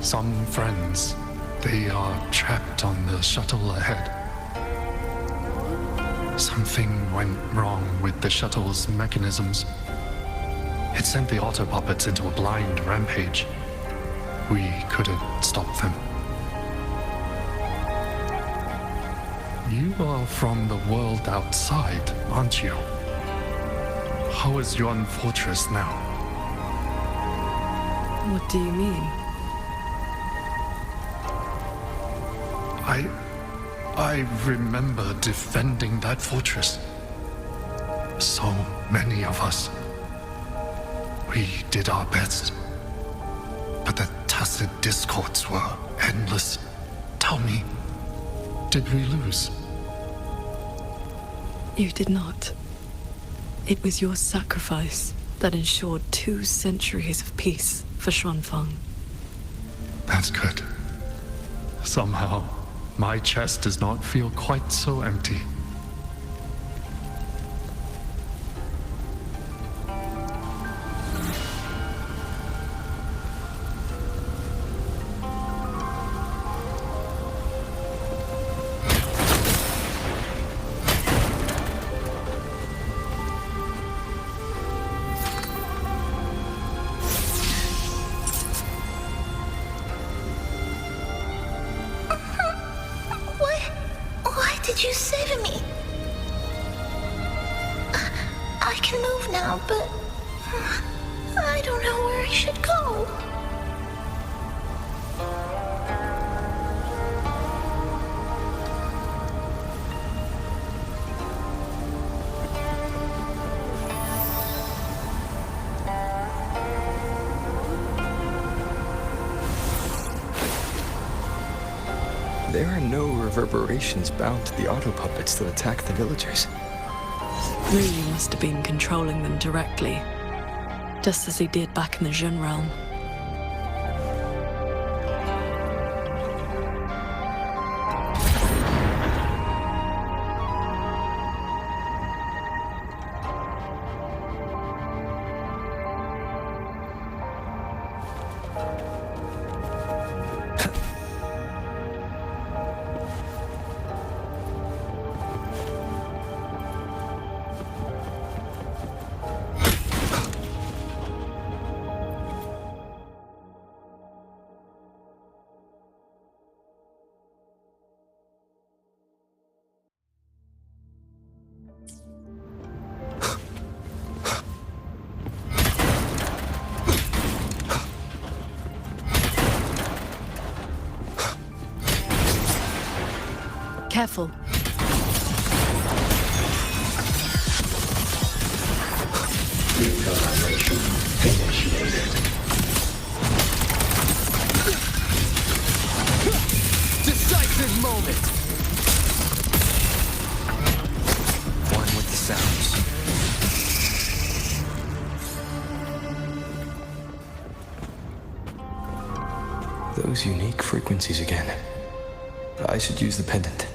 [SPEAKER 9] Some friends, they are trapped on the shuttle ahead. Something went wrong with the shuttle's mechanisms. It sent the auto puppets into a blind rampage. We couldn't stop them. You are from the world outside, aren't you? How is Yuan Fortress now?
[SPEAKER 1] What do you mean?
[SPEAKER 9] I remember defending that fortress. So many of us. We did our best. But the tacit discords were endless. Tell me, did we lose?
[SPEAKER 1] You did not. It was your sacrifice that ensured 2 centuries of peace for Xuanfang.
[SPEAKER 9] That's good. Somehow, my chest does not feel quite so empty.
[SPEAKER 6] Why did you save me? I can move now, but I don't know where I should go.
[SPEAKER 5] There are no reverberations bound to the auto puppets that attack the villagers.
[SPEAKER 1] Rui must have been controlling them directly, just as he did back in the Jun realm. Careful.
[SPEAKER 4] Decontamination initiated.
[SPEAKER 2] Decisive moment!
[SPEAKER 13] One with the sounds.
[SPEAKER 5] Those unique frequencies again. I should use the pendant.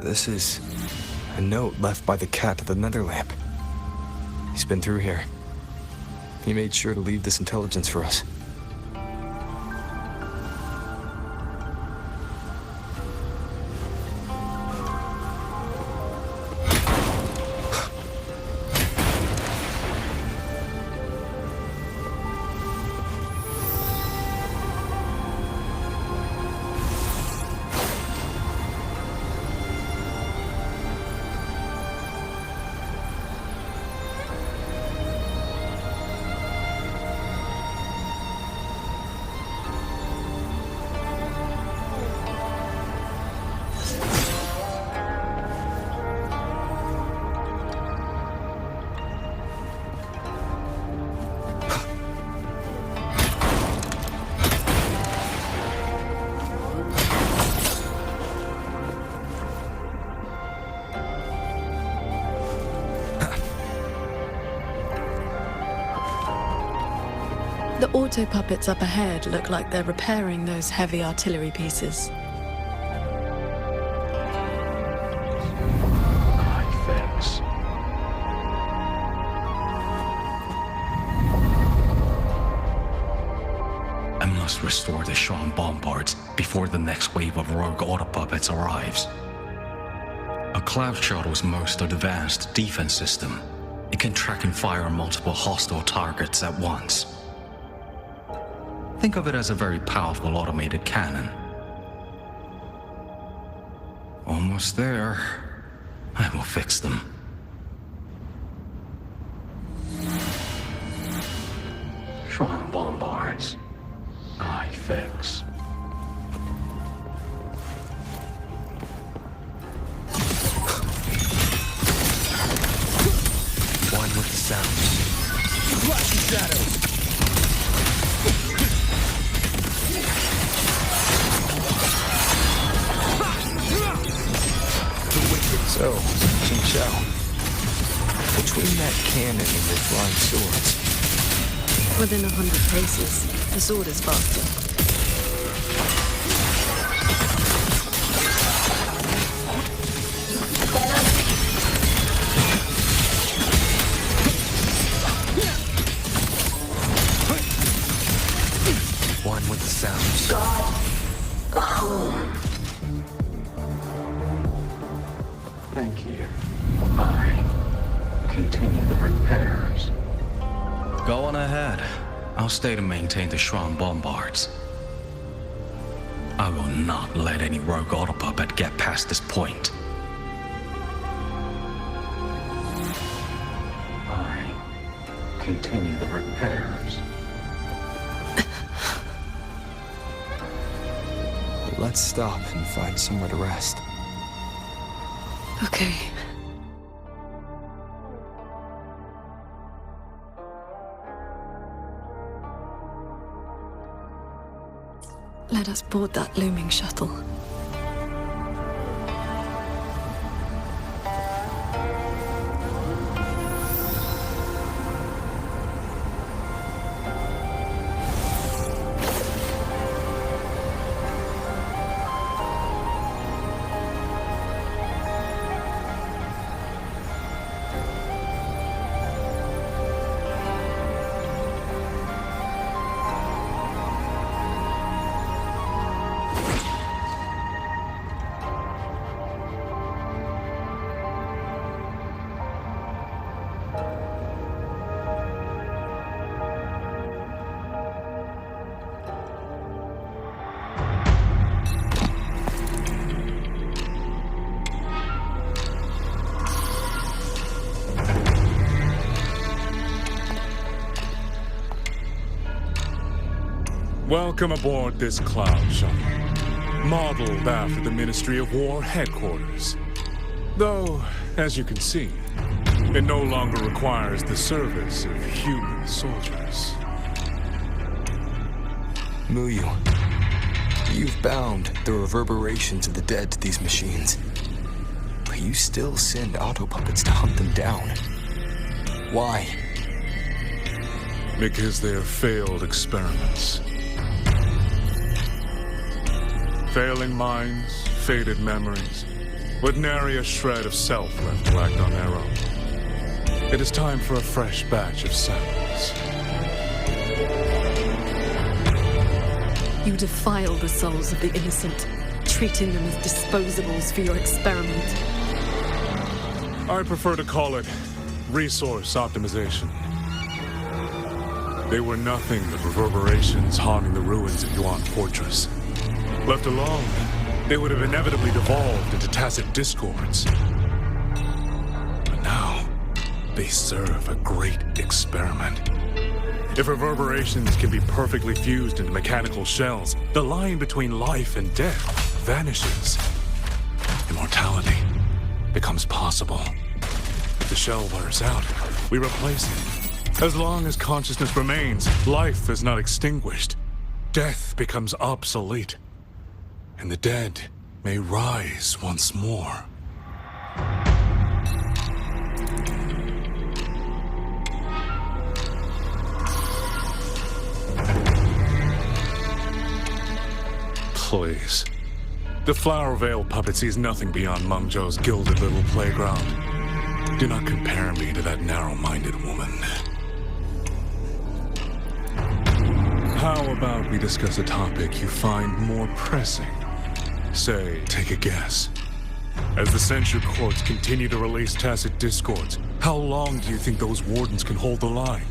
[SPEAKER 5] This is a note left by the cat at the nether lamp. He's been through here. He made sure to leave this intelligence for us.
[SPEAKER 1] The auto puppets up ahead look like they're repairing those heavy artillery pieces.
[SPEAKER 4] Fix.
[SPEAKER 20] I must restore the Shuan bombards before the next wave of rogue autopuppets arrives. A cloud shuttle's most advanced defense system. It can track and fire multiple hostile targets at once. Think of it as a very powerful automated cannon. Almost there. I will fix them.
[SPEAKER 4] Shuan bombards. I fix.
[SPEAKER 5] One with the sounds.
[SPEAKER 2] Flashy shadows.
[SPEAKER 5] So, Jing Xiao, between that cannon and your flying swords.
[SPEAKER 1] Within 100 paces, the sword is faster.
[SPEAKER 5] One with the sounds.
[SPEAKER 4] Thank you. I continue the repairs.
[SPEAKER 20] Go on ahead. I'll stay to maintain the Shuan bombards. I will not let any rogue autopuppet get past this point.
[SPEAKER 4] I continue the repairs.
[SPEAKER 5] Let's stop and find somewhere to rest.
[SPEAKER 1] Okay. Let us board that looming shuttle.
[SPEAKER 17] Welcome aboard this cloud shuttle, modeled after the Ministry of War headquarters. Though, as you can see, it no longer requires the service of human soldiers.
[SPEAKER 5] Muyu, you've bound the reverberations of the dead to these machines. But you still send autopuppets to hunt them down. Why?
[SPEAKER 17] Because they're failed experiments. Failing minds, faded memories, with nary a shred of self left to act on their own. It is time for a fresh batch of samples.
[SPEAKER 1] You defile the souls of the innocent, treating them as disposables for your experiment.
[SPEAKER 17] I prefer to call it resource optimization. They were nothing but reverberations haunting the ruins of Yuan Fortress. Left alone, they would have inevitably devolved into tacit discords. But now, they serve a great experiment. If reverberations can be perfectly fused into mechanical shells, the line between life and death vanishes. Immortality becomes possible. If the shell wears out, we replace it. As long as consciousness remains, life is not extinguished. Death becomes obsolete. And the dead may rise once more. please. The Flower Veil puppet sees nothing beyond Mengzhou's gilded little playground. Do not compare me to that narrow-minded woman. How about we discuss a topic you find more pressing? Say, take a guess. As the Censure Courts continue to release tacit discords, how long do you think those wardens can hold the line?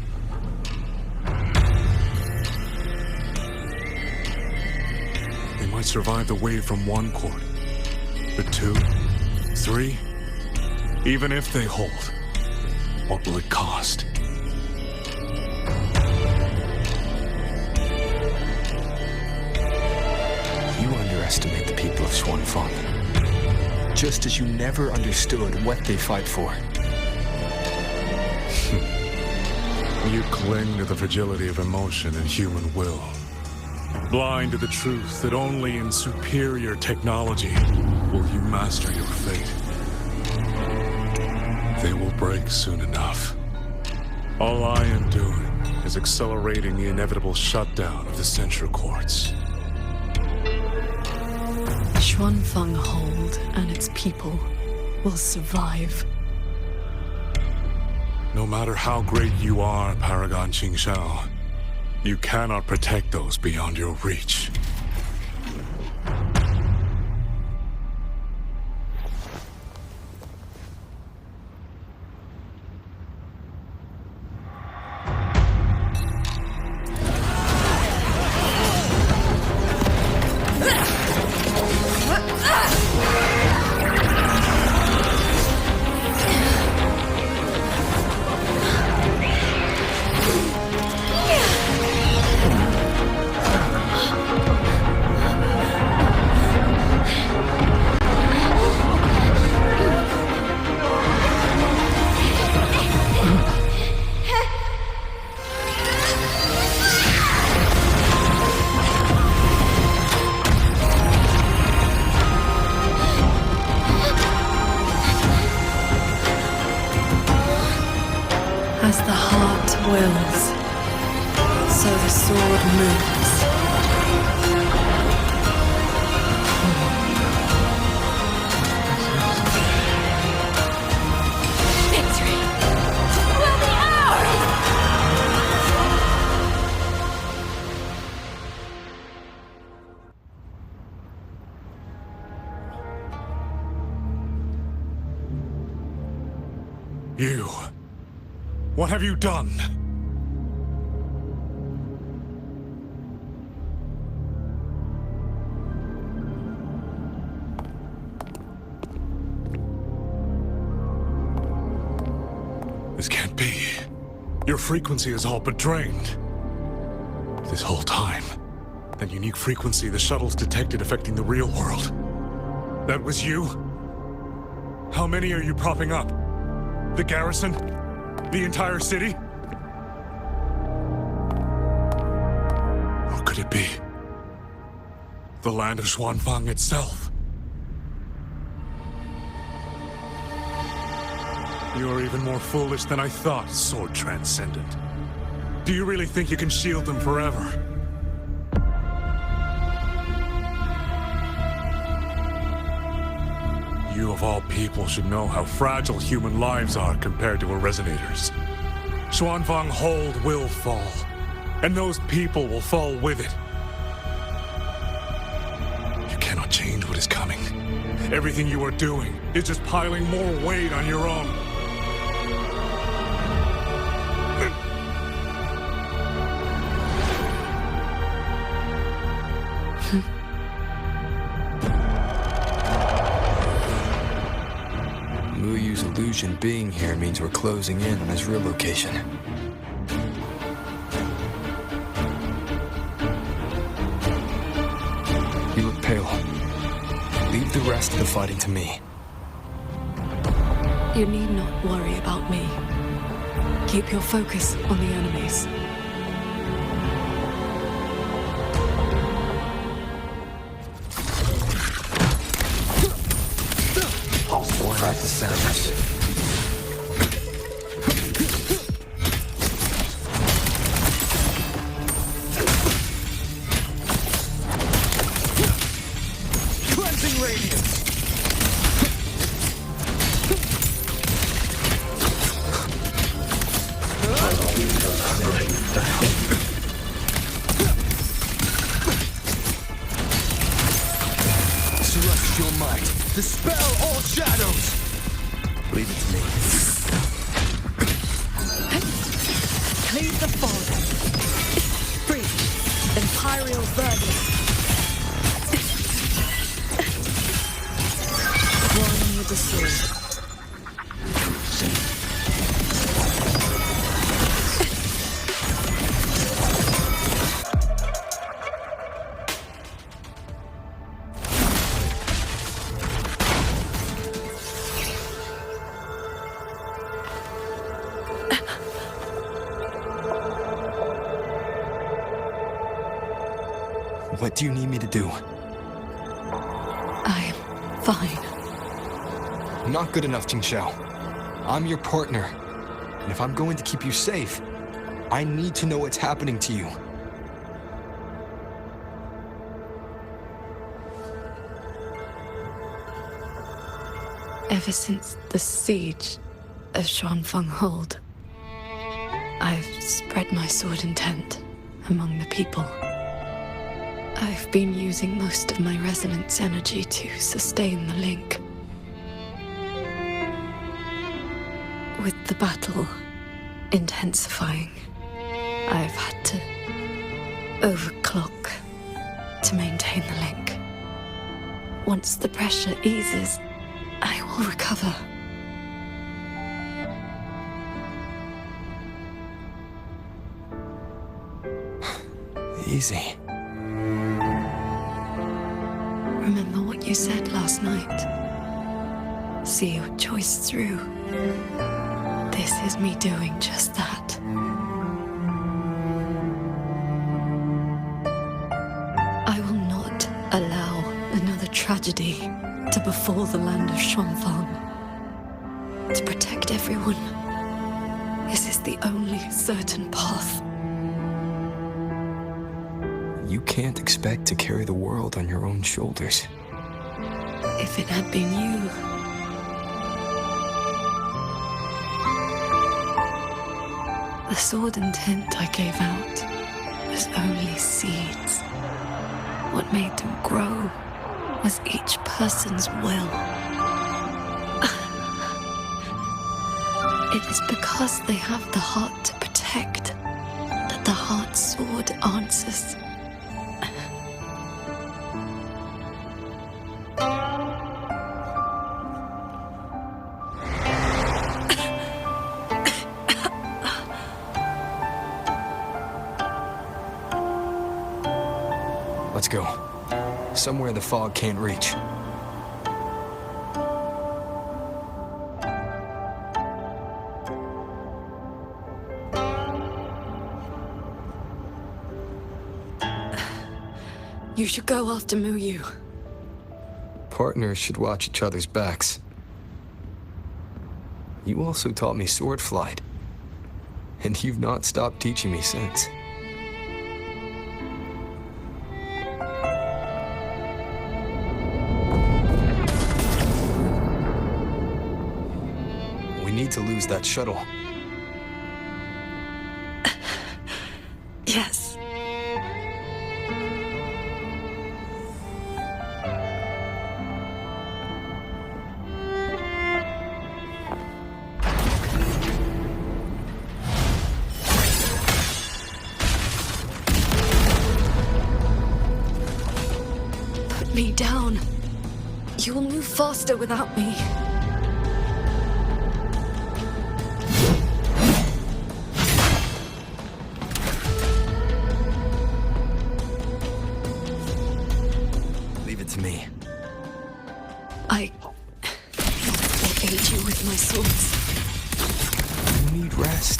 [SPEAKER 17] They might survive the wave from one court, but 2, 3, even if they hold, what will it cost?
[SPEAKER 5] You underestimate the people of Xuanfeng, just as you never understood what they fight for.
[SPEAKER 17] You cling to the fragility of emotion and human will, blind to the truth that only in superior technology will you master your fate. They will break soon enough. All I am doing is accelerating the inevitable shutdown of the Censure Courts.
[SPEAKER 1] Xuanfeng Hold and its people will survive.
[SPEAKER 17] No matter how great you are, Paragon Qingxiao, you cannot protect those beyond your reach.
[SPEAKER 1] As the heart wills, so the sword moves.
[SPEAKER 11] Victory will be ours!
[SPEAKER 17] You. What have you done? This can't be. Your frequency is all but drained. This whole time, that unique frequency the shuttles detected affecting the real world. That was you? How many are you propping up? The garrison? The entire city? Or could it be the land of Xuanfeng itself? You are even more foolish than I thought, Sword Transcendent. Do you really think you can shield them forever? You of all people should know how fragile human lives are compared to a Resonators. Xuanfeng Hold will fall, and those people will fall with it. You cannot change what is coming. Everything you are doing is just piling more weight on your own.
[SPEAKER 5] Muyu's illusion being here means we're closing in on his real location. You look pale. Leave the rest of the fighting to me.
[SPEAKER 1] You need not worry about me. Keep your focus on the enemies.
[SPEAKER 5] Practice sounds.
[SPEAKER 2] Dispel all shadows!
[SPEAKER 5] Leave it to me.
[SPEAKER 12] Cleave the fog. Breach. Imperial verdict. One with the sword.
[SPEAKER 5] What do you need me to do?
[SPEAKER 1] I'm fine.
[SPEAKER 5] Not good enough, Jingxiao. I'm your partner. And if I'm going to keep you safe, I need to know what's happening to you.
[SPEAKER 1] Ever since the siege of Xuanfeng Hold, I've spread my sword intent among the people. I've been using most of my resonance energy to sustain the link. With the battle intensifying, I've had to overclock to maintain the link. Once the pressure eases, I will recover.
[SPEAKER 5] Easy.
[SPEAKER 1] Remember what you said last night. See your choice through. This is me doing just that. I will not allow another tragedy to befall the land of Xuanfeng. To protect everyone, this is the only certain path.
[SPEAKER 5] You can't expect to carry the world on your own shoulders.
[SPEAKER 1] If it had been you, the sword intent I gave out was only seeds. What made them grow was each person's will. It is because they have the heart to protect that the heart sword answers.
[SPEAKER 5] Let's go. Somewhere the fog can't reach.
[SPEAKER 1] You should go after Muyu.
[SPEAKER 5] Partners should watch each other's backs. You also taught me sword flight. And you've not stopped teaching me since. We need to lose that shuttle.
[SPEAKER 1] Yes. Put me down. You will move faster without me.
[SPEAKER 5] Leave it to me.
[SPEAKER 1] I will aid you with my swords.
[SPEAKER 5] You need rest.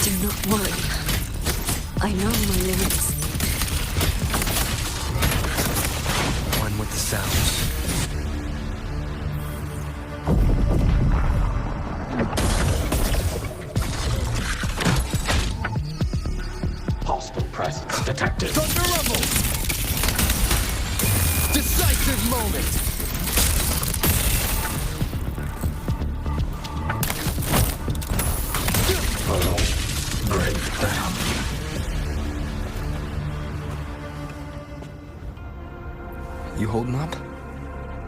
[SPEAKER 1] Do not worry. I know my limits.
[SPEAKER 5] One with the sounds.
[SPEAKER 4] Hostile presence detected.
[SPEAKER 2] Thunder rumble! Decisive moment!
[SPEAKER 4] Break down.
[SPEAKER 5] You holding up?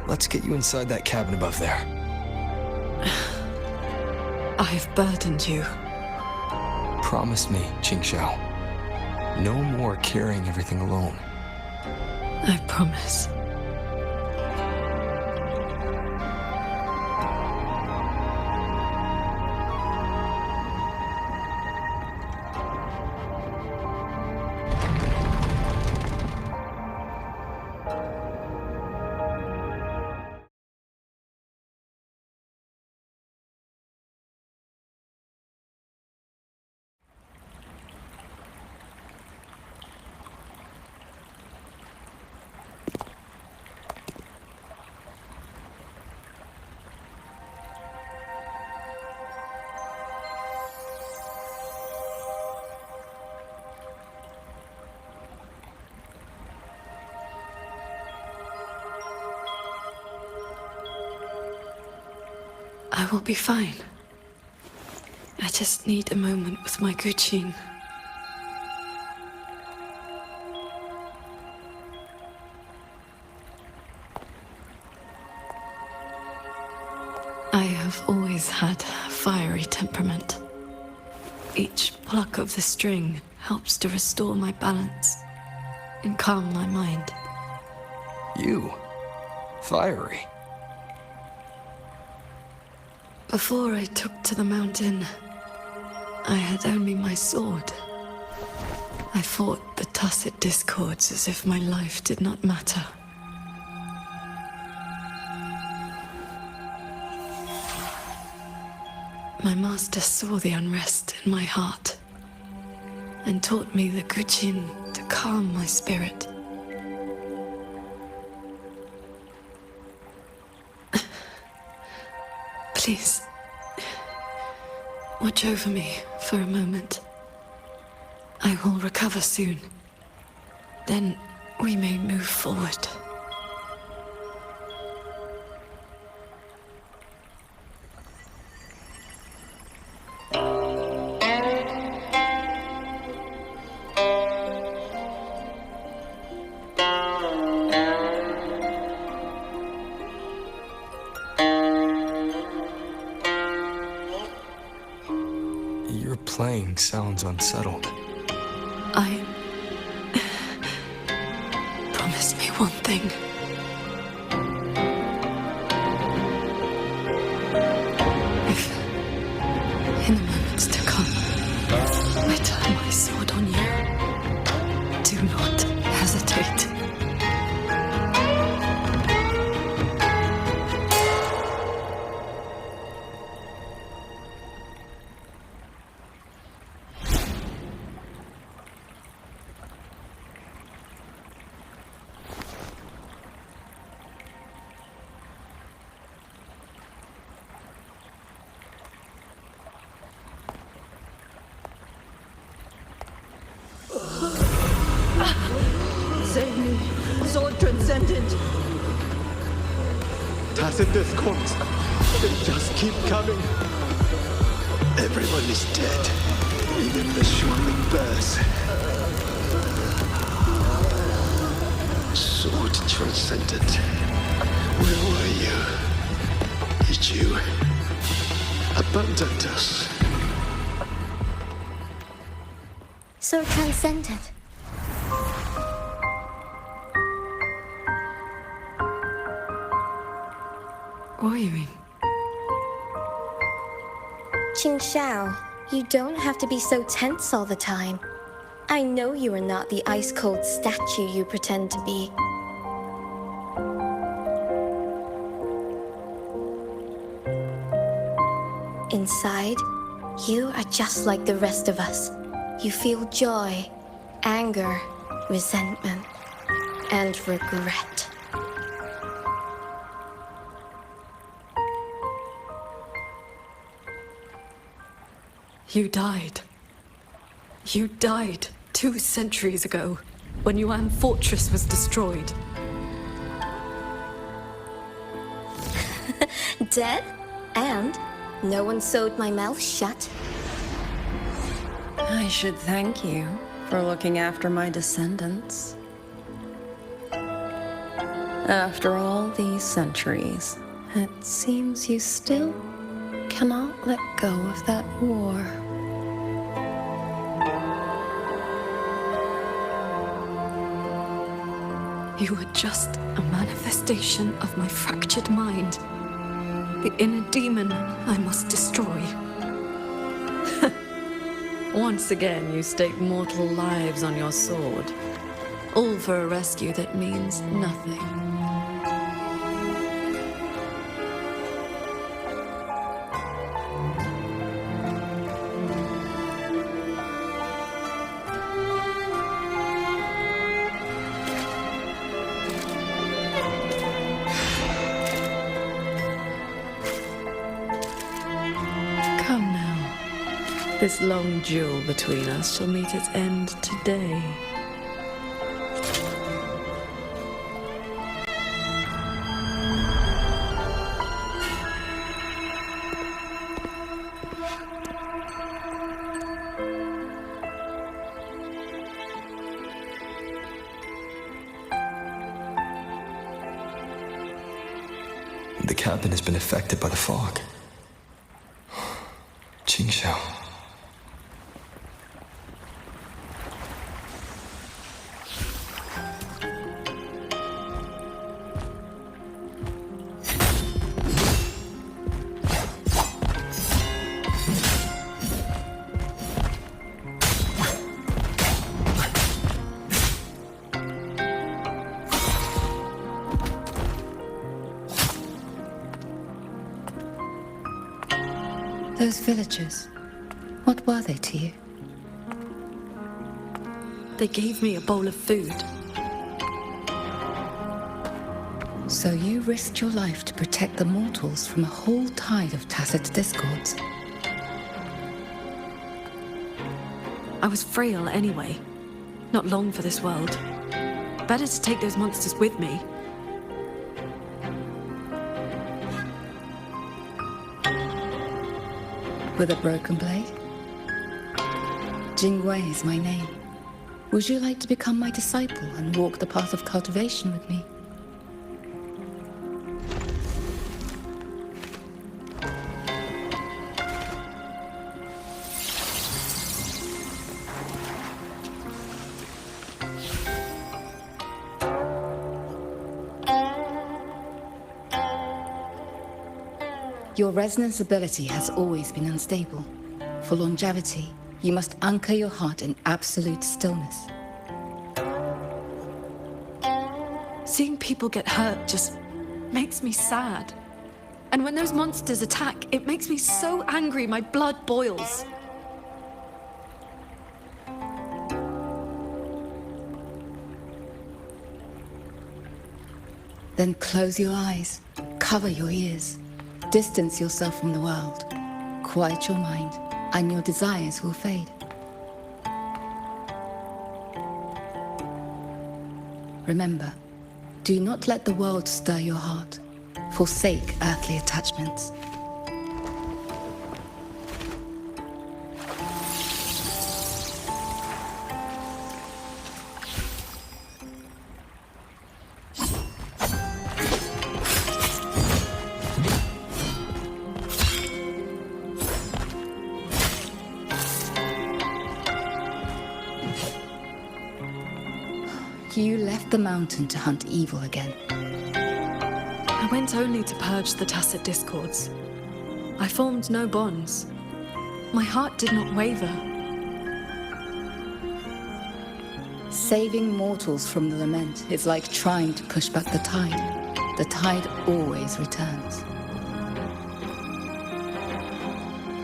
[SPEAKER 5] Let's get you inside that cabin above there.
[SPEAKER 1] I've burdened you.
[SPEAKER 5] Promise me, Qingxiao. No more carrying everything alone.
[SPEAKER 1] I promise. I will be fine. I just need a moment with my Guqin. I have always had a fiery temperament. Each pluck of the string helps to restore my balance and calm my mind.
[SPEAKER 5] You? Fiery?
[SPEAKER 1] Before I took to the mountain, I had only my sword. I fought the tacit discords as if my life did not matter. My master saw the unrest in my heart and taught me the Guqin to calm my spirit. Please, watch over me for a moment. I will recover soon. Then we may move forward.
[SPEAKER 5] Your playing sounds unsettled.
[SPEAKER 1] Promise me one thing. If, in the moments to come, I turn my sword on you, do not hesitate.
[SPEAKER 16] Save me, sword transcendent.
[SPEAKER 22] Tacit discords. They just keep coming.
[SPEAKER 7] Everyone is dead. Even the swarming bears. Sword transcendent. Where were you? Did you abandon us?
[SPEAKER 3] So transcendent.
[SPEAKER 1] What are you in?
[SPEAKER 3] Qingxiao, you don't have to be so tense all the time. I know you are not the ice-cold statue you pretend to be. Inside, you are just like the rest of us. You feel joy, anger, resentment, and regret.
[SPEAKER 1] You died. You died 2 centuries ago, when Yuan Fortress was destroyed.
[SPEAKER 3] Dead? And no one sewed my mouth shut.
[SPEAKER 21] I should thank you for looking after my descendants. After all these centuries, it seems you still cannot let go of that war.
[SPEAKER 1] You were just a manifestation of my fractured mind. The inner demon I must destroy. Once again, you stake mortal lives on your sword. All for a rescue that means nothing. Come now. This long duel between us shall meet its end today.
[SPEAKER 5] The cabin has been affected by the fog. Qingxiao.
[SPEAKER 8] Those villagers, what were they to you?
[SPEAKER 1] They gave me a bowl of food.
[SPEAKER 8] So you risked your life to protect the mortals from a whole tide of tacit discords.
[SPEAKER 1] I was frail anyway. Not long for this world. Better to take those monsters with me.
[SPEAKER 8] With a broken blade? Jingwei is my name. Would you like to become my disciple and walk the path of cultivation with me? Your resonance ability has always been unstable. For longevity, you must anchor your heart in absolute stillness.
[SPEAKER 1] Seeing people get hurt just makes me sad. And when those monsters attack, it makes me so angry my blood boils.
[SPEAKER 8] Then close your eyes, cover your ears. Distance yourself from the world. Quiet your mind, and your desires will fade. Remember, do not let the world stir your heart. Forsake earthly attachments. You left the mountain to hunt evil again.
[SPEAKER 1] I went only to purge the tacit discords. I formed no bonds. My heart did not waver.
[SPEAKER 8] Saving mortals from the Lament is like trying to push back the tide. The tide always returns.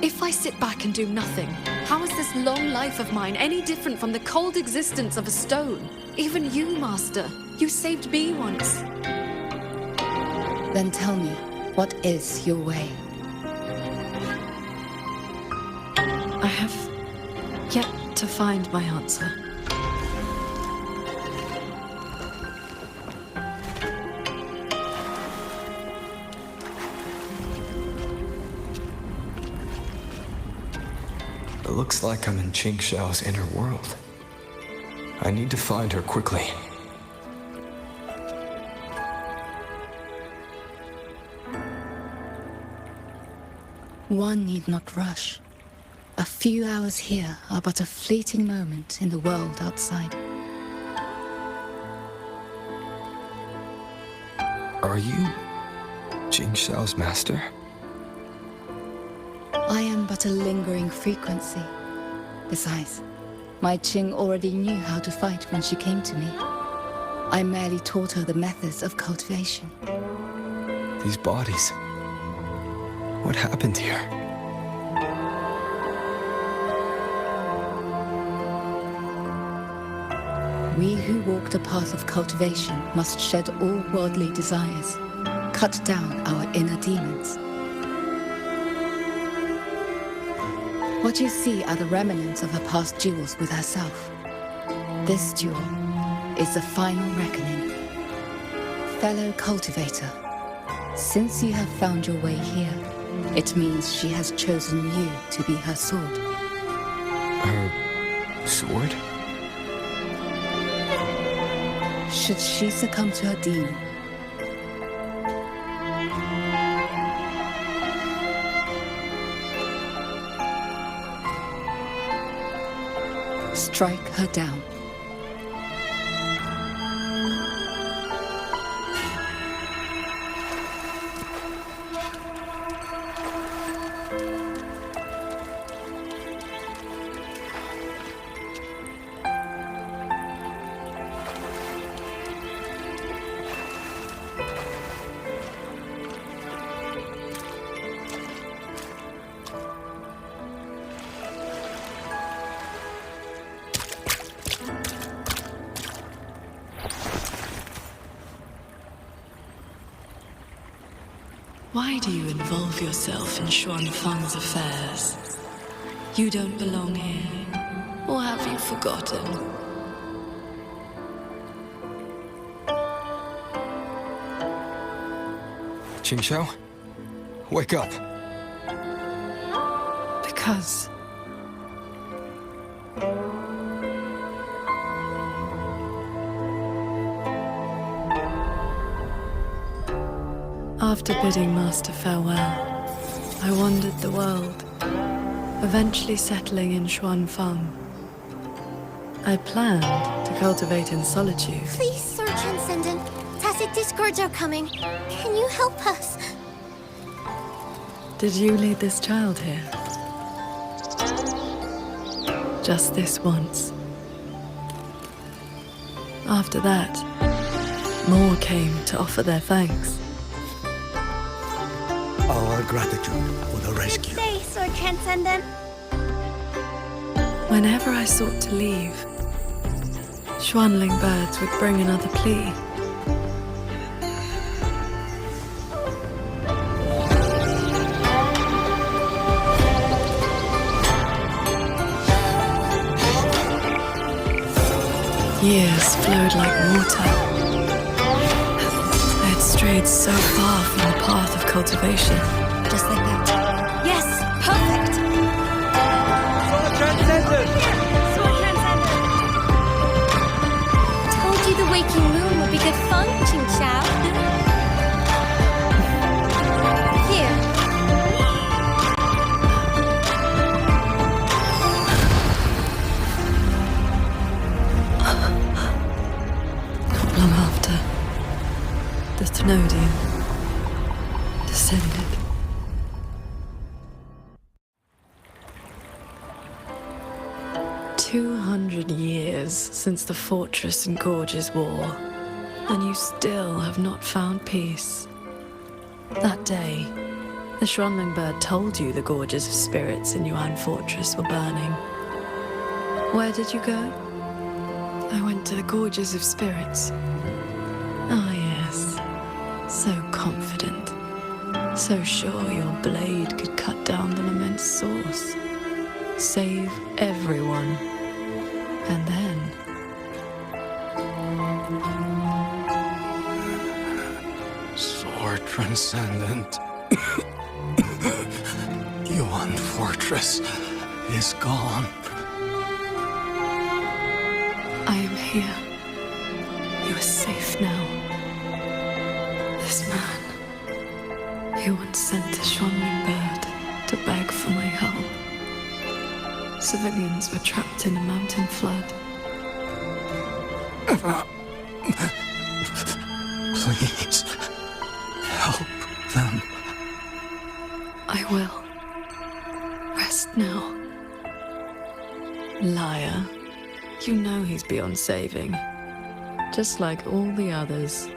[SPEAKER 1] If I sit back and do nothing, how is this long life of mine any different from the cold existence of a stone? Even you, Master. You saved me once.
[SPEAKER 8] Then tell me, what is your way?
[SPEAKER 1] I have yet to find my answer.
[SPEAKER 5] It looks like I'm in Qingxiao's inner world. I need to find her quickly.
[SPEAKER 8] One need not rush. A few hours here are but a fleeting moment in the world outside.
[SPEAKER 5] Are you Jing Xiao's master?
[SPEAKER 8] I am but a lingering frequency. Besides, my Qing already knew how to fight when she came to me. I merely taught her the methods of cultivation.
[SPEAKER 5] These bodies. What happened here?
[SPEAKER 8] We who walk the path of cultivation must shed all worldly desires, cut down our inner demons. What you see are the remnants of her past duels with herself. This duel is the final reckoning. Fellow cultivator, since you have found your way here, it means she has chosen you to be her sword.
[SPEAKER 5] Her sword?
[SPEAKER 8] Should she succumb to her demon, strike her down.
[SPEAKER 1] Why do you involve yourself in Xuanfang's affairs? You don't belong here, or have you forgotten?
[SPEAKER 5] Jing Xiao, wake up.
[SPEAKER 1] Because... After bidding Master farewell, I wandered the world, eventually settling in Xuanfang. I planned to cultivate in solitude.
[SPEAKER 6] Please, Sir Transcendent. Tacit discords are coming. Can you help us?
[SPEAKER 1] Did you lead this child here? Just this once. After that, more came to offer their thanks.
[SPEAKER 10] Our gratitude for the rescue.
[SPEAKER 6] Good day, Sir Transcendent.
[SPEAKER 1] Whenever I sought to leave, Xuanling birds would bring another plea. Years flowed like water. I had strayed so far from the path of cultivation.
[SPEAKER 11] Just like that. Yes, perfect!
[SPEAKER 2] Sword Transcendent!
[SPEAKER 11] Sword Transcendent! Told you the waking moon would be good fun, Qing Xiao. Here.
[SPEAKER 1] Not long after, the Thenodian descended. Years since the Fortress and Gorges War, and you still have not found peace. That day, the Xuanling bird told you the Gorges of Spirits in Yuan Fortress were burning. Where did you go? I went to the Gorges of Spirits. Ah, yes. So confident. So sure your blade could cut down the Lament's source. Save everyone. And then...
[SPEAKER 20] Sword Transcendent. Yuan Fortress is gone.
[SPEAKER 1] I am here. You are safe now. This man, he once sent the Xuanling bird to civilians were trapped in a mountain flood.
[SPEAKER 7] Please, help them.
[SPEAKER 1] I will. Rest now. Liar. You know he's beyond saving. Just like all the others.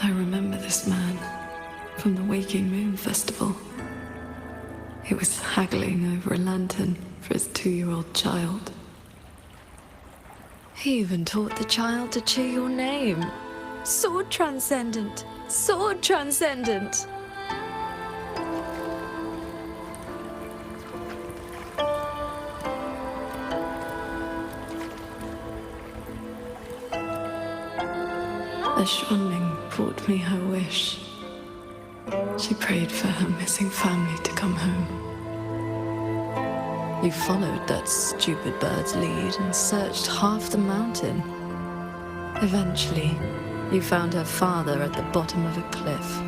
[SPEAKER 1] I remember this man from the Waking Moon Festival. He was haggling over a lantern for his 2-year-old child. He even taught the child to cheer your name. Sword Transcendent! Sword Transcendent! The Xuanling brought me her wish. She prayed for her missing family to come home. You followed that stupid bird's lead and searched half the mountain. Eventually, you found her father at the bottom of a cliff.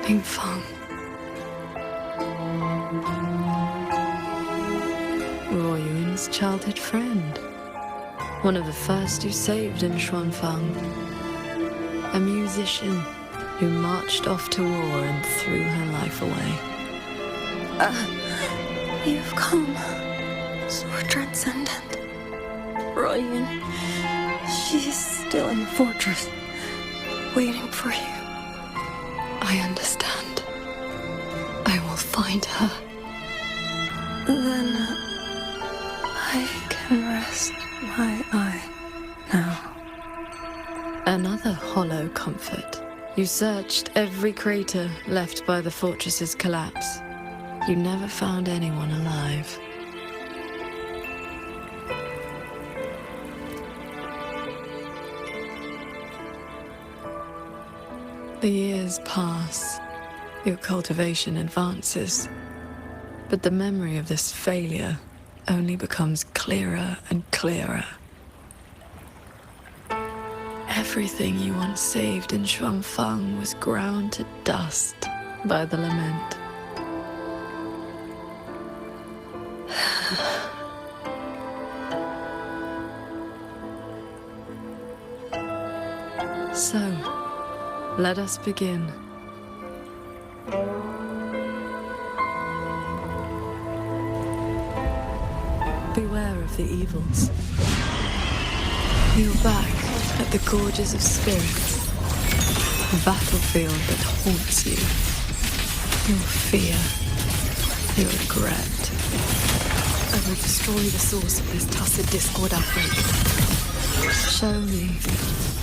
[SPEAKER 1] Bingfang. Royuin's childhood friend. One of the first you saved in Xuanfang. A musician who marched off to war and threw her life away.
[SPEAKER 21] You've come. Sword Transcendent. Royun. She's still in the fortress, waiting for you.
[SPEAKER 1] I understand. I will find her.
[SPEAKER 21] Then I can rest my eye now.
[SPEAKER 1] Another hollow comfort. You searched every crater left by the fortress's collapse. You never found anyone alive. The years pass. Your cultivation advances. But the memory of this failure only becomes clearer and clearer. Everything you once saved in Xuanfang was ground to dust by the Lament. So, let us begin. Beware of the evils. You're back at the Gorges of Spirits, a battlefield that haunts you. Your fear, your regret. I will destroy the source of this Tacit Discord outbreak. Show me,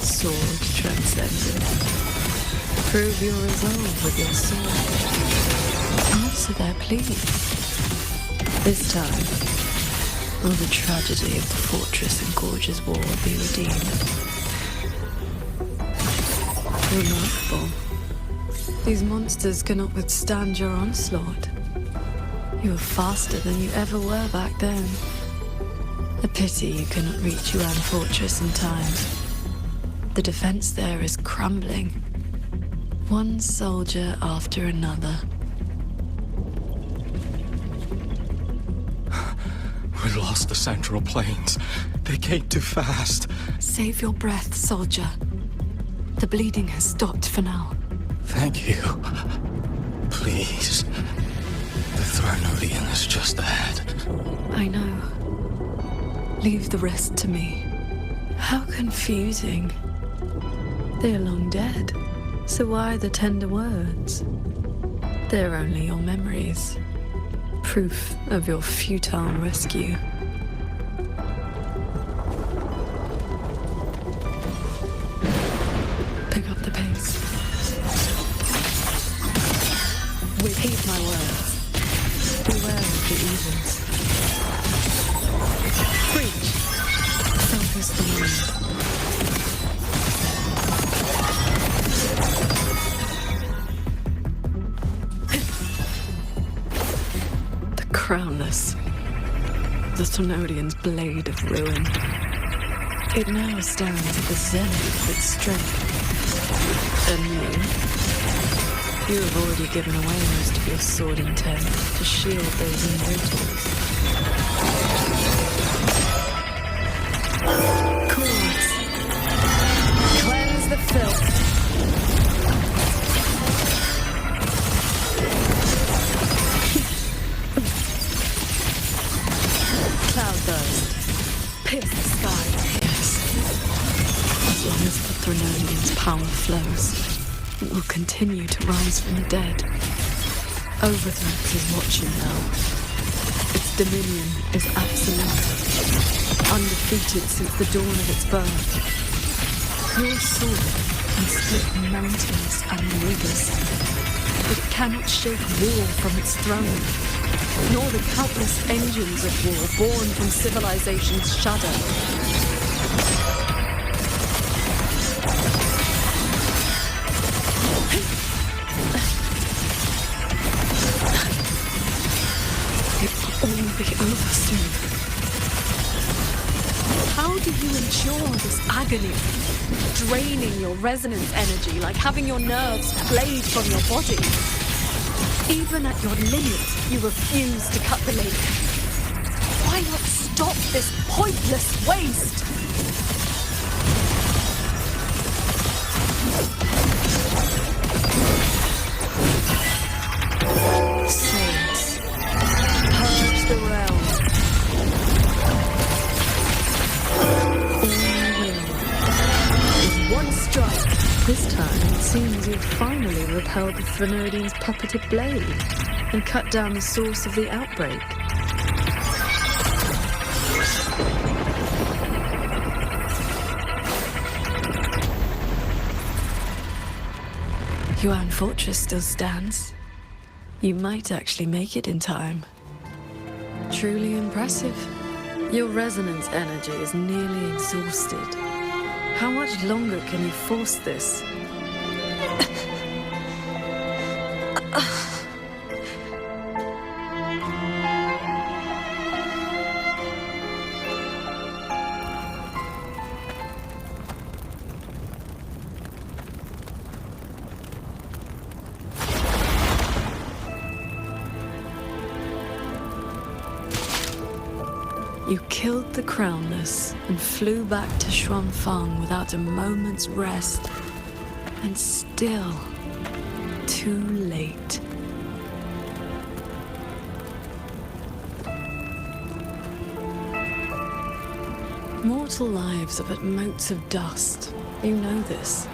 [SPEAKER 1] Sword Transcendent. Prove your resolve with your sword. Answer their plea. This time, will the tragedy of the Fortress and Gorges War be redeemed? Remarkable. These monsters cannot withstand your onslaught. You are faster than you ever were back then. A pity you cannot reach Yuan Fortress in time. The defense there is crumbling. One soldier after another.
[SPEAKER 7] We lost the Central Plains. They came too fast.
[SPEAKER 1] Save your breath, soldier. The bleeding has stopped for now.
[SPEAKER 7] Thank you. Please. The Thronodian is just ahead.
[SPEAKER 1] I know. Leave the rest to me. How confusing. They're long dead. So why the tender words? They're only your memories. Proof of your futile rescue. Pick up the pace. Repeat my words. Beware of the evils. Preach. Focus the wind. Crownless, the Thenodian's blade of ruin. It now stands at the zenith of its strength. And you have already given away most of your sword intent to shield those immortals. Cords. Cleanse the filth. Cloudburst. Pierce the sky. Yes. As long as the Thenodian's power flows, it will continue to rise from the dead. Overthreat is watching now. Its dominion is absolute, undefeated since the dawn of its birth. Your sword can split mountains and rivers, but it cannot shake war from its throne, nor the countless engines of war born from civilization's shadow. Be over soon. How do you endure this agony? Draining your resonance energy like having your nerves flayed from your body. Even at your limit, you refuse to cut the link. Why not stop this pointless waste? The realm. With one strike. This time, it seems you've finally repelled the Thenodian's puppeted blade and cut down the source of the outbreak. Yuan Fortress still stands. You might actually make it in time. Truly impressive. Your resonance energy is nearly exhausted. How much longer can you force this? You killed the Crownless and flew back to Xuanfang without a moment's rest. And still, too late. Mortal lives are but motes of dust. You know this.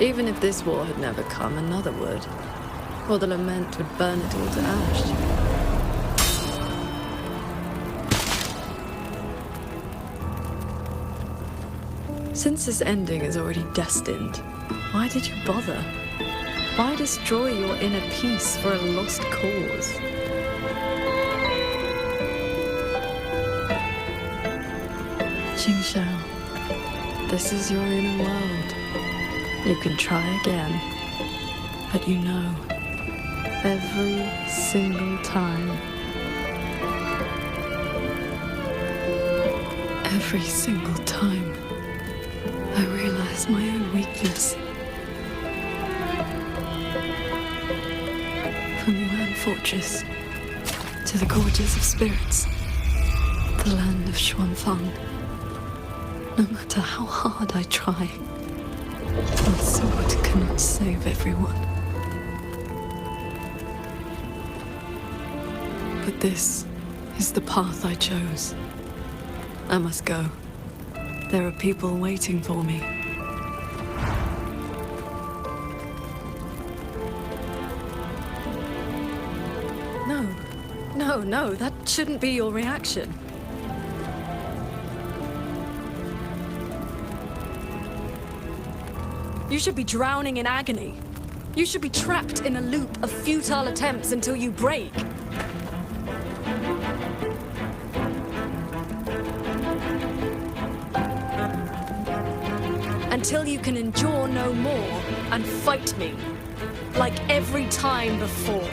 [SPEAKER 1] Even if this war had never come, another would. Or the Lament would burn it all to ash. Since this ending is already destined, why did you bother? Why destroy your inner peace for a lost cause? Qingxiao, this is your inner world. You can try again, but you know, every single time, every single time, I realize my own weakness. From Yuan Fortress to the Gorges of Spirits, the land of Xuanfang. No matter how hard I try, my sword cannot save everyone. But this is the path I chose. I must go. There are people waiting for me. No, that shouldn't be your reaction. You should be drowning in agony. You should be trapped in a loop of futile attempts until you break. Until you can endure no more and fight me, like every time before.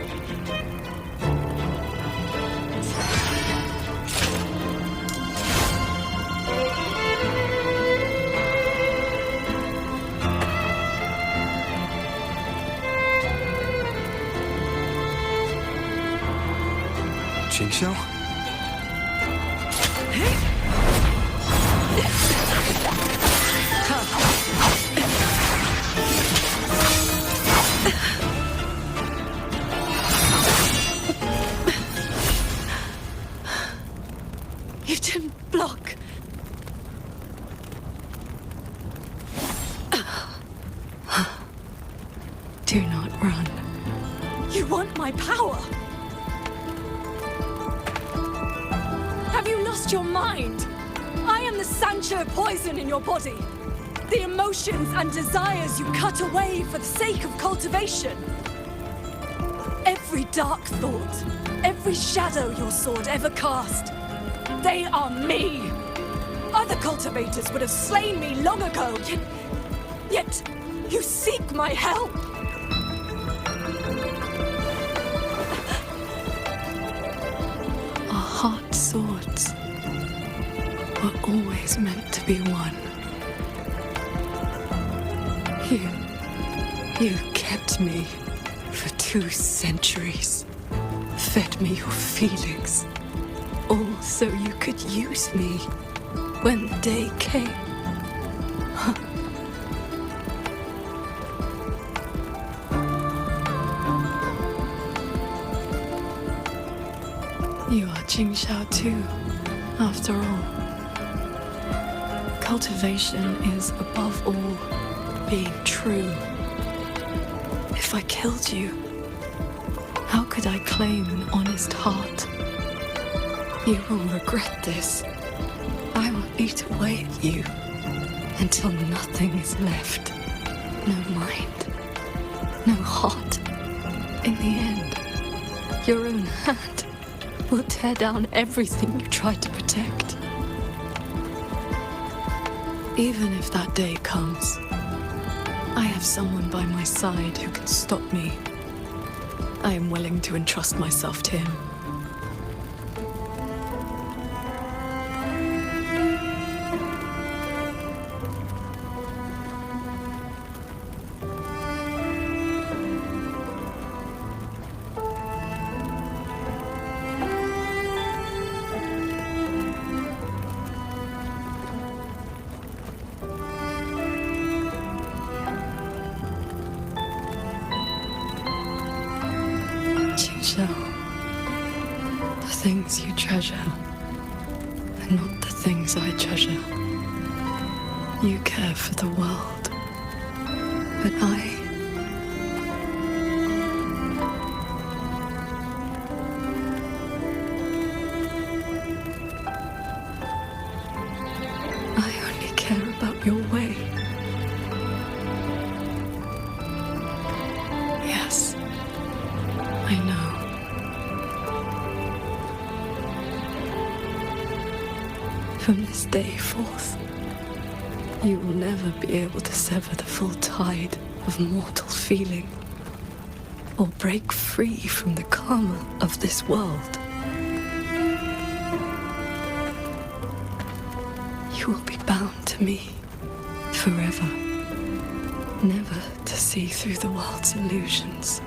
[SPEAKER 5] Jingxiao?
[SPEAKER 1] You didn't block. Do not run.
[SPEAKER 16] You want my power? Have you lost your mind? I am the Sancho poison in your body. The emotions and desires you cut away for the sake of cultivation. Every dark thought, every shadow your sword ever cast, they are me. Other cultivators would have slain me long ago, yet you seek my help.
[SPEAKER 1] Our heart swords were always meant to be one. You kept me for 2 centuries, fed me your feelings, all so you could use me when the day came. You are Jingxiao too, after all. Cultivation is above all being true. If I killed you, how could I claim an honest heart? You will regret this. I will eat away at you until nothing is left. No mind, no heart. In the end, your own hand will tear down everything you tried to protect. Even if that day comes, I have someone by my side who can stop me. I am willing to entrust myself to him. The things you treasure are not the things I treasure. You care for the world, but I only care about your way. Yes, I know. From this day forth, you will never be able to sever the full tide of mortal feeling, or break free from the karma of this world. You will be bound to me forever, never to see through the world's illusions,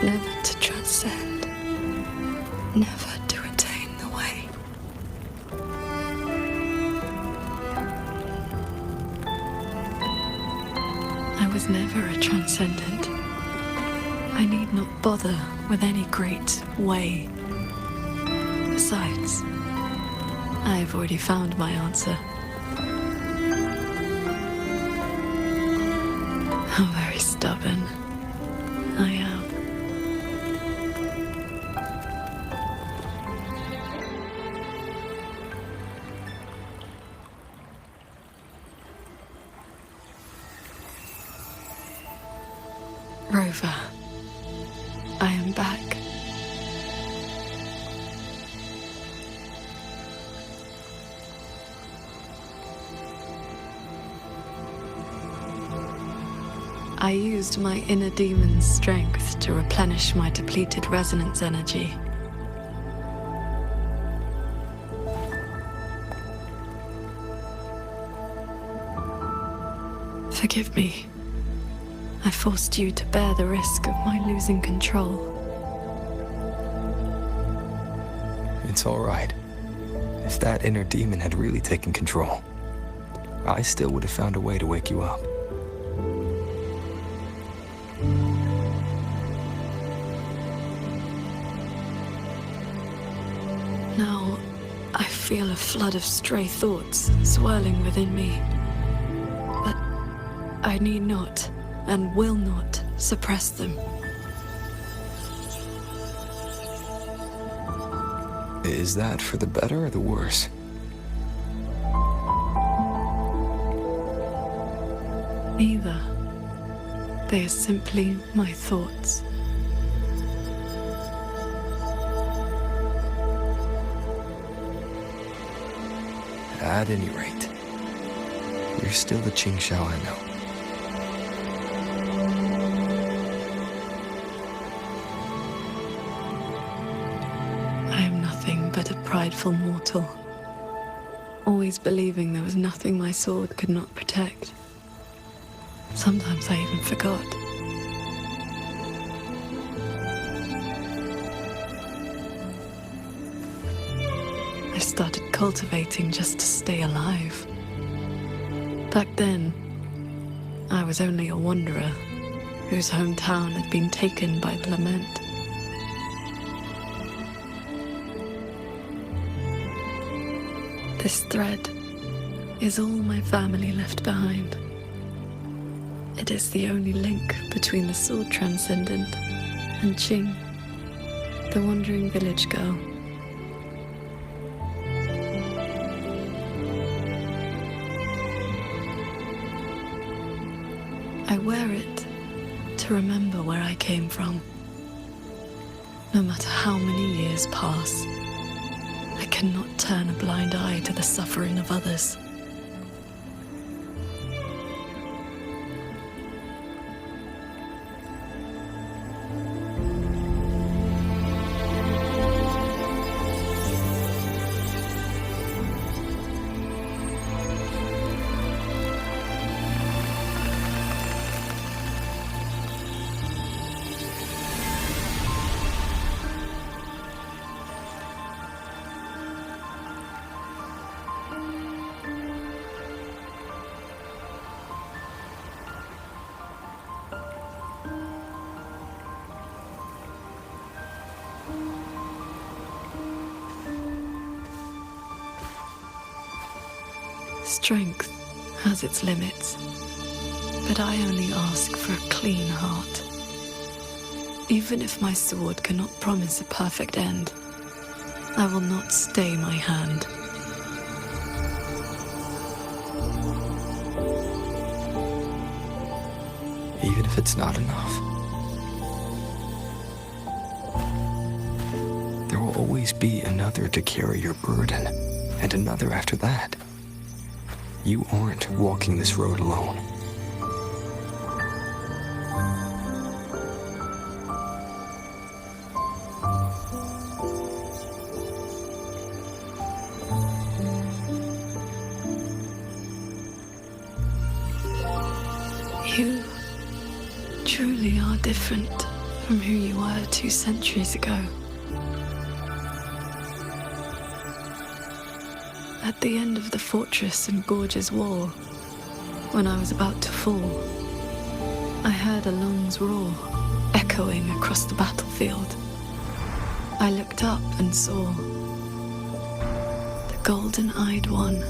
[SPEAKER 1] never to transcend, never to attain the way. I was never a transcendent. I need not bother with any great way. Besides, I have already found my answer. How very stubborn I am. Rover, I am back. I used my inner demon's strength to replenish my depleted resonance energy. Forgive me. I forced you to bear the risk of my losing control.
[SPEAKER 5] It's all right. If that inner demon had really taken control, I still would have found a way to wake you up.
[SPEAKER 1] Now, I feel a flood of stray thoughts swirling within me. But I need not, and will not, suppress them.
[SPEAKER 5] Is that for the better or the worse?
[SPEAKER 1] Neither. They are simply my thoughts.
[SPEAKER 5] At any rate, you're still the Qing Xiao I know.
[SPEAKER 1] I am nothing but a prideful mortal, always believing there was nothing my sword could not protect. Sometimes I even forgot. I started cultivating just to stay alive. Back then, I was only a wanderer whose hometown had been taken by the Lament. This thread is all my family left behind. It is the only link between the sword transcendent and Qing, the wandering village girl. I wear it to remember where I came from. No matter how many years pass, I cannot turn a blind eye to the suffering of others. Strength has its limits, but I only ask for a clean heart. Even if my sword cannot promise a perfect end, I will not stay my hand.
[SPEAKER 5] Even if it's not enough. There will always be another to carry your burden, and another after that. You aren't walking this road alone.
[SPEAKER 1] You truly are different from who you were 2 centuries ago. At the end of the fortress and gorge's war, when I was about to fall, I heard Along's roar echoing across the battlefield. I looked up and saw the golden-eyed one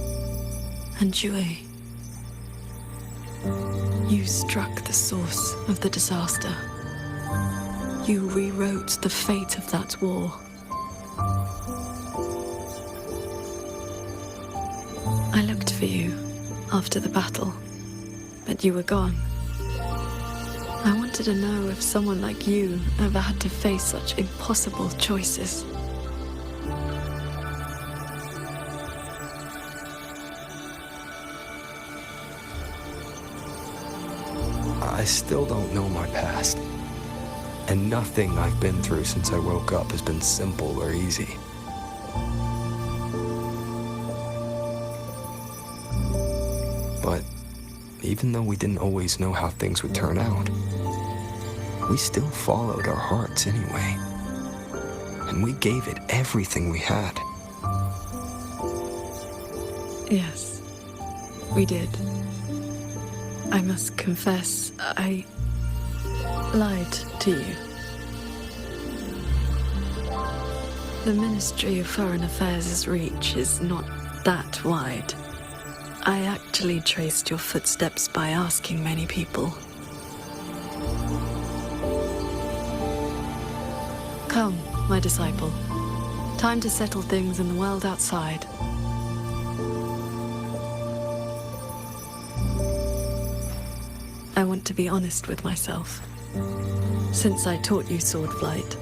[SPEAKER 1] and Jue. You struck the source of the disaster. You rewrote the fate of that war. I looked for you after the battle, but you were gone. I wanted to know if someone like you ever had to face such impossible choices.
[SPEAKER 5] I still don't know my past, and nothing I've been through since I woke up has been simple or easy. But even though we didn't always know how things would turn out, we still followed our hearts anyway. and we gave it everything we had.
[SPEAKER 1] Yes, we did. I must confess, I lied to you. The Ministry of Foreign Affairs' reach is not that wide. I actually traced your footsteps by asking many people. Come, my disciple. Time to settle things in the world outside. I want to be honest with myself. Since I taught you sword flight,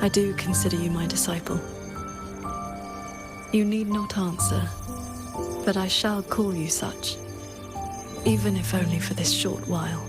[SPEAKER 1] I do consider you my disciple. You need not answer, but I shall call you such, even if only for this short while.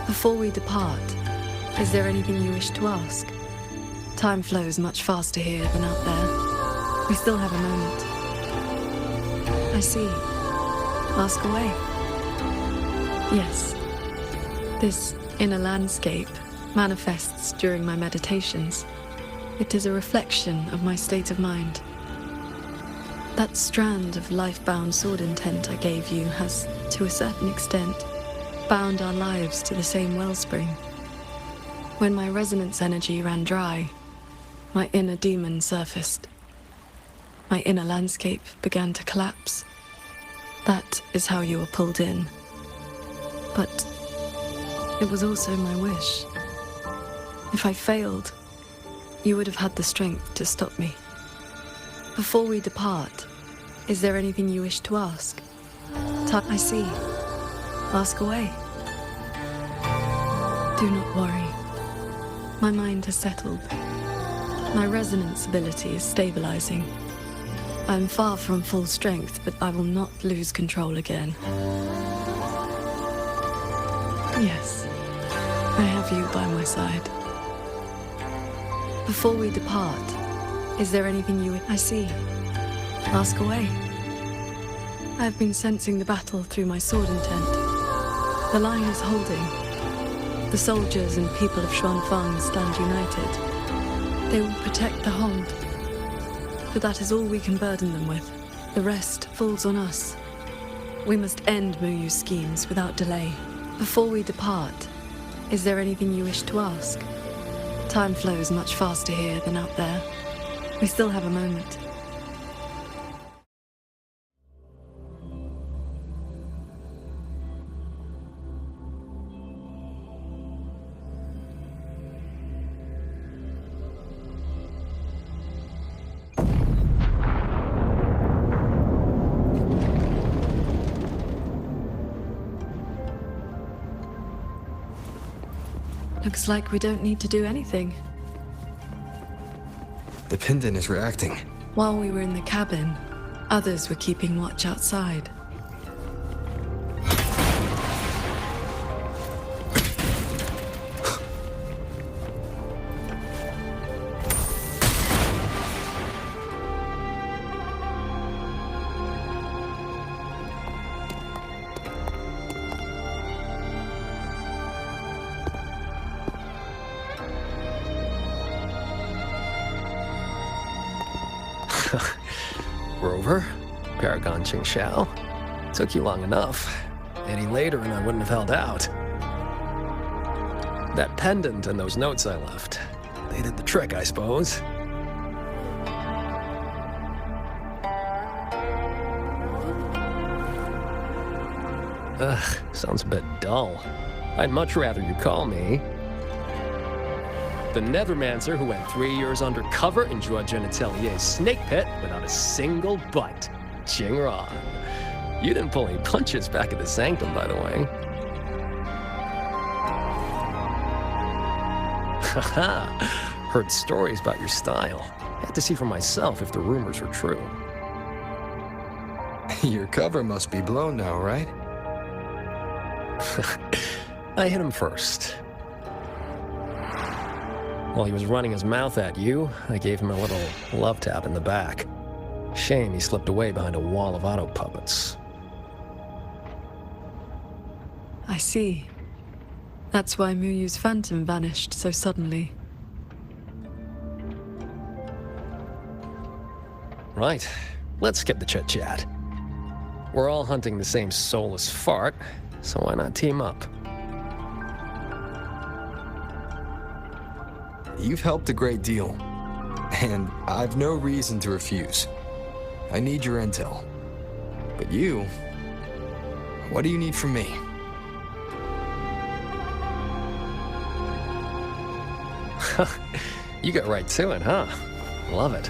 [SPEAKER 1] Before we depart, is there anything you wish to ask? Time flows much faster here than out there. We still have a moment. I see. Ask away. Yes. This inner landscape manifests during my meditations. It is a reflection of my state of mind. That strand of life-bound sword intent I gave you has, to a certain extent, bound our lives to the same wellspring. When my resonance energy ran dry, my inner demon surfaced. My inner landscape began to collapse. That is how you were pulled in. But it was also my wish. If I failed, you would have had the strength to stop me. Before we depart, is there anything you wish to ask? I see. Ask away. Do not worry. My mind has settled. My resonance ability is stabilizing. I am far from full strength, but I will not lose control again. Yes, I have you by my side. Before we depart, is there anything you... I see. Ask away. I have been sensing the battle through my sword intent. The line is holding. The soldiers and people of Xuanfang stand united. They will protect the hold. But that is all we can burden them with. The rest falls on us. We must end Muyu's schemes without delay. Before we depart, is there anything you wish to ask? Time flows much faster here than out there. We still have a moment. Looks like we don't need to do anything.
[SPEAKER 5] The pendant is reacting.
[SPEAKER 1] While we were in the cabin, others were keeping watch outside.
[SPEAKER 18] Rover, Paragon Qingxiao. Took you long enough. Any later and I wouldn't have held out. That pendant and those notes I left, they did the trick, I suppose. Ugh, sounds a bit dull. I'd much rather you call me the Nethermancer who went 3 years undercover in AndroidGameplay snake pit without a single bite. Jingron. You didn't pull any punches back at the Sanctum, by the way. Haha. Heard stories about your style. Had to see for myself if the rumors were true.
[SPEAKER 5] Your cover must be blown now, right?
[SPEAKER 18] I hit him first. While he was running his mouth at you, I gave him a little love tap in the back. Shame he slipped away behind a wall of auto puppets.
[SPEAKER 1] I see. That's why Muyu's phantom vanished so suddenly.
[SPEAKER 18] Right. Let's skip the chit-chat. We're all hunting the same soulless fart, so why not team up?
[SPEAKER 5] You've helped a great deal, and I've no reason to refuse. I need your intel. But you, what do you need from me?
[SPEAKER 18] You got right to it, huh? Love it.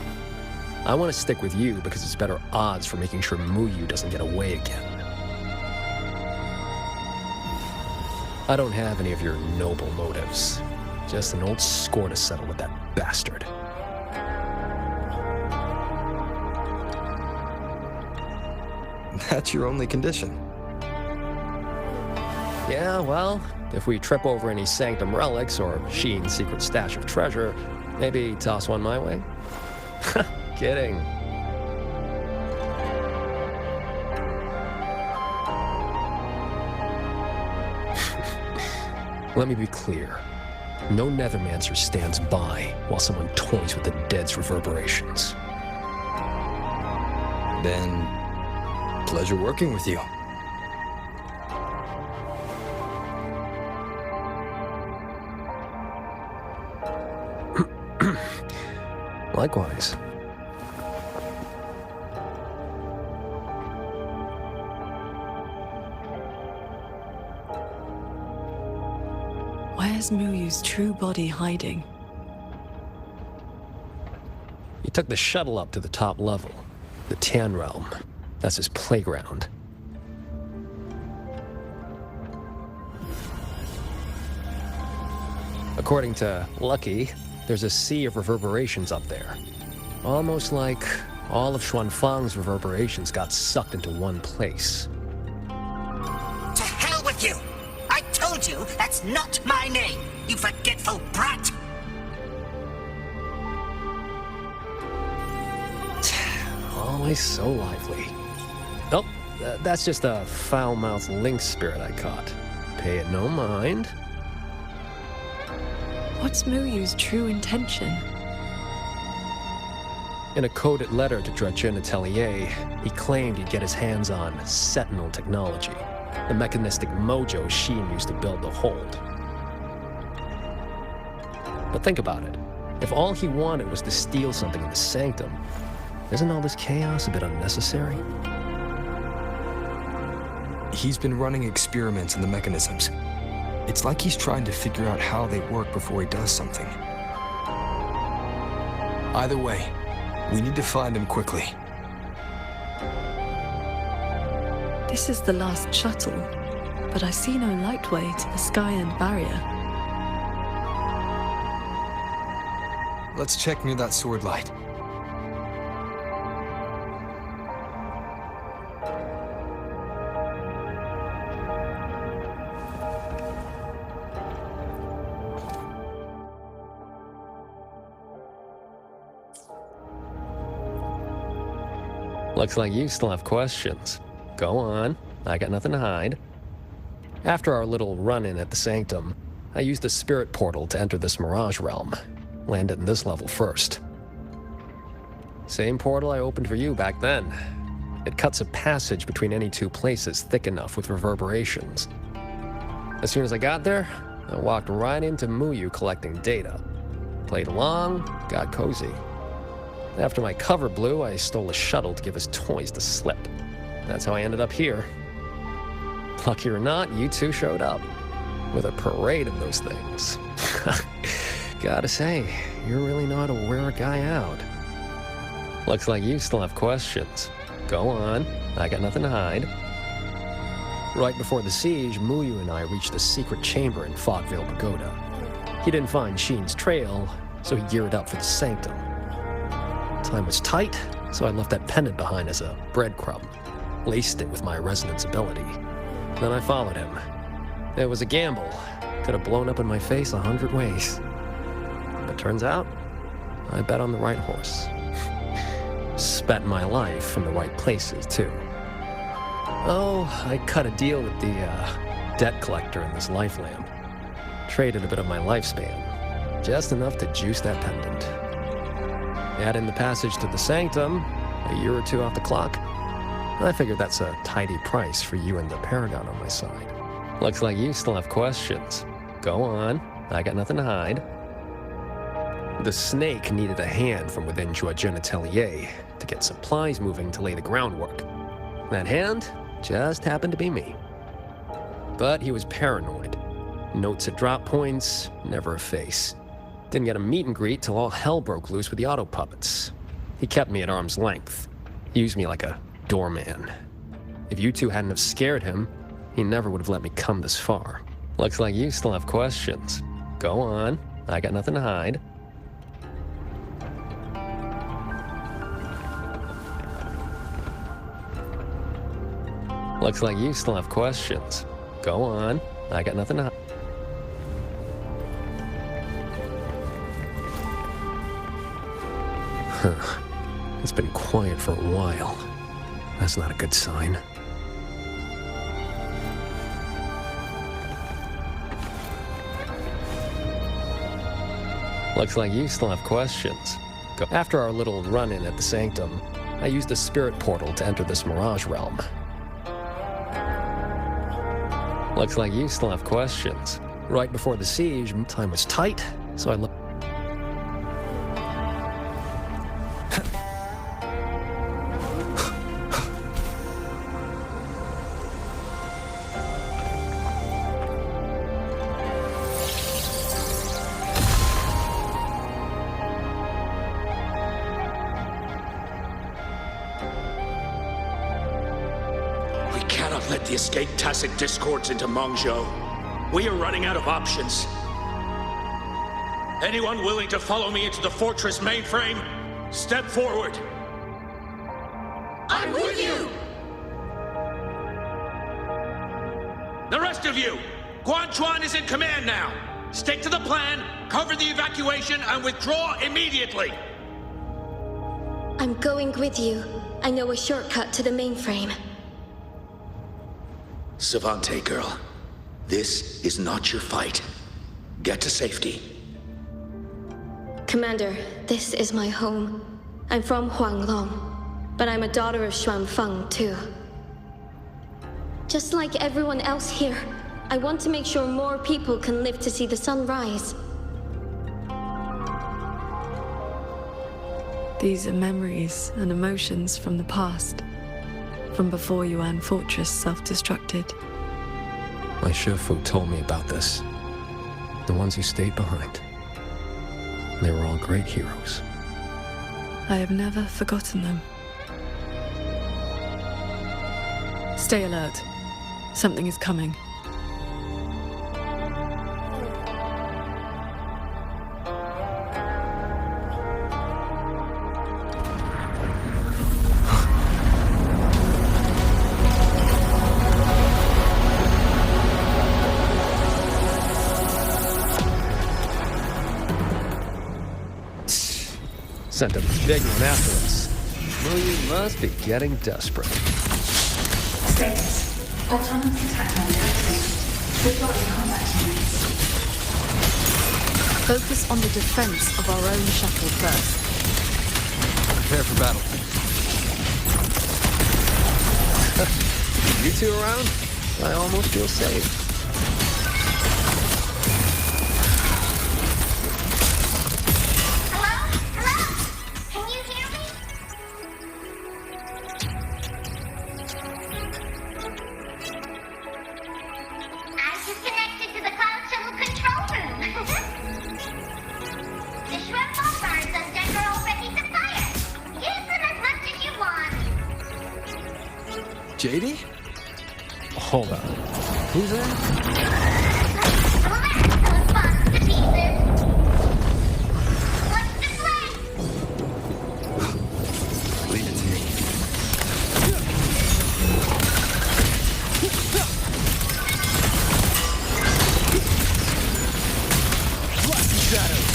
[SPEAKER 18] I want to stick with you because it's better odds for making sure Muyu doesn't get away again. I don't have any of your noble motives. Just an old score to settle with that bastard.
[SPEAKER 5] That's your only condition?
[SPEAKER 18] Yeah, well, if we trip over any Sanctum relics or Sheen's secret stash of treasure, maybe toss one my way? Kidding. Let me be clear. No Nethermancer stands by while someone toys with the dead's reverberations.
[SPEAKER 5] Then, pleasure working with you.
[SPEAKER 18] Likewise.
[SPEAKER 1] Where's Muyu's true body hiding?
[SPEAKER 18] He took the shuttle up to the top level, the Tan Realm. That's his playground. According to Lucky, there's a sea of reverberations up there. Almost like all of Xuanfang's reverberations got sucked into one place.
[SPEAKER 7] To hell with you! I told you that's not my name, you forgetful brat!
[SPEAKER 18] Always so lively. Oh, that's just a foul-mouthed lynx spirit I caught. Pay it no mind.
[SPEAKER 1] What's Muyu's true intention?
[SPEAKER 18] In a coded letter to Dredgen Atelier, he claimed he'd get his hands on Sentinel technology, the mechanistic mojo Sheen used to build the hold. But think about it. If all he wanted was to steal something in the Sanctum, isn't all this chaos a bit unnecessary?
[SPEAKER 5] He's been running experiments in the mechanisms. It's like he's trying to figure out how they work before he does something. Either way, we need to find him quickly.
[SPEAKER 1] This is the last shuttle, but I see no lightway to the sky and barrier.
[SPEAKER 5] Let's check near that sword light.
[SPEAKER 18] Looks like you still have questions. Go on, I got nothing to hide. After our little run-in at the Sanctum, I used the spirit portal to enter this Mirage realm. Landed in this level first. Same portal I opened for you back then. It cuts a passage between any two places thick enough with reverberations. As soon as I got there, I walked right into Muyu collecting data. Played along, got cozy. After my cover blew, I stole a shuttle to give his toys the slip. That's how I ended up here. Lucky or not, you two showed up. With a parade of those things. Gotta say, you really know how to wear a guy out. Looks like you still have questions. Go on, I got nothing to hide. Right before the siege, Muyu and I reached a secret chamber in Fogvale Pagoda. He didn't find Sheen's trail, so he geared up for the sanctum. Time was tight, so I left that pendant behind as a breadcrumb. Laced it with my resonance ability. Then I followed him. It was a gamble. Could have blown up in my face 100 ways. But turns out, I bet on the right horse. Spent my life in the right places, too. Oh, I cut a deal with the debt collector in this life lamp. Traded a bit of my lifespan. Just enough to juice that pendant. Add in the passage to the sanctum, a year or two off the clock. I figured that's a tidy price for you and the Paragon on my side. Looks like you still have questions. Go on, I got nothing to hide. The snake needed a hand from within Joachim Atelier to get supplies moving to lay the groundwork. That hand just happened to be me. But he was paranoid. Notes at drop points, never a face. Didn't get a meet and greet till all hell broke loose with the auto puppets. He kept me at arm's length. Used me like a doorman. If you two hadn't have scared him, he never would have let me come this far. Looks like you still have questions. Go on, I got nothing to hide. Looks like you still have questions. Go on, I got nothing to hide. Huh. It's been quiet for a while. That's not a good sign. Looks like you still have questions. After our little run-in at the Sanctum, I used a spirit portal to enter this Mirage realm. Looks like you still have questions. Right before the siege, time was tight, so I looked.
[SPEAKER 7] The escaped tacit discords into Mengzhou. We are running out of options. Anyone willing to follow me into the fortress mainframe? Step forward.
[SPEAKER 6] I'm with you!
[SPEAKER 7] The rest of you, Guan Chuan is in command now. Stick to the plan, cover the evacuation, and withdraw immediately.
[SPEAKER 14] I'm going with you. I know a shortcut to the mainframe.
[SPEAKER 7] Savante girl, this is not your fight. Get to safety.
[SPEAKER 14] Commander, this is my home. I'm from Huanglong, but I'm a daughter of Xuanfeng too. Just like everyone else here, I want to make sure more people can live to see the sun rise.
[SPEAKER 1] These are memories and emotions from the past. From before Yuan Fortress self-destructed.
[SPEAKER 18] My Shifu told me about this. The ones who stayed behind. They were all great heroes.
[SPEAKER 1] I have never forgotten them. Stay alert. Something is coming.
[SPEAKER 18] Sent a big one after us. Well, you must be getting desperate.
[SPEAKER 15] Status. Autonomous attack mode activated. Deploying combat units.
[SPEAKER 1] Focus on the defense of our own shuttle first.
[SPEAKER 13] Prepare for battle.
[SPEAKER 18] You two around? I almost feel safe.
[SPEAKER 13] JD?
[SPEAKER 18] Hold on. Who's that?
[SPEAKER 5] Leave it to me.
[SPEAKER 2] Blasting shadows.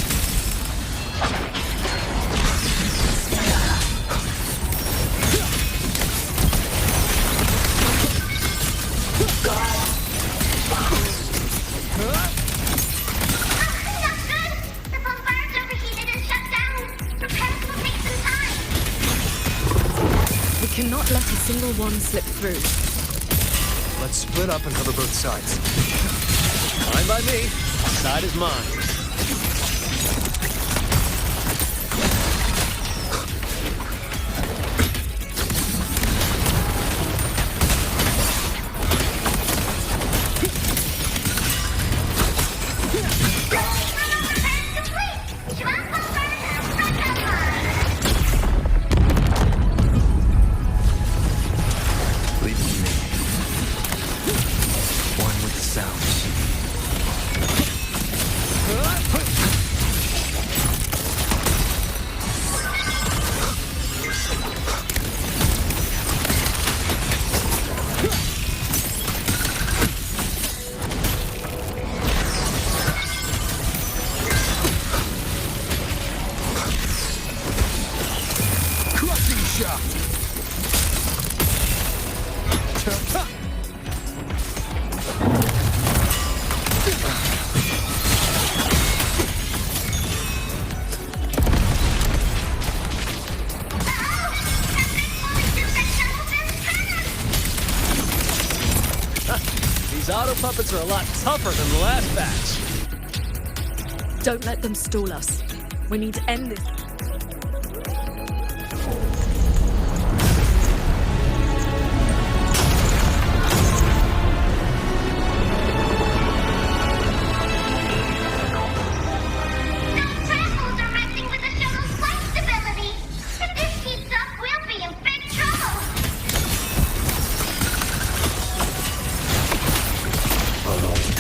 [SPEAKER 1] Cannot let a single one slip through.
[SPEAKER 2] Let's split up and cover both sides.
[SPEAKER 18] Fine by me. Side is mine. These auto puppets are a lot tougher than the last batch.
[SPEAKER 1] Don't let them stall us. We need to end this.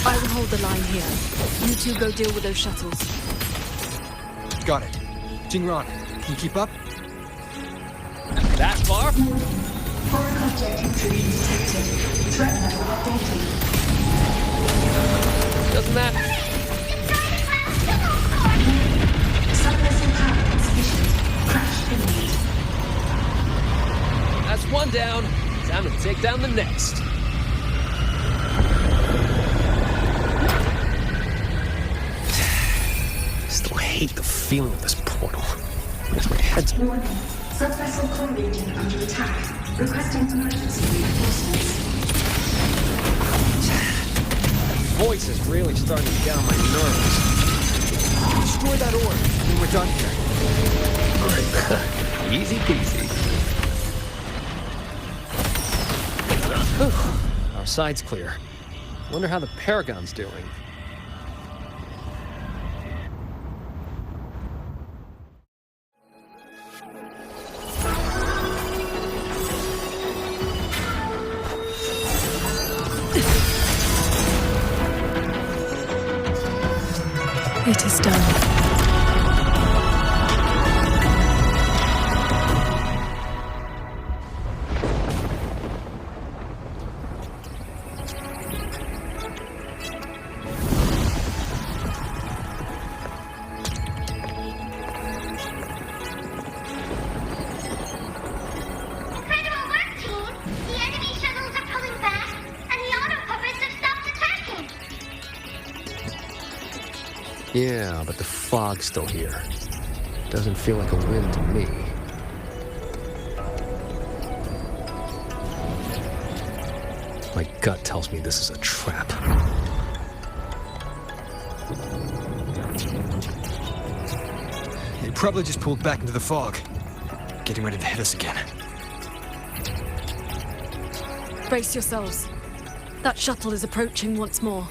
[SPEAKER 1] I will hold the line here. You two go deal with those shuttles.
[SPEAKER 13] Got it. Jingran, can you keep up?
[SPEAKER 18] That far?
[SPEAKER 15] Foreign object intrusion detected. Threat level updated.
[SPEAKER 18] Doesn't matter.
[SPEAKER 15] Subvessel power insufficient. Crash imminent.
[SPEAKER 18] That's one down. Time to take down the next. Still hate the feeling of this portal. Makes my head's...
[SPEAKER 15] Warning. Subvessel core region under attack. Requesting emergency reinforcements.
[SPEAKER 18] That voice is really starting to get on my nerves.
[SPEAKER 13] Destroy that orb, and we're done here.
[SPEAKER 18] Easy peasy. Whew. Our side's clear. Wonder how the Paragon's doing.
[SPEAKER 1] It is done.
[SPEAKER 18] Yeah, but the fog's still here. Doesn't feel like a win to me. My gut tells me this is a trap.
[SPEAKER 2] They probably just pulled back into the fog, getting ready to hit us again.
[SPEAKER 1] Brace yourselves. That shuttle is approaching once more.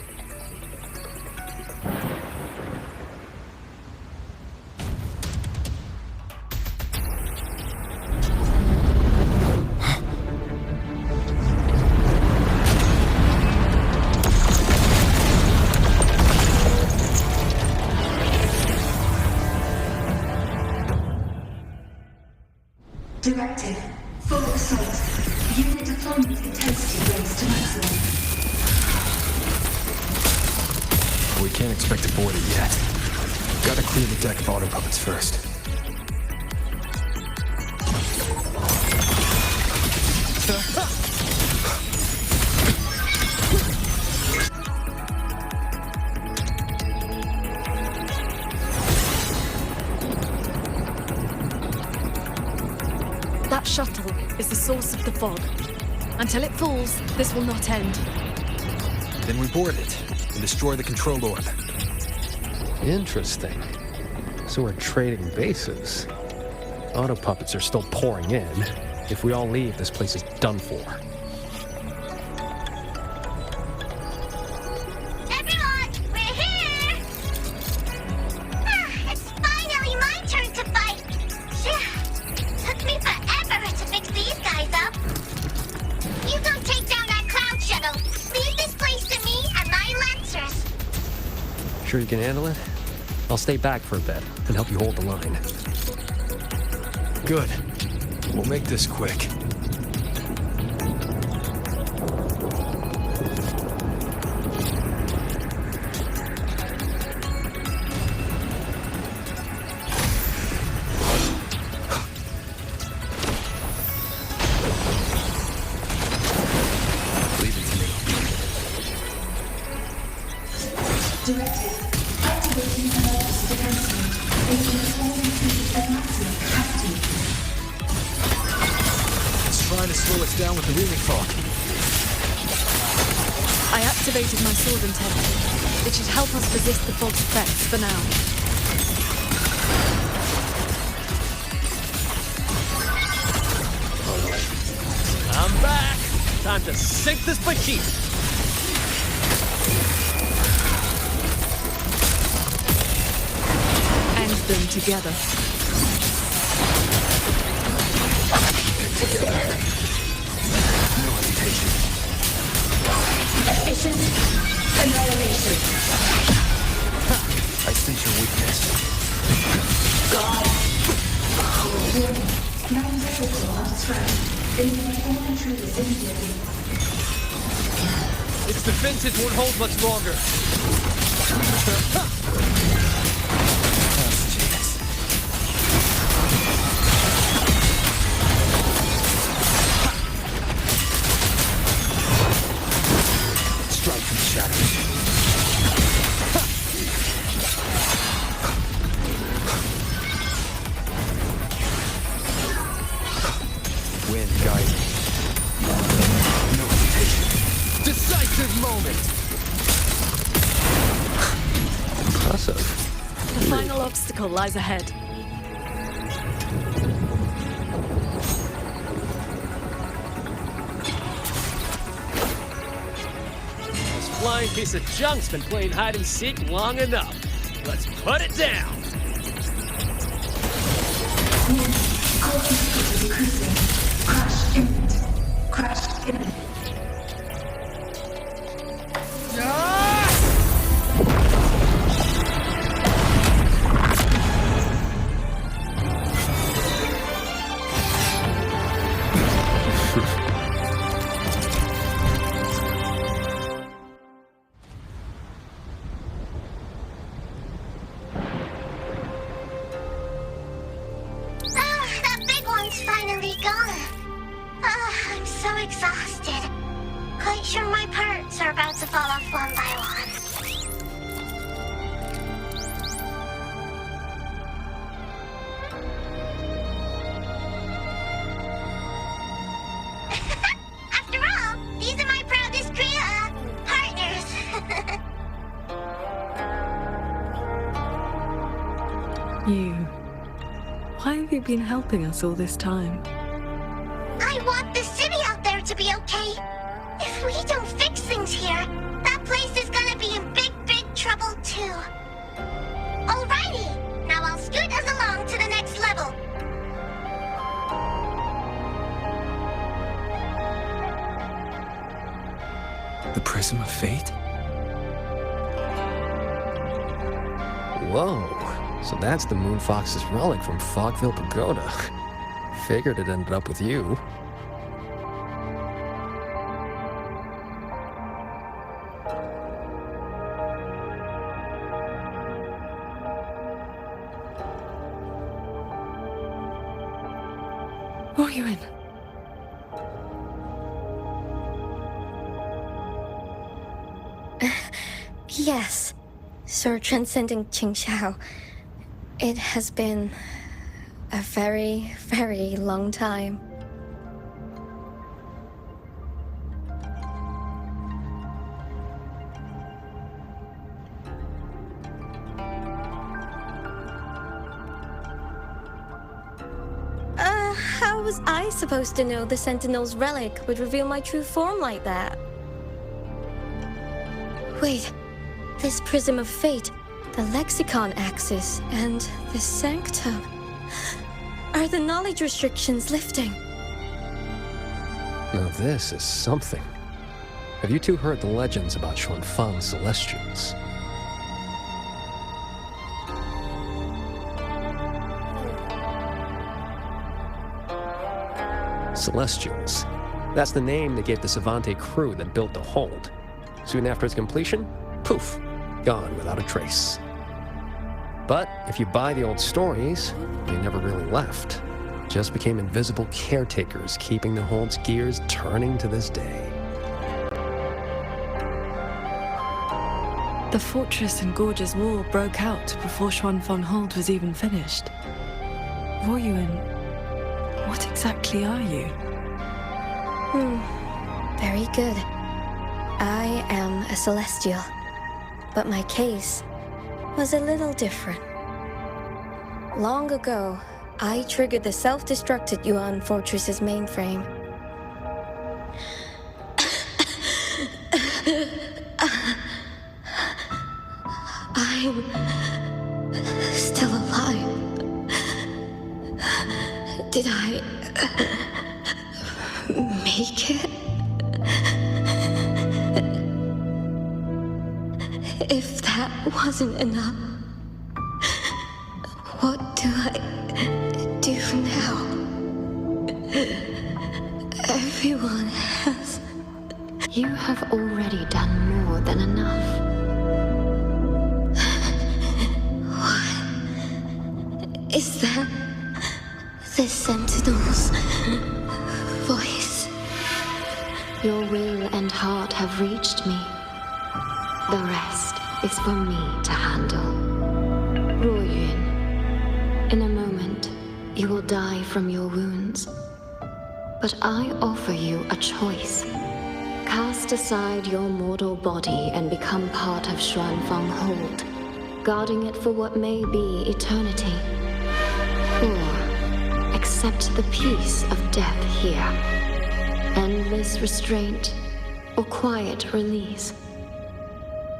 [SPEAKER 15] Directive. Full assault. Unit deployment intensity raised to maximum.
[SPEAKER 2] We can't expect to board it yet. Gotta clear the deck of auto puppets first.
[SPEAKER 1] That shuttle is the source of the fog. Until it falls, this will not end.
[SPEAKER 2] Then we board it and destroy the control orb.
[SPEAKER 18] Interesting. So we're trading bases. Auto puppets are still pouring in. If we all leave, this place is done for.
[SPEAKER 6] Everyone, we're here! It's finally my turn to fight! Took me forever to fix these guys up. You go take down that cloud shuttle. Leave this place to me and my lancers.
[SPEAKER 18] Sure you can handle it? I'll stay back for a bit and help you hold the line.
[SPEAKER 2] Good. We'll make this quick. Leave it to me.
[SPEAKER 15] Directive. Activating emergency defense mode. Agent all at maximum capacity.
[SPEAKER 2] It's trying to slow us down with the reaming fog.
[SPEAKER 1] I activated my sword intent. It should help us resist the fog's effects for now.
[SPEAKER 18] I'm back! Time to sink this machine!
[SPEAKER 1] End them together.
[SPEAKER 2] Together. No hesitation.
[SPEAKER 15] Efficient annihilation.
[SPEAKER 2] I sense your weakness.
[SPEAKER 15] God. Warning. Mountain vehicle under threat. Eliminate all intruders immediately.
[SPEAKER 18] Its defenses won't hold much longer.
[SPEAKER 2] Strike from the shadows. Wind guide me. No hesitation. Decisive moment!
[SPEAKER 18] Impressive.
[SPEAKER 1] The final obstacle lies ahead.
[SPEAKER 18] This flying piece of junk's been playing hide and seek long enough. Let's put it down!
[SPEAKER 15] Core difficulty decreasing. Crash imminent. Crash imminent.
[SPEAKER 6] That big one's finally gone. I'm so exhausted. Quite sure my parts are about to fall off one by one. After all, these are my proudest
[SPEAKER 1] Why have you been helping us all this time?
[SPEAKER 6] I want the city out there to be okay. If we don't fix things here, that place is gonna be in big, big trouble too. Alrighty, now I'll scoot us along to the next level.
[SPEAKER 5] The Prism of Fate?
[SPEAKER 18] Whoa, so that's the Moon Fox's relic from Fogville Pagoda. Figured it ended up with you.
[SPEAKER 1] Royuin.
[SPEAKER 14] Yes, Sir Transcending Qingxiao. It has been a very, very long time. How was I supposed to know the Sentinel's relic would reveal my true form like that? Wait, this Prism of Fate, the Lexicon Axis, and the Sanctum. Are the knowledge restrictions lifting?
[SPEAKER 18] Now this is something. Have you two heard the legends about Xuanfang's Celestials? Celestials. That's the name they gave the Savante crew that built the hold. Soon after its completion, poof, gone without a trace. But if you buy the old stories, they never really left. Just became invisible caretakers, keeping the hold's gears turning to this day.
[SPEAKER 1] The fortress and gorgeous wall broke out before Xuanfang Hold was even finished. Royuin, what exactly are you?
[SPEAKER 14] Very good. I am a Celestial, but my case was a little different. Long ago, I triggered the self-destructed Yuan Fortress's mainframe. I'm still alive. Did I make it? If that wasn't enough, what do I do now? Everyone has... You have already done more than enough. What is that? The Sentinel's voice. Your will and heart have reached me. The rest is for me to handle. Royuin, in a moment, you will die from your wounds. But I offer you a choice. Cast aside your mortal body and become part of Xuanfang Hold, guarding it for what may be eternity. Or accept the peace of death here. Endless restraint or quiet release.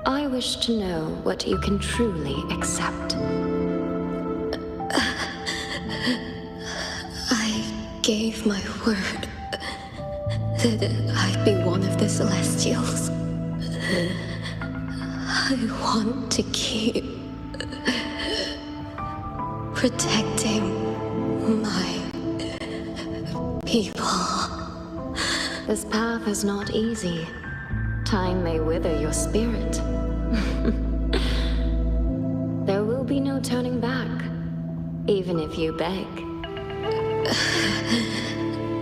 [SPEAKER 14] I wish to know what you can truly accept. I gave my word that I'd be one of the Celestials. I want to keep protecting my people. This path is not easy. Time may wither your spirit. There will be no turning back, even if you beg.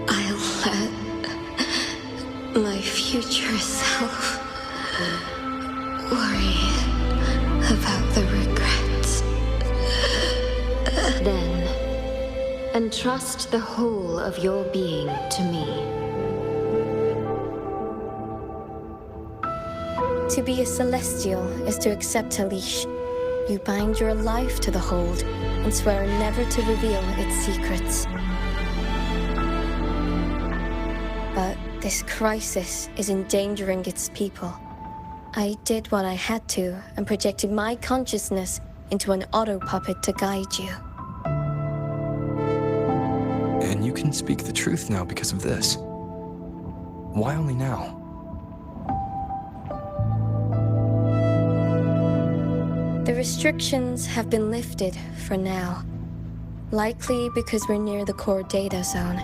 [SPEAKER 14] I'll let my future self worry about the regrets. Then, entrust the whole of your being to me. To be a Celestial is to accept a leash.
[SPEAKER 9] You bind your life to the hold and swear never to reveal its secrets. But this crisis is endangering its people. I did what I had to and projected my consciousness into an auto-puppet to guide you.
[SPEAKER 5] And you can speak the truth now because of this. Why only now?
[SPEAKER 9] The restrictions have been lifted for now. Likely because we're near the core data zone,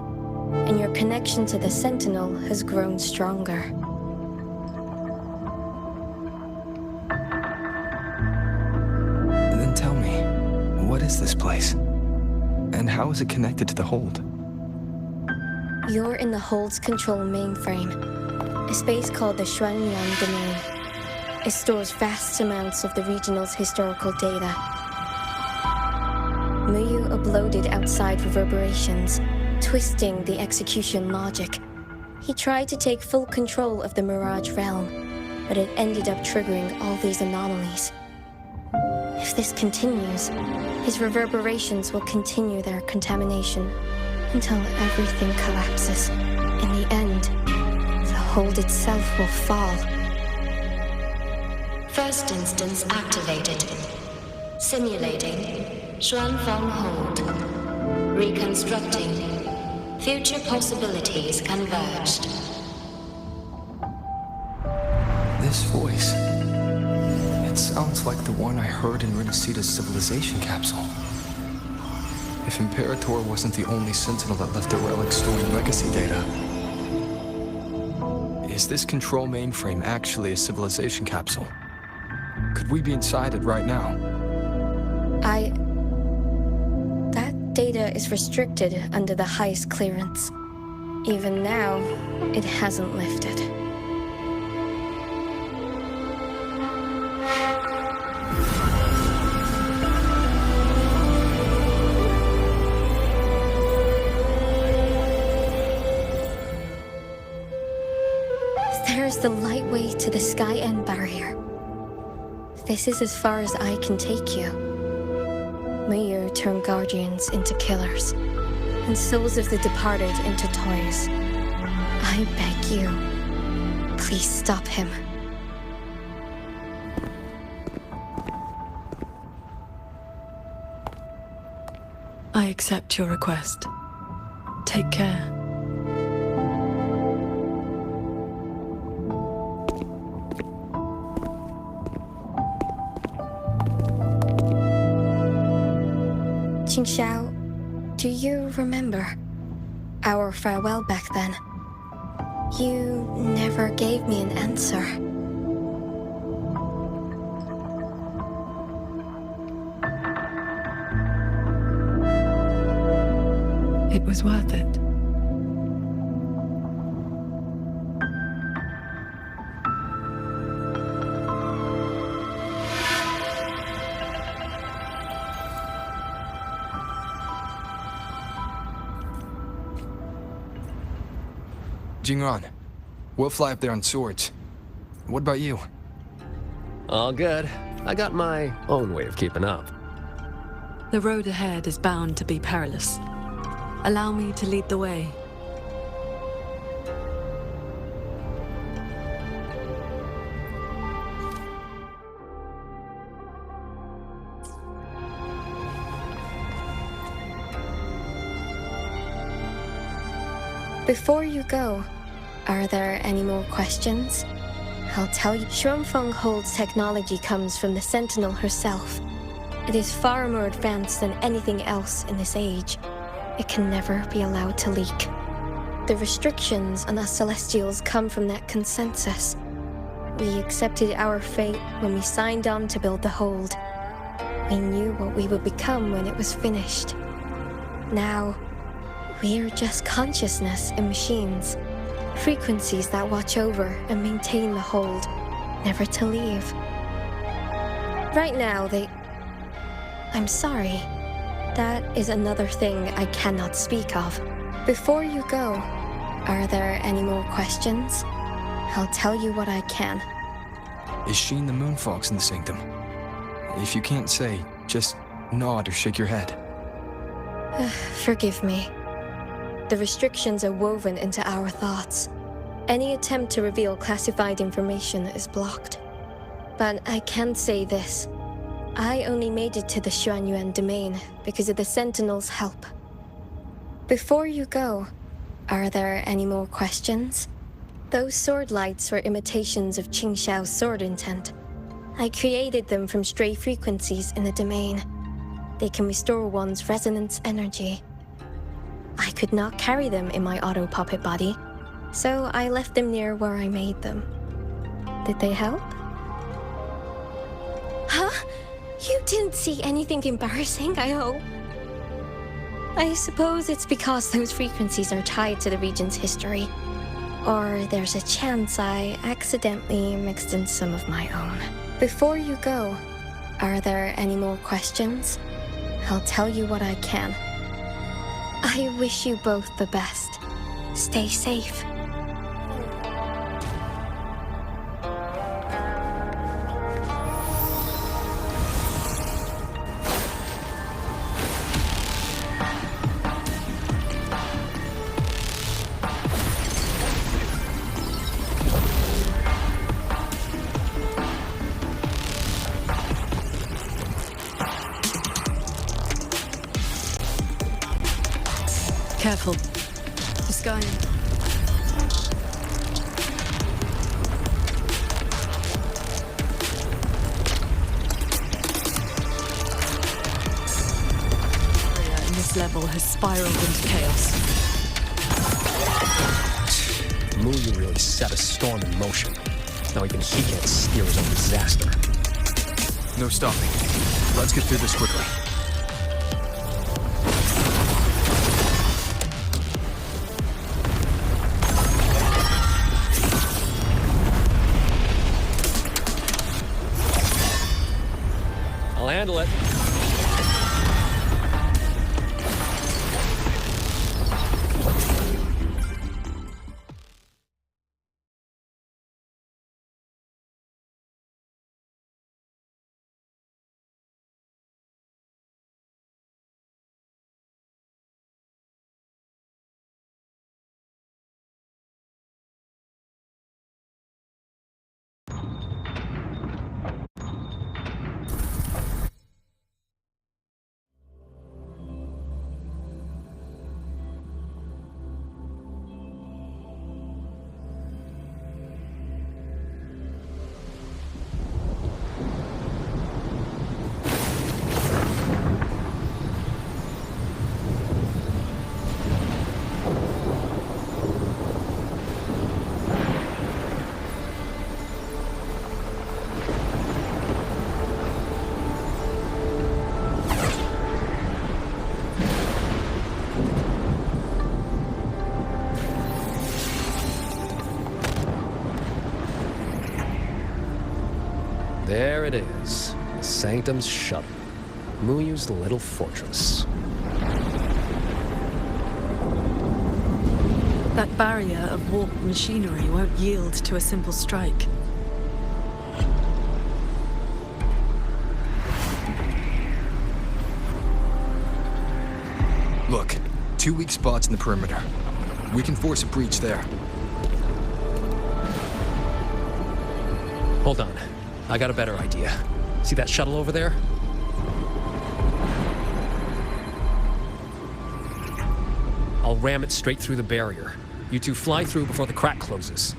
[SPEAKER 9] and your connection to the Sentinel has grown stronger.
[SPEAKER 5] Then tell me, what is this place? And how is it connected to the hold?
[SPEAKER 9] You're in the Hold's control mainframe, a space called the Xuanyuan Domain. It stores vast amounts of the regional's historical data. Muyu uploaded outside reverberations, twisting the execution logic. He tried to take full control of the Mirage realm, but it ended up triggering all these anomalies. If this continues, his reverberations will continue their contamination until everything collapses. In the end, the Hold itself will fall.
[SPEAKER 14] First instance activated. Simulating. Xuanfeng Hold. Reconstructing. Future possibilities converged.
[SPEAKER 5] This voice. It sounds like the one I heard in Renacita's civilization capsule. If Imperator wasn't the only Sentinel that left a relic storing legacy data, is this control mainframe actually a civilization capsule? Could we be inside it right now?
[SPEAKER 9] That data is restricted under the highest clearance. Even now, it hasn't lifted. There's the lightway to the Sky End barrier. This is as far as I can take you. Muyu turned guardians into killers, and souls of the departed into toys. I beg you, please stop him.
[SPEAKER 1] I accept your request. Take care.
[SPEAKER 9] Qingxiao, do you remember our farewell back then? You never gave me an answer.
[SPEAKER 1] It was worth it.
[SPEAKER 5] Jingran, we'll fly up there on swords. What about you?
[SPEAKER 18] All good. I got my own way of keeping up.
[SPEAKER 1] The road ahead is bound to be perilous. Allow me to lead the way.
[SPEAKER 9] Before you go, are there any more questions? I'll tell you, Xuanfeng Hold's technology comes from the Sentinel herself. It is far more advanced than anything else in this age. It can never be allowed to leak. The restrictions on us Celestials come from that consensus. We accepted our fate when we signed on to build the Hold. We knew what we would become when it was finished. Now, we're just consciousness in machines. Frequencies that watch over and maintain the Hold, never to leave. Right now, I'm sorry. That is another thing I cannot speak of. Before you go, are there any more questions? I'll tell you what I can.
[SPEAKER 5] Is Sheen the Moonfox in the Sanctum? If you can't say, just nod or shake your head.
[SPEAKER 9] Forgive me. The restrictions are woven into our thoughts. Any attempt to reveal classified information is blocked. But I can say this. I only made it to the Xuanyuan domain because of the Sentinel's help. Before you go, are there any more questions? Those sword lights were imitations of Qingxiao's sword intent. I created them from stray frequencies in the domain. They can restore one's resonance energy. I could not carry them in my auto-puppet body, so I left them near where I made them. Did they help? Huh? You didn't see anything embarrassing, I hope? I suppose it's because those frequencies are tied to the region's history. Or there's a chance I accidentally mixed in some of my own. Before you go, are there any more questions? I'll tell you what I can. I wish you both the best. Stay safe.
[SPEAKER 1] Careful. The sky. In this level has spiraled into chaos.
[SPEAKER 18] Muyu really set a storm in motion. Now even he can't steer his own disaster.
[SPEAKER 2] No stopping. Let's get through this quickly.
[SPEAKER 18] I'll handle it. There it is, the Sanctum's shuttle, Muyu's little fortress.
[SPEAKER 1] That barrier of warped machinery won't yield to a simple strike.
[SPEAKER 2] Look, 2 weak spots in the perimeter. We can force a breach there.
[SPEAKER 18] Hold on. I got a better idea. See that shuttle over there? I'll ram it straight through the barrier. You two fly through before the crack closes.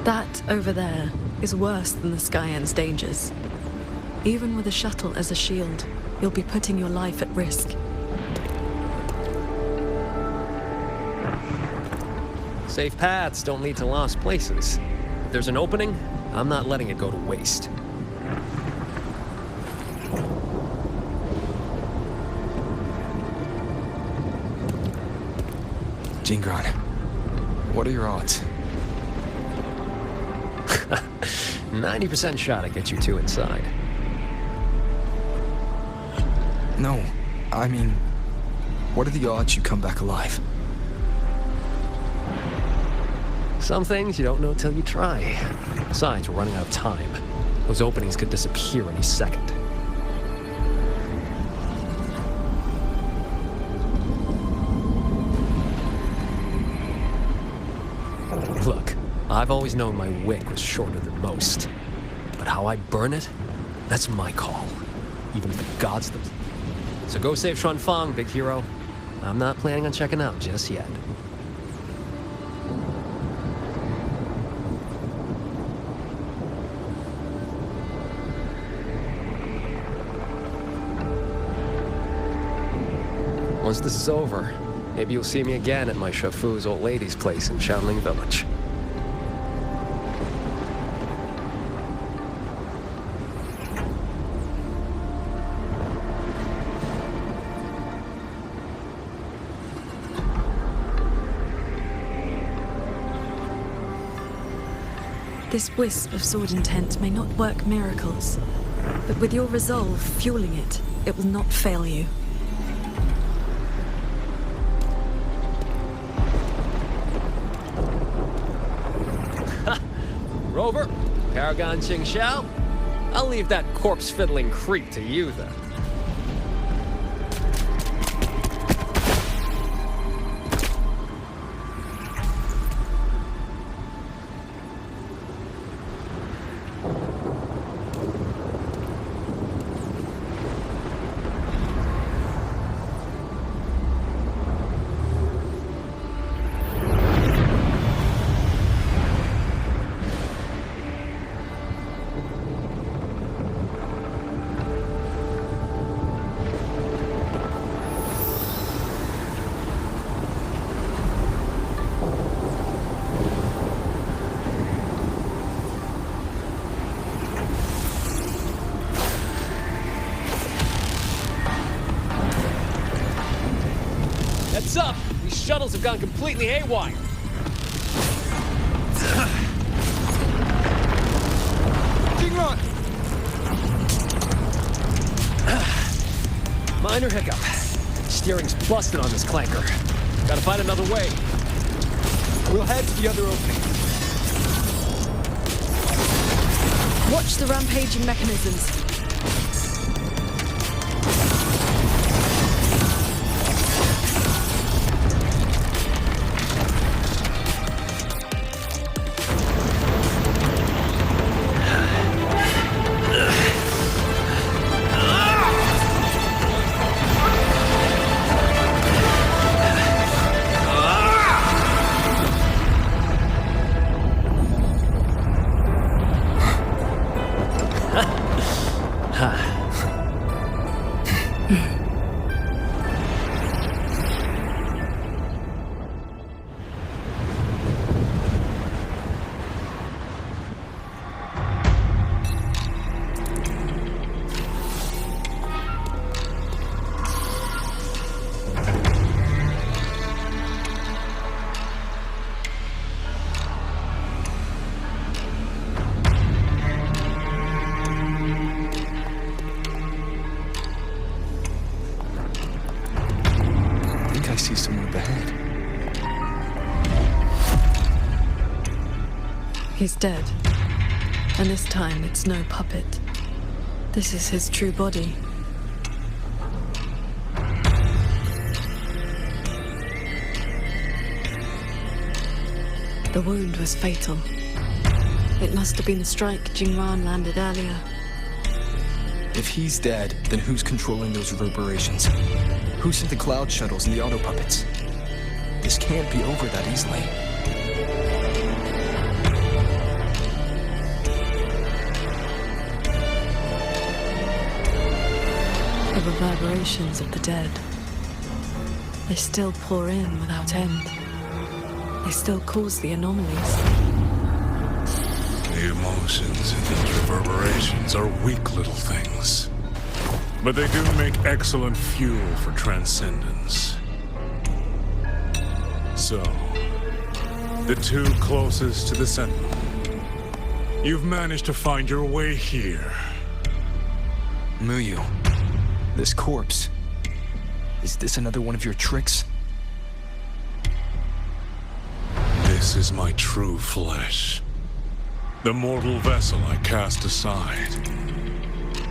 [SPEAKER 1] That over there is worse than the Skyend's dangers. Even with a shuttle as a shield, you'll be putting your life at risk.
[SPEAKER 18] Safe paths don't lead to lost places. If there's an opening, I'm not letting it go to waste.
[SPEAKER 5] Jingran, what are your odds?
[SPEAKER 18] 90% shot at get you two inside.
[SPEAKER 5] No, I mean, What are the odds you come back alive?
[SPEAKER 18] Some things you don't know till you try. Besides, we're running out of time. Those openings could disappear any second. Look, I've always known my wick was shorter than most. But how I burn it, that's my call. Even if the gods them. So go save Xuanfang, big hero. I'm not planning on checking out just yet. Once this is over, maybe you'll see me again at my Shafu's old lady's place in Xiangling Village.
[SPEAKER 1] This wisp of sword intent may not work miracles, but with your resolve fueling it, it will not fail you.
[SPEAKER 18] Rover, Paragon Qingxiao, I'll leave that corpse-fiddling creep to you, then. Heads up! These shuttles have gone completely haywire.
[SPEAKER 2] Jingron!
[SPEAKER 18] Minor hiccup. Steering's busted on this clanker. Gotta find another way.
[SPEAKER 2] We'll head to the other opening.
[SPEAKER 1] Watch the rampaging mechanisms.
[SPEAKER 5] I see someone up ahead.
[SPEAKER 1] He's dead. And this time it's no puppet. This is his true body. The wound was fatal. It must have been the strike Jingran landed earlier.
[SPEAKER 5] If he's dead, then who's controlling those reverberations? Who sent the cloud shuttles and the auto puppets? This can't be over that easily.
[SPEAKER 1] The reverberations of the dead. They still pour in without end. They still cause the anomalies.
[SPEAKER 17] The emotions in these reverberations are weak little things. But they do make excellent fuel for transcendence. So, the two closest to the Sentinel. You've managed to find your way here.
[SPEAKER 5] Muyu, this corpse.
[SPEAKER 2] Is this another one of your tricks?
[SPEAKER 17] This is my true flesh. The mortal vessel I cast aside.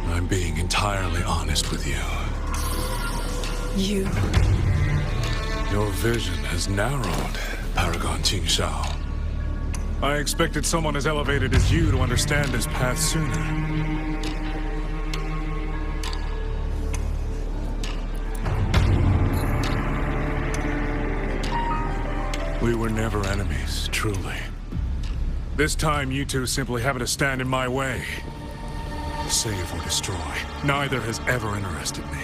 [SPEAKER 17] I'm being entirely honest with you.
[SPEAKER 1] You.
[SPEAKER 17] Your vision has narrowed, Paragon Qingxiao. I expected someone as elevated as you to understand this path sooner. We were never enemies, truly. This time, you two simply happen to stand in my way. Save or destroy, neither has ever interested me.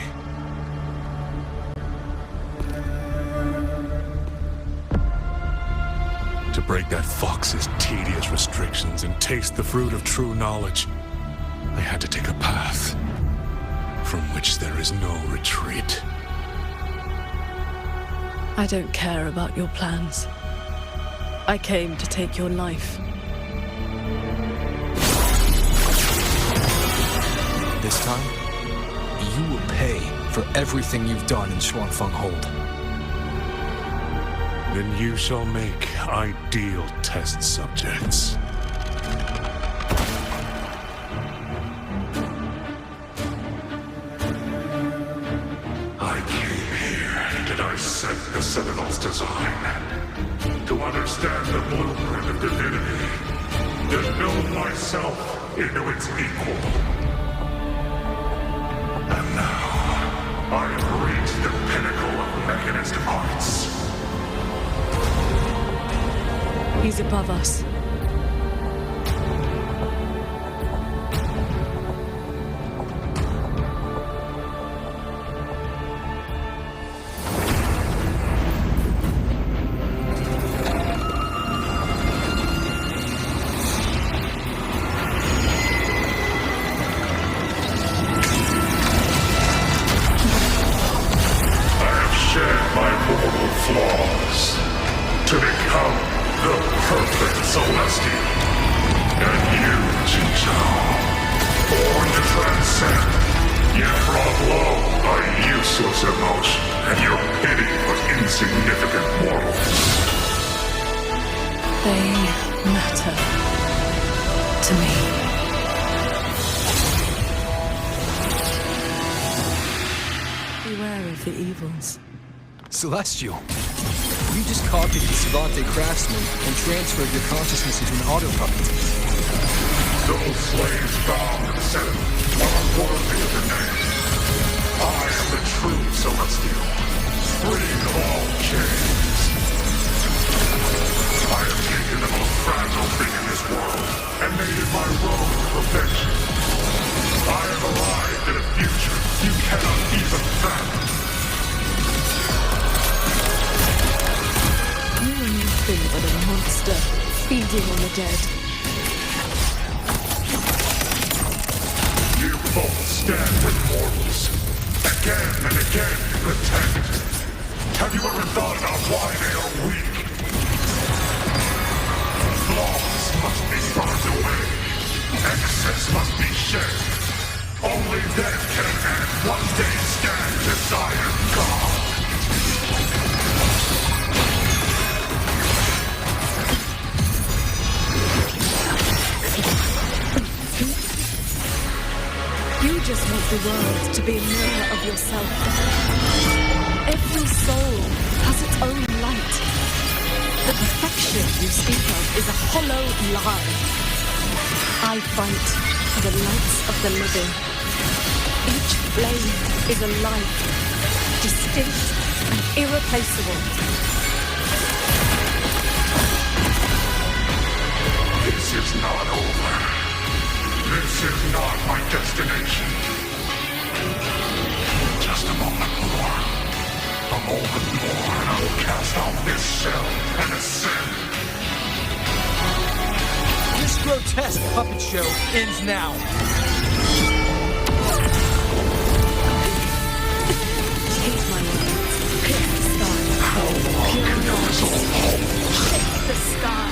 [SPEAKER 17] To break that fox's tedious restrictions and taste the fruit of true knowledge, I had to take a path from which there is no retreat.
[SPEAKER 1] I don't care about your plans. I came to take your life.
[SPEAKER 2] This time, you will pay for everything you've done in Xuanfeng Hold.
[SPEAKER 17] Then you shall make ideal test subjects. I came here to dissect the Sentinel's design, to understand the blueprint of divinity, to build myself into its equal. And now, I have reached the pinnacle of mechanist arts.
[SPEAKER 1] He's above us.
[SPEAKER 2] Celestial, you just copied the Savante craftsman and transferred your consciousness into an auto-puppet.
[SPEAKER 17] Those slaves bound and set are worthy of the name. I am the true Celestial, free of all chains. I have taken the most fragile thing in this world and made it my road to perfection. I have arrived at a future you cannot even fathom.
[SPEAKER 1] You are nothing but a monster, feeding on the dead.
[SPEAKER 17] You both stand with mortals. Again and again you protect. Have you ever thought about why they are weak? Flaws must be burned away. Excess must be shed. Only then can an end one day stand desired God.
[SPEAKER 1] You just want the world to be a mirror of yourself. Every soul has its own light. The perfection you speak of is a hollow lie. I fight for the lights of the living. Each flame is a life, distinct and irreplaceable.
[SPEAKER 17] This is not over. This is not my destination. Just a moment more. A moment more and I will cast off this shell and ascend.
[SPEAKER 2] This grotesque puppet show ends now.
[SPEAKER 1] Take my words. Pick the sky.
[SPEAKER 17] How long can this all hold?
[SPEAKER 1] Pick the sky.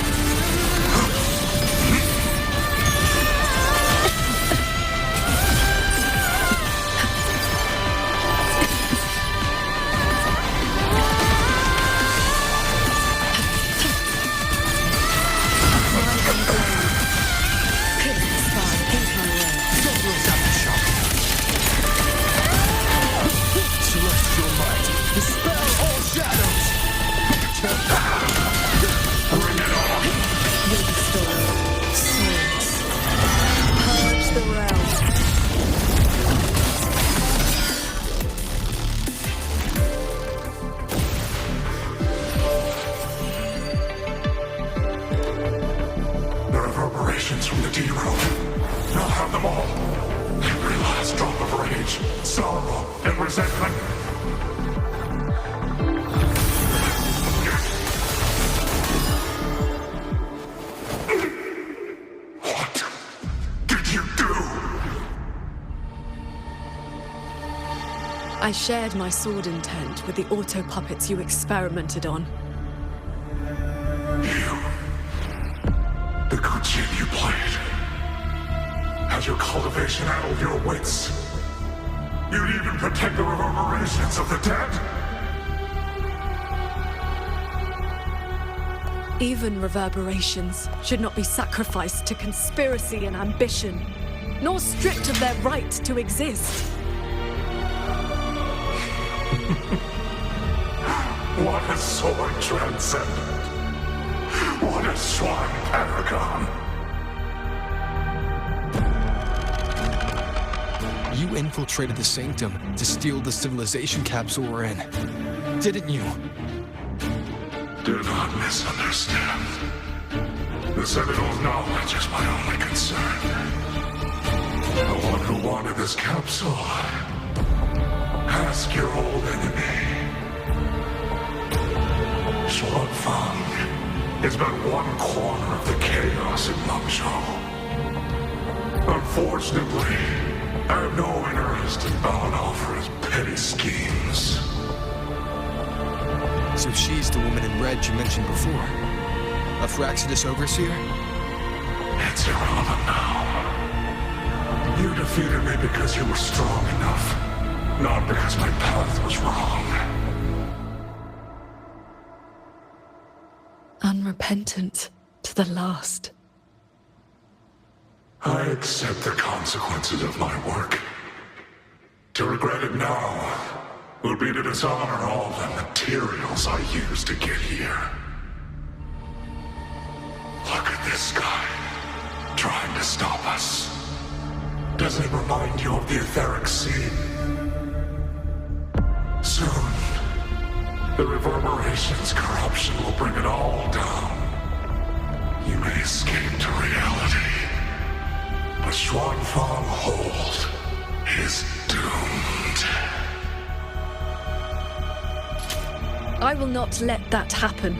[SPEAKER 17] hero. I'll have them all. Every last drop of rage, sorrow, and resentment. What did you do?
[SPEAKER 1] I shared my sword intent with the auto-puppets you experimented on.
[SPEAKER 17] The good game you played. Had your cultivation addled your wits? You'd even protect the reverberations of the dead?
[SPEAKER 1] Even reverberations should not be sacrificed to conspiracy and ambition, nor stripped of their right to exist.
[SPEAKER 17] What a sword transcendent! What a swan paragon!
[SPEAKER 2] You infiltrated the Sanctum to steal the civilization capsule we're in, didn't you?
[SPEAKER 17] Do not misunderstand. The Sentinel's knowledge is my only concern. The one who wanted this capsule. Ask your old enemy. Xuan Fang is but one corner of the chaos in Mengzhou. Unfortunately, I have no interest in bowing off for his petty schemes.
[SPEAKER 2] So she's the woman in red you mentioned before. A Fraxidus overseer?
[SPEAKER 17] It's irrelevant now. You defeated me because you were strong enough, not because my path was wrong.
[SPEAKER 1] Unrepentant to the last.
[SPEAKER 17] I accept the consequences of my work. To regret it now would be to dishonor all the materials I used to get here. Look at this guy, trying to stop us. Doesn't it remind you of the etheric sea? Soon, the reverberation's corruption will bring it all down. You may escape to reality, but Xuan Fang Hold is doomed.
[SPEAKER 1] I will not let that happen.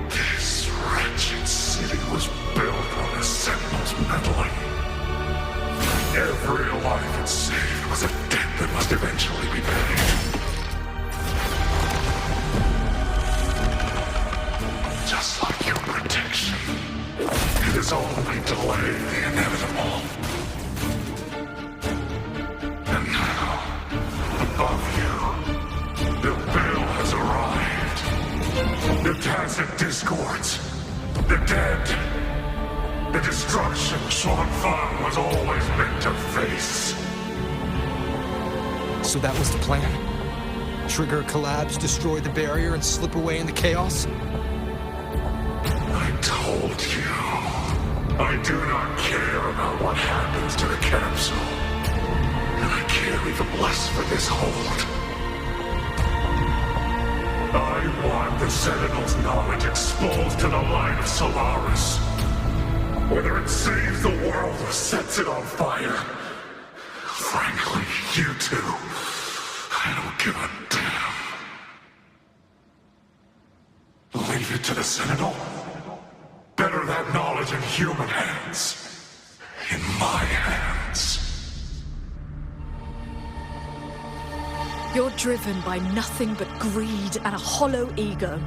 [SPEAKER 17] This wretched city was built on the Sentinel's meddling. Every life it saved was a debt that must eventually be paid. Just like your protection, it has only delayed the inevitable. And now, above you, the bill has arrived. The tacit discords, the dead, the destruction Xuan Fang was always meant to face.
[SPEAKER 2] So that was the plan? Trigger a collapse, destroy the barrier, and slip away in the chaos?
[SPEAKER 17] I told you. I do not care about what happens to the capsule. And I care even less for this hold. I want the Sentinel's knowledge exposed to the light of Solaris. Whether it saves the world or sets it on fire. Frankly, you two, I don't give a damn. Leave it to the Sentinel? Better that knowledge in human hands. In my hands.
[SPEAKER 1] You're driven by nothing but greed and a hollow ego.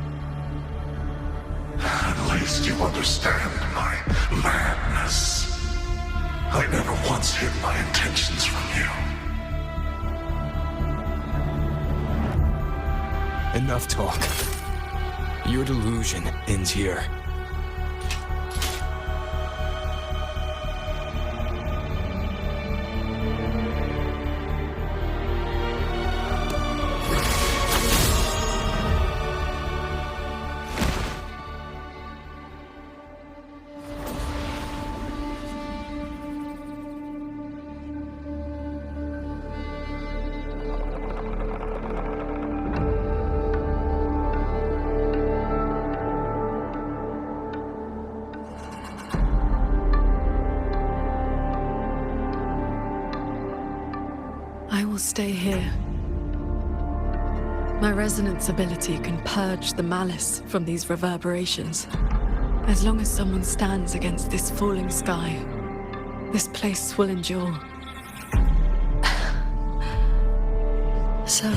[SPEAKER 17] At least you understand my madness. I never once hid my intentions from you.
[SPEAKER 2] Enough talk. Your delusion ends here.
[SPEAKER 1] stay here. My resonance ability can purge the malice from these reverberations. As long as someone stands against this falling sky, this place will endure. So...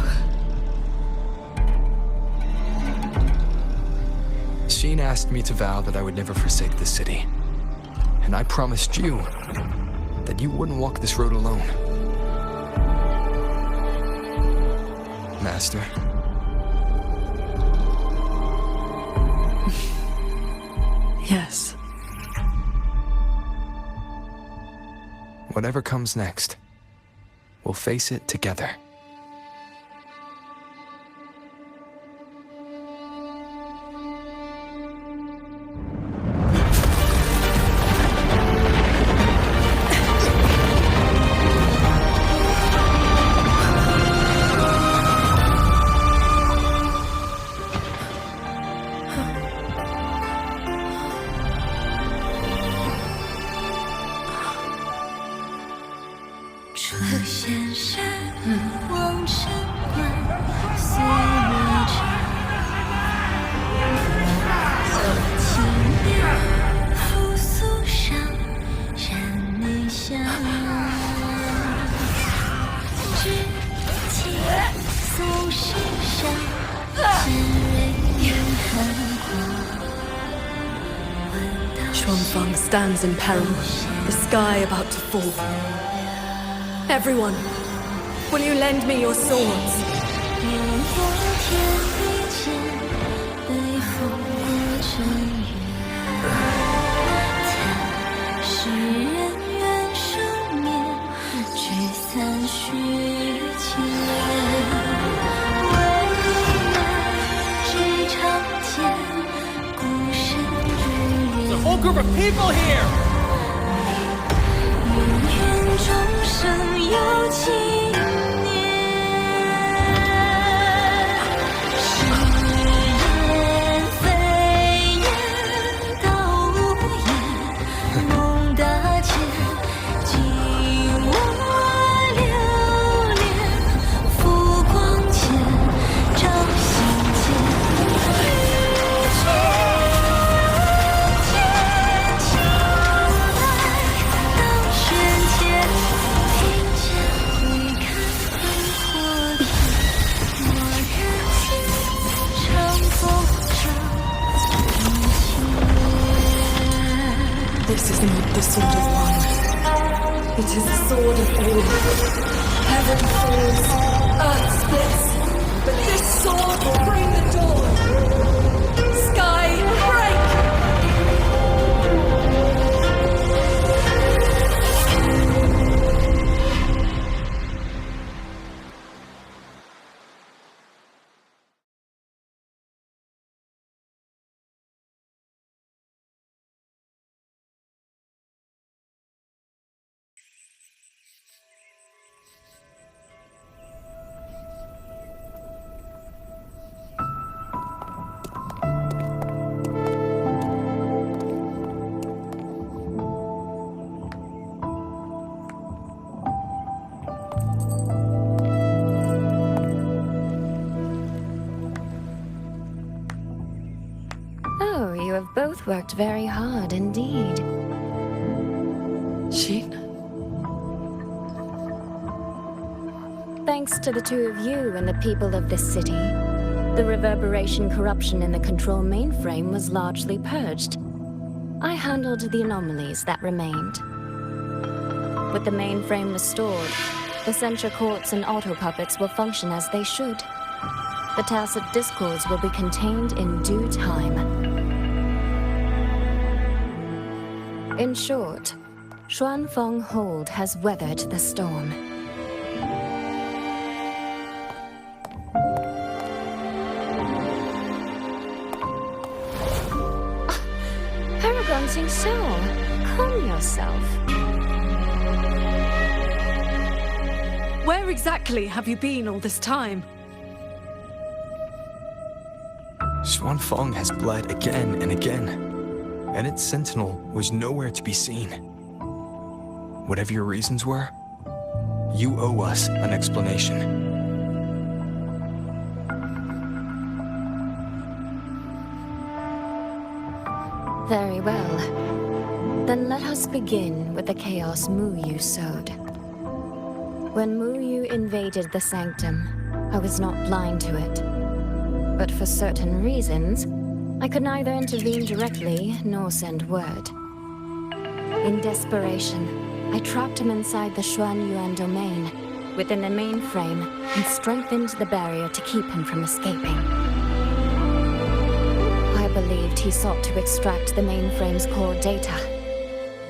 [SPEAKER 5] Sheen asked me to vow that I would never forsake this city. And I promised you that you wouldn't walk this road alone. Master.
[SPEAKER 1] Yes.
[SPEAKER 5] Whatever comes next, we'll face it together.
[SPEAKER 1] Xuanfeng stands in peril, the sky about to fall. Everyone, will you lend me your swords?
[SPEAKER 18] There's a whole group of people here!
[SPEAKER 1] This is not the sword of one. It is the sword of all. Heaven falls, earth splits, but this sword will bring the dawn. Sky, break!
[SPEAKER 12] Oh, you have both worked very hard indeed.
[SPEAKER 1] Sheen?
[SPEAKER 12] Thanks to the two of you and the people of this city, the reverberation corruption in the control mainframe was largely purged. I handled the anomalies that remained. With the mainframe restored, the censure courts and auto-puppets will function as they should. The tacit discords will be contained in due time. In short, Xuanfeng Hold has weathered the storm. Paragon so, calm yourself.
[SPEAKER 1] Where exactly have you been all this time?
[SPEAKER 5] Xuanfeng has bled again and again, and its sentinel was nowhere to be seen. Whatever your reasons were, You owe us an explanation.
[SPEAKER 12] Very well. Then let us begin with the chaos Muyu sowed. When Muyu invaded the Sanctum, I was not blind to it. But for certain reasons, I could neither intervene directly nor send word. In desperation, I trapped him inside the Xuanyuan domain, within the mainframe, and strengthened the barrier to keep him from escaping. I believed he sought to extract the mainframe's core data.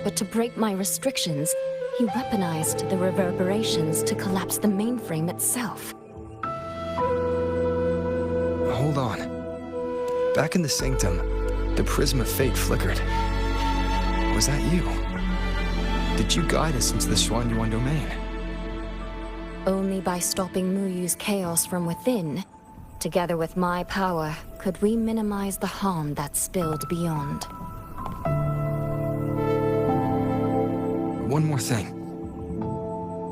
[SPEAKER 12] But to break my restrictions, he weaponized the reverberations to collapse the mainframe itself.
[SPEAKER 5] Hold on. Back in the Sanctum, the Prism of Fate flickered. Was that you? Did you guide us into the Xuanyuan domain?
[SPEAKER 12] Only by stopping Muyu's chaos from within, together with my power, could we minimize the harm that spilled beyond.
[SPEAKER 5] One more thing.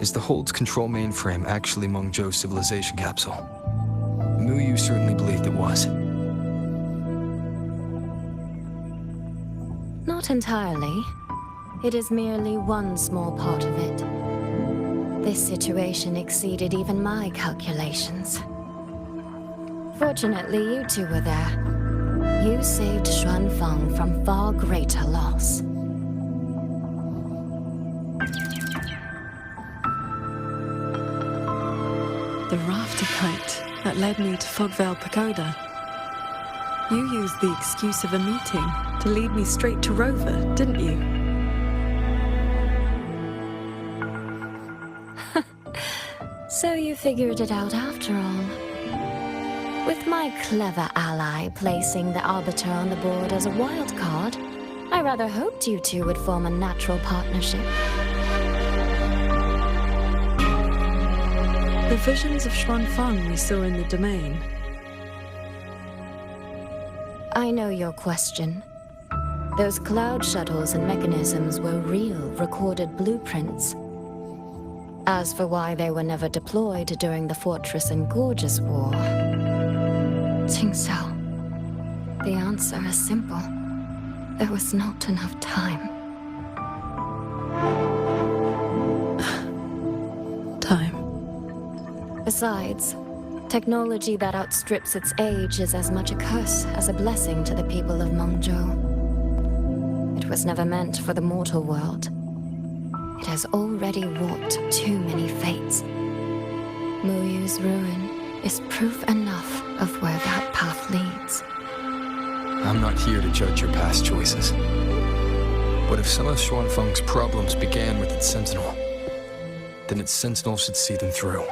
[SPEAKER 5] Is the Hold's control mainframe actually Mengzhou's civilization capsule? Muyu certainly believed it was.
[SPEAKER 12] Not entirely. It is merely one small part of it. This situation exceeded even my calculations. Fortunately, you two were there. You saved Xuanfeng from far greater loss.
[SPEAKER 1] The rafter kite that led me to Fogvale Pagoda. You used the excuse of a meeting to lead me straight to Rover, didn't you?
[SPEAKER 12] So you figured it out after all. With my clever ally placing the Arbiter on the board as a wild card, I rather hoped you two would form a natural partnership.
[SPEAKER 1] The visions of Xuanfeng we saw in the domain.
[SPEAKER 12] I know your question. Those cloud shuttles and mechanisms were real, recorded blueprints. As for why they were never deployed during the Fortress and Gorges War, Qingxiao, the answer is simple. There was not enough time.
[SPEAKER 1] Time.
[SPEAKER 12] Besides, technology that outstrips its age is as much a curse as a blessing to the people of Mengzhou. It was never meant for the mortal world. It has already wrought too many fates. Muyu's ruin is proof enough of where that path leads.
[SPEAKER 5] I'm not here to judge your past choices. But if some of Xuanfeng's problems began with its Sentinel, then its Sentinel should see them through.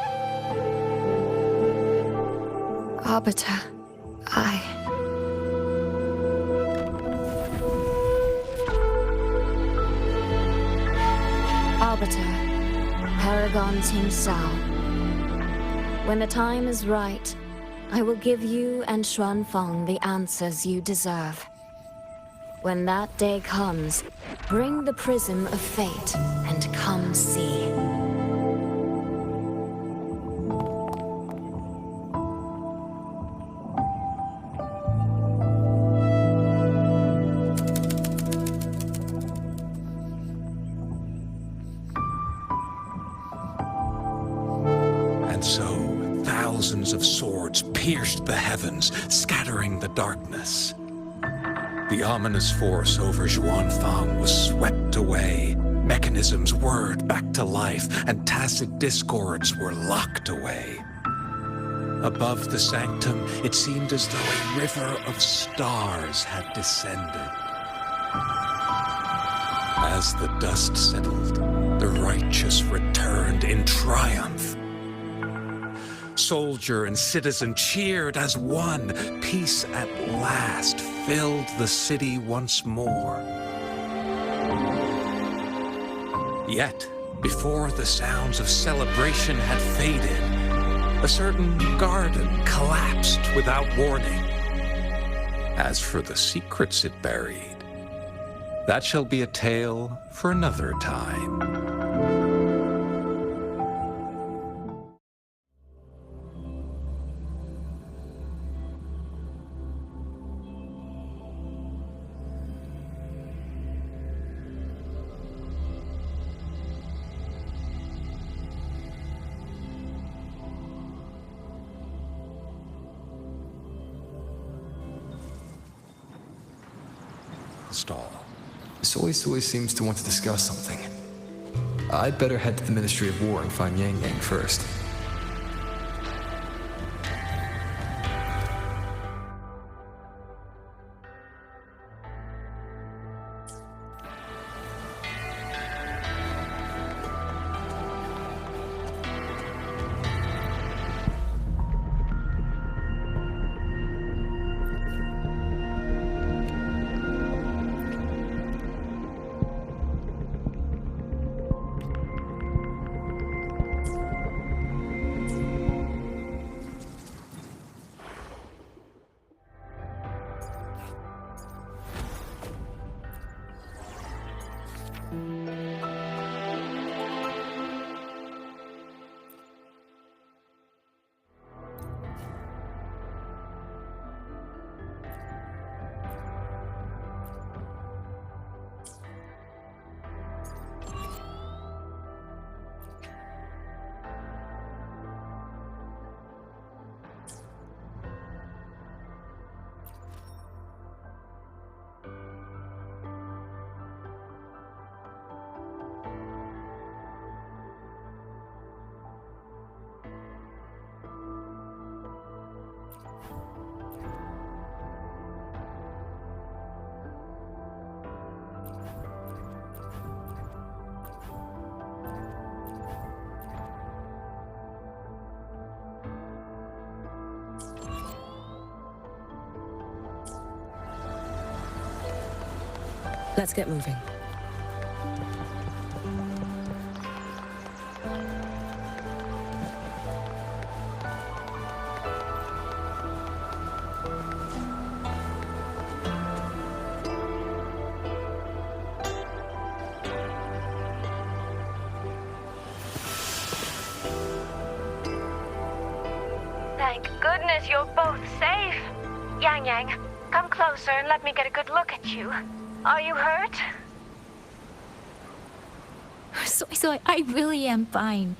[SPEAKER 12] Arbiter, Arbiter, Paragon Qingxiao. When the time is right, I will give you and Xuanfeng the answers you deserve. When that day comes, bring the Prism of Fate and come see.
[SPEAKER 4] And so, thousands of swords pierced the heavens, scattering the darkness. The ominous force over Xuanfeng was swept away. Mechanisms whirred back to life, and tacit discords were locked away. Above the Sanctum, it seemed as though a river of stars had descended. As the dust settled, the righteous returned in triumph. Soldier and citizen cheered as one. Peace at last filled the city once more. Yet, before the sounds of celebration had faded, a certain garden collapsed without warning. As for the secrets it buried, that shall be a tale for another time. stall.
[SPEAKER 5] Soy seems to want to discuss something. I'd better head to the Ministry of War and find Yang Yang first.
[SPEAKER 21] Let's get moving.
[SPEAKER 19] Thank goodness you're both safe. Yang Yang, come closer and let me get a good look at you. Are you hurt?
[SPEAKER 3] Soy, I really am fine.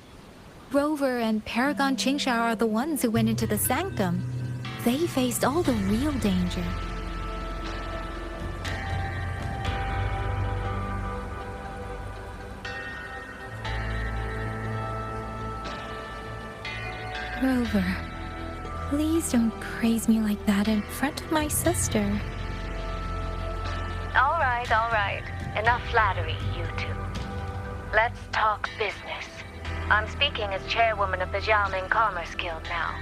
[SPEAKER 3] Rover and Paragon Qingsha are the ones who went into the sanctum. They faced all the real danger. Rover, please don't praise me like that in front of my sister.
[SPEAKER 19] All right. Enough flattery, you two. Let's talk business. I'm speaking as chairwoman of the Xiaoming Commerce Guild now.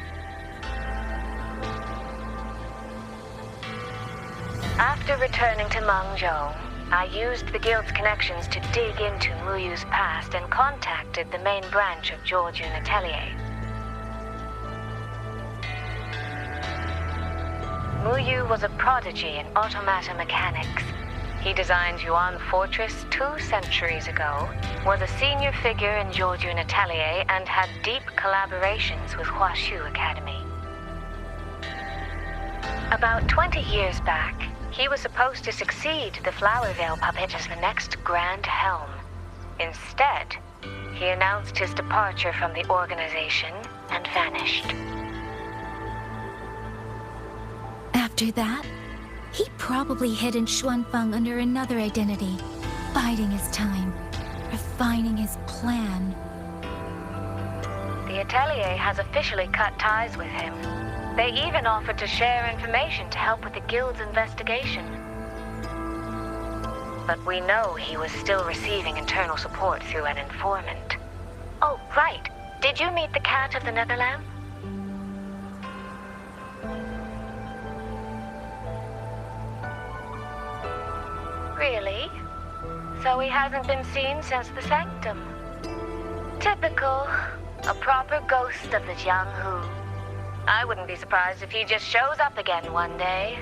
[SPEAKER 19] After returning to Mengzhou, I used the guild's connections to dig into Muyu's past and contacted the main branch of Georgian Atelier. Muyu was a prodigy in automata mechanics. He designed Yuan Fortress 2 centuries ago, was a senior figure in Georgian Atelier, and had deep collaborations with Huashu Academy. About 20 years back, he was supposed to succeed the Flower Veil puppet as the next Grand Helm. Instead, he announced his departure from the organization and vanished.
[SPEAKER 3] After that, he probably hid in Xuanfeng under another identity, biding his time, refining his plan.
[SPEAKER 19] The Atelier has officially cut ties with him. They even offered to share information to help with the guild's investigation. But we know he was still receiving internal support through an informant. Oh, right. Did you meet the cat of the Netherland? Really? So he hasn't been seen since the sanctum. Typical. A proper ghost of the Jianghu. I wouldn't be surprised if he just shows up again one day.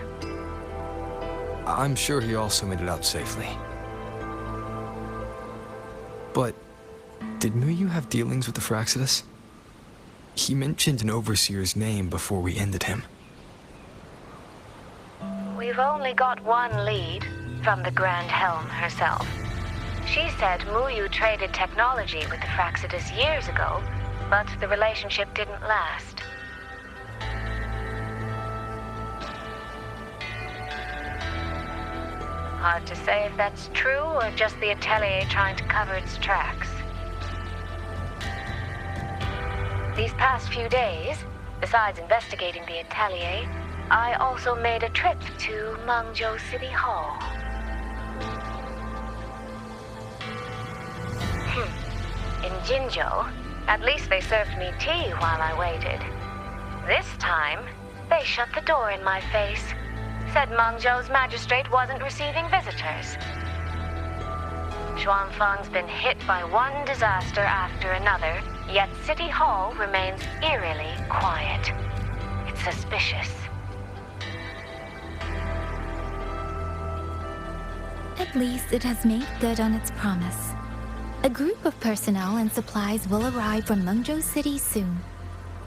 [SPEAKER 5] I'm sure he also made it out safely. But did Muyu have dealings with the Fraxidus? He mentioned an overseer's name before we ended him.
[SPEAKER 19] We've only got one lead, from the Grand Helm herself. She said Muyu traded technology with the Fraxidus years ago, but the relationship didn't last. Hard to say if that's true or just the Atelier trying to cover its tracks. These past few days, besides investigating the Atelier, I also made a trip to Mangzhou City Hall. In Jinzhou, at least they served me tea while I waited. This time, they shut the door in my face. Said Mangzhou's magistrate wasn't receiving visitors. Xuanfang's been hit by one disaster after another, yet City Hall remains eerily quiet. It's suspicious.
[SPEAKER 3] At least it has made good on its promise. A group of personnel and supplies will arrive from Mengzhou City soon.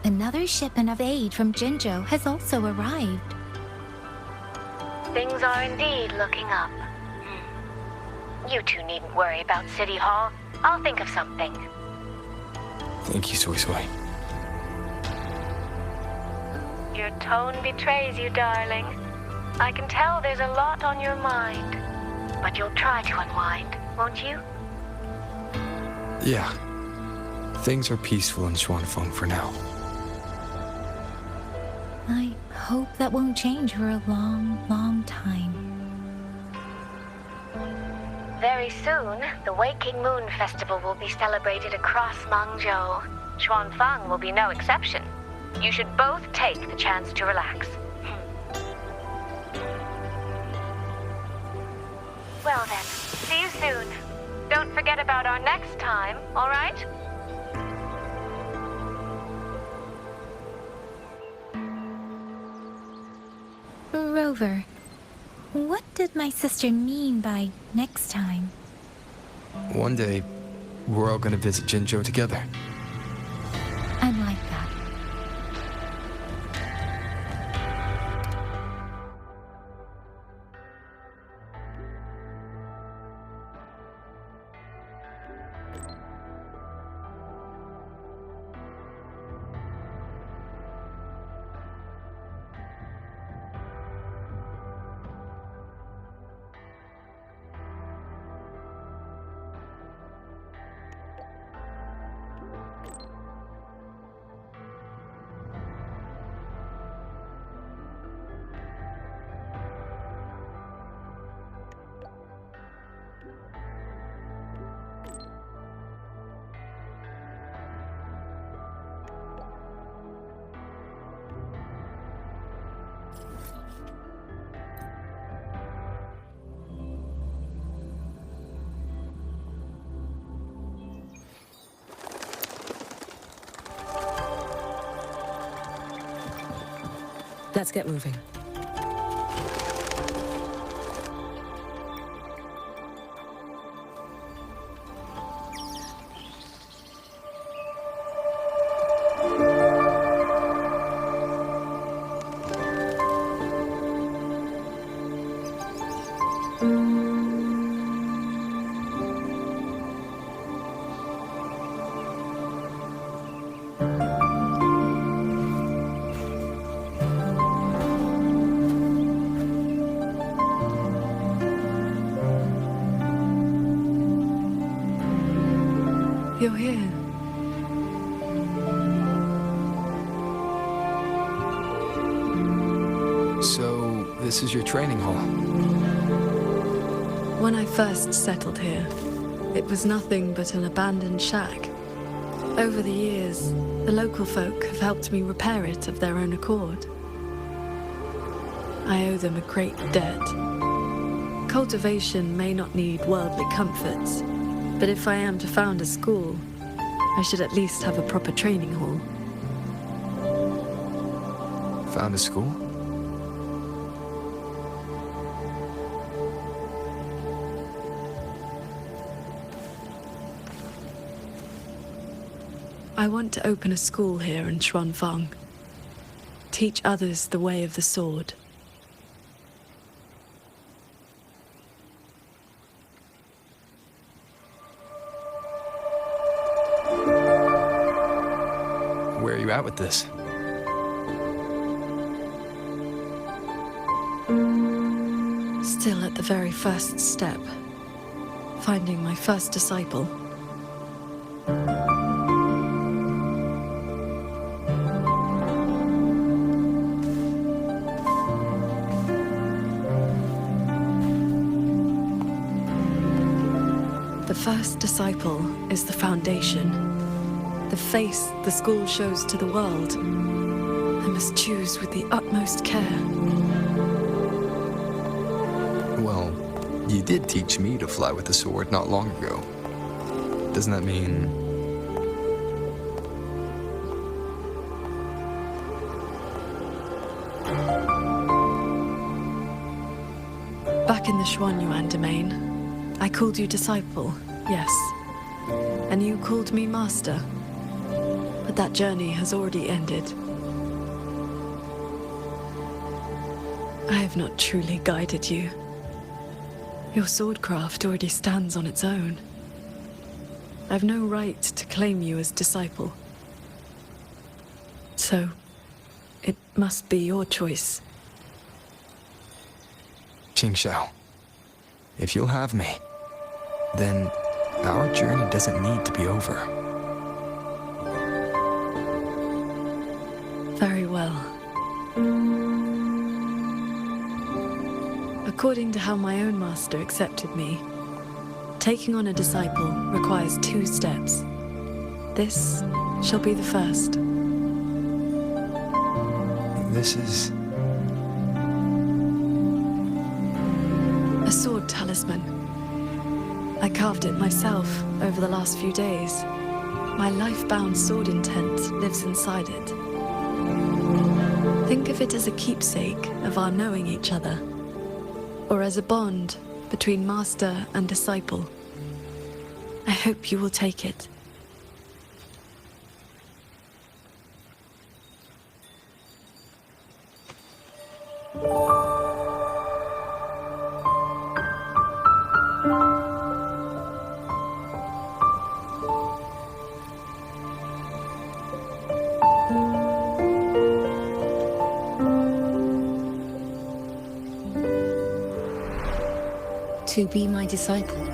[SPEAKER 3] Another shipment of aid from Jinzhou has also arrived.
[SPEAKER 19] Things are indeed looking up. You two needn't worry about City Hall. I'll think of something.
[SPEAKER 5] Thank you, Soy Soy.
[SPEAKER 19] Your tone betrays you, darling. I can tell there's a lot on your mind. But you'll try to unwind, won't you?
[SPEAKER 5] Yeah. Things are peaceful in Xuanfeng for now.
[SPEAKER 3] I hope that won't change for a long, long time.
[SPEAKER 19] Very soon, the Waking Moon Festival will be celebrated across Mangzhou. Xuanfang will be no exception. You should both take the chance to relax. Well then, see you soon. Don't forget about our next time, all right?
[SPEAKER 3] Rover, what did my sister mean by next time?
[SPEAKER 5] One day, we're all gonna visit Jinzhou together.
[SPEAKER 3] I'd like that.
[SPEAKER 8] Let's get moving.
[SPEAKER 1] You're here.
[SPEAKER 5] So, this is your training hall?
[SPEAKER 1] When I first settled here, it was nothing but an abandoned shack. Over the years, the local folk have helped me repair it of their own accord. I owe them a great debt. Cultivation may not need worldly comforts, but if I am to found a school, I should at least have a proper training hall.
[SPEAKER 5] Found a school?
[SPEAKER 1] I want to open a school here in Xuanfang. Teach others the way of the sword.
[SPEAKER 5] Where are you at with this?
[SPEAKER 1] Still at the very first step. Finding my first disciple. The first disciple is the foundation. The face the school shows to the world. I must choose with the utmost care.
[SPEAKER 5] Well, you did teach me to fly with a sword not long ago. Doesn't that mean...
[SPEAKER 1] Back in the Xuanyuan domain, I called you disciple, yes. And you called me master. But that journey has already ended. I have not truly guided you. Your swordcraft already stands on its own. I have no right to claim you as disciple. So, it must be your choice.
[SPEAKER 5] Qingxiao, if you'll have me, then our journey doesn't need to be over.
[SPEAKER 1] Very well. According to how my own master accepted me, taking on a disciple requires 2 steps. This shall be the first.
[SPEAKER 5] This is...
[SPEAKER 1] a sword talisman. I carved it myself over the last few days. My life-bound sword intent lives inside it. Think of it as a keepsake of our knowing each other, or as a bond between master and disciple. I hope you will take it.
[SPEAKER 10] To be my disciple,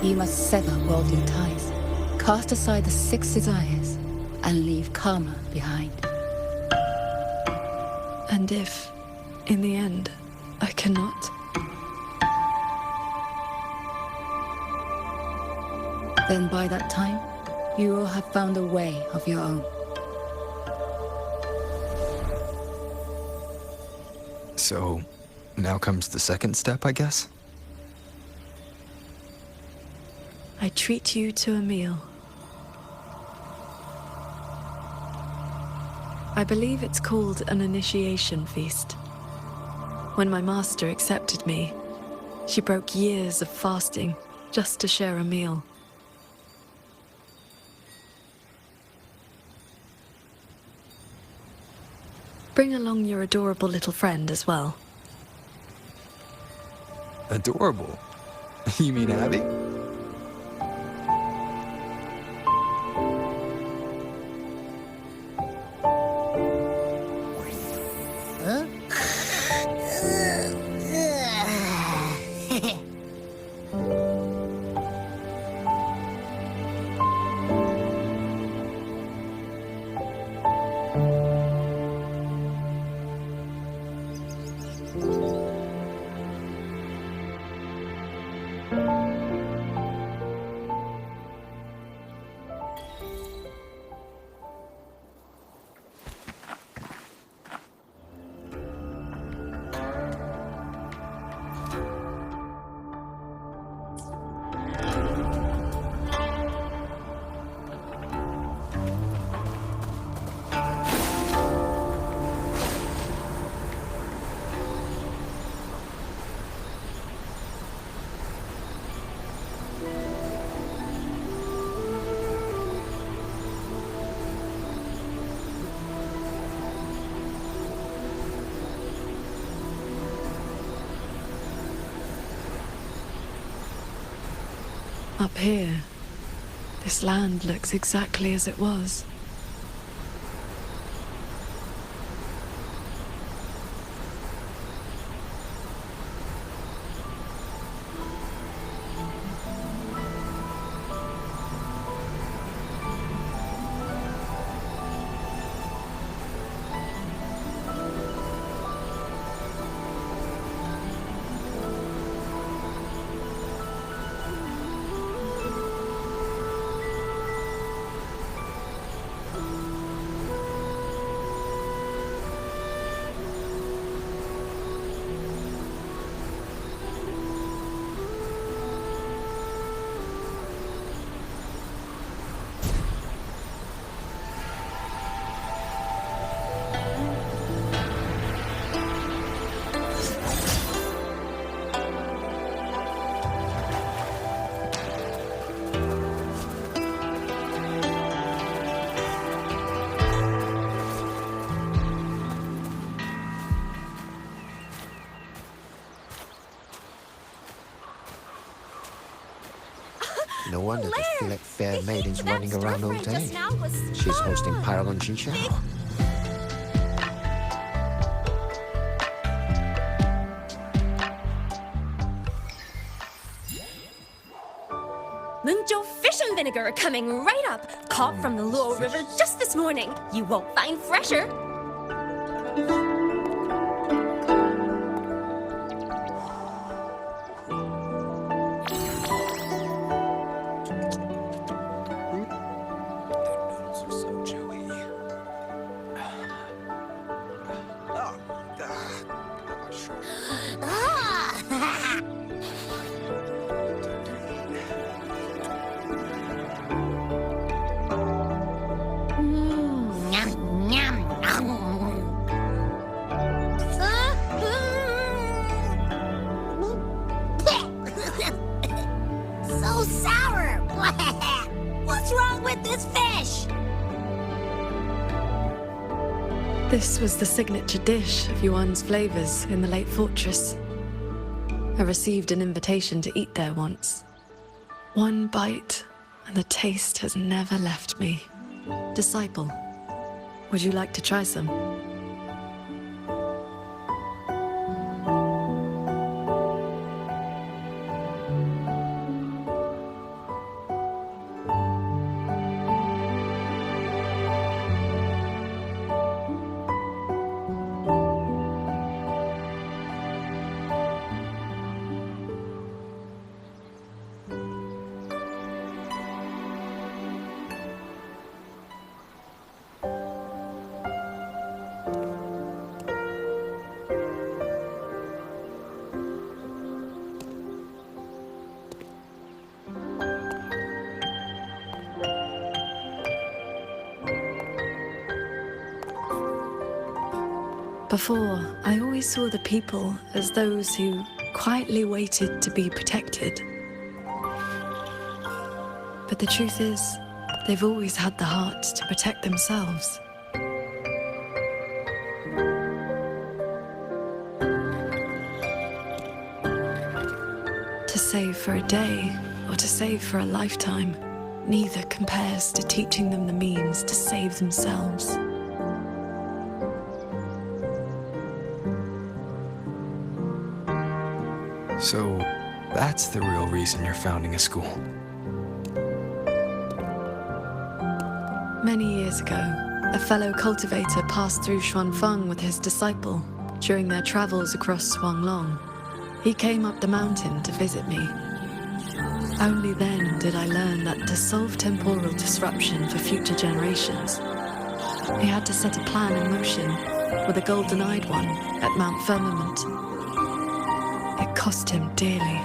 [SPEAKER 10] you must sever worldly ties, cast aside the 6 desires, and leave karma behind.
[SPEAKER 1] And if, in the end, I cannot?
[SPEAKER 10] Then by that time, you will have found a way of your own.
[SPEAKER 5] So, now comes the second step, I guess?
[SPEAKER 1] I treat you to a meal. I believe it's called an initiation feast. When my master accepted me, she broke years of fasting just to share a meal. Bring along your adorable little friend as well.
[SPEAKER 5] Adorable? You mean Abby?
[SPEAKER 1] Up here, this land looks exactly as it was.
[SPEAKER 7] No wonder the fillet fair maiden's running around all day. She's hosting Paragon Chinchilla.
[SPEAKER 11] Lungzhou fish and vinegar are coming right up. Caught from the Luo River just this morning. You won't find fresher.
[SPEAKER 6] So sour! What's wrong with this fish?
[SPEAKER 1] This was the signature dish of Yuan's flavors in the late fortress. I received an invitation to eat there once. One bite, and the taste has never left me. Disciple, would you like to try some? Before, I always saw the people as those who quietly waited to be protected. But the truth is, they've always had the heart to protect themselves. To save for a day, or to save for a lifetime, neither compares to teaching them the means to save themselves.
[SPEAKER 5] So, that's the real reason you're founding a school.
[SPEAKER 1] Many years ago, a fellow cultivator passed through Xuanfeng with his disciple during their travels across Shuanglong. He came up the mountain to visit me. Only then did I learn that to solve temporal disruption for future generations, he had to set a plan in motion with a golden-eyed one at Mount Firmament. It cost him dearly.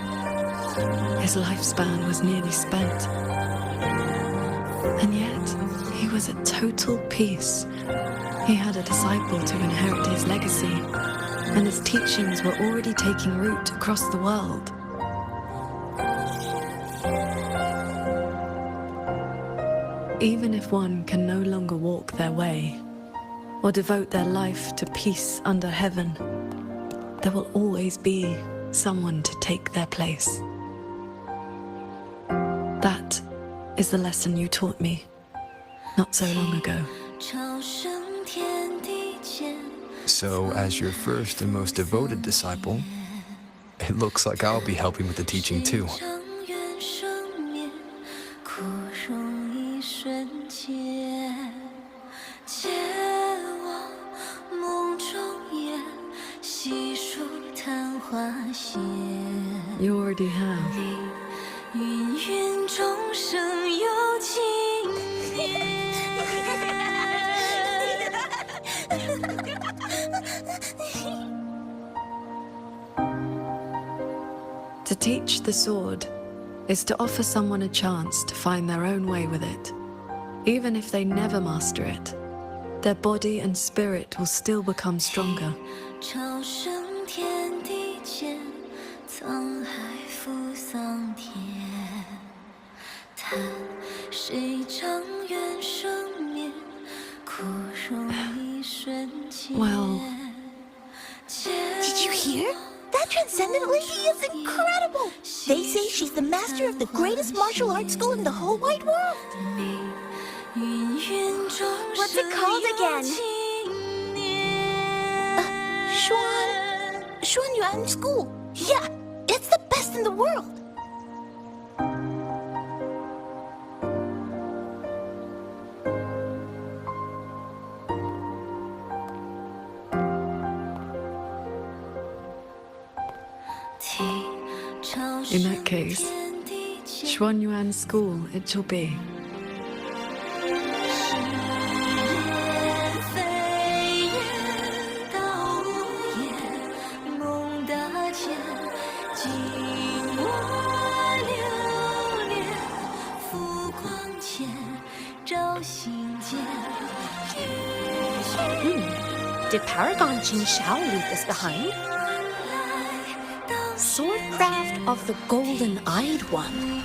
[SPEAKER 1] His lifespan was nearly spent. And yet, he was at total peace. He had a disciple to inherit his legacy, and his teachings were already taking root across the world. Even if one can no longer walk their way, or devote their life to peace under heaven, there will always be someone to take their place. That is the lesson you taught me not so long ago.
[SPEAKER 5] So, as your first and most devoted disciple, it looks like I'll be helping with the teaching too.
[SPEAKER 1] You already have. To teach the sword is to offer someone a chance to find their own way with it. Even if they never master it, their body and spirit will still become stronger. Well,
[SPEAKER 6] did you hear? That transcendent lady is incredible! They say
[SPEAKER 20] she's the master of the greatest martial arts school in the whole wide world.
[SPEAKER 11] What's it called again?
[SPEAKER 20] Xuan Yuan School. Yeah, it's the best in the world.
[SPEAKER 1] In that case, Xuanyuan School it shall be.
[SPEAKER 11] Did Paragon Qin Shao leave this behind? Swordcraft of the Golden-Eyed One.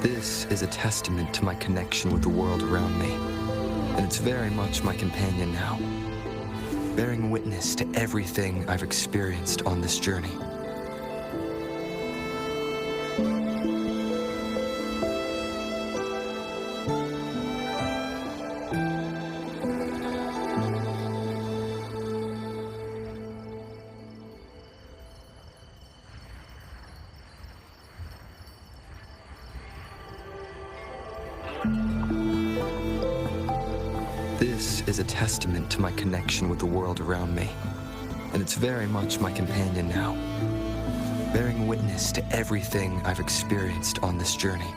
[SPEAKER 5] This is a testament to my connection with the world around me, and it's very much my companion now, bearing witness to everything I've experienced on this journey. This is a testament to my connection with the world around me, and it's very much my companion now, bearing witness to everything I've experienced on this journey.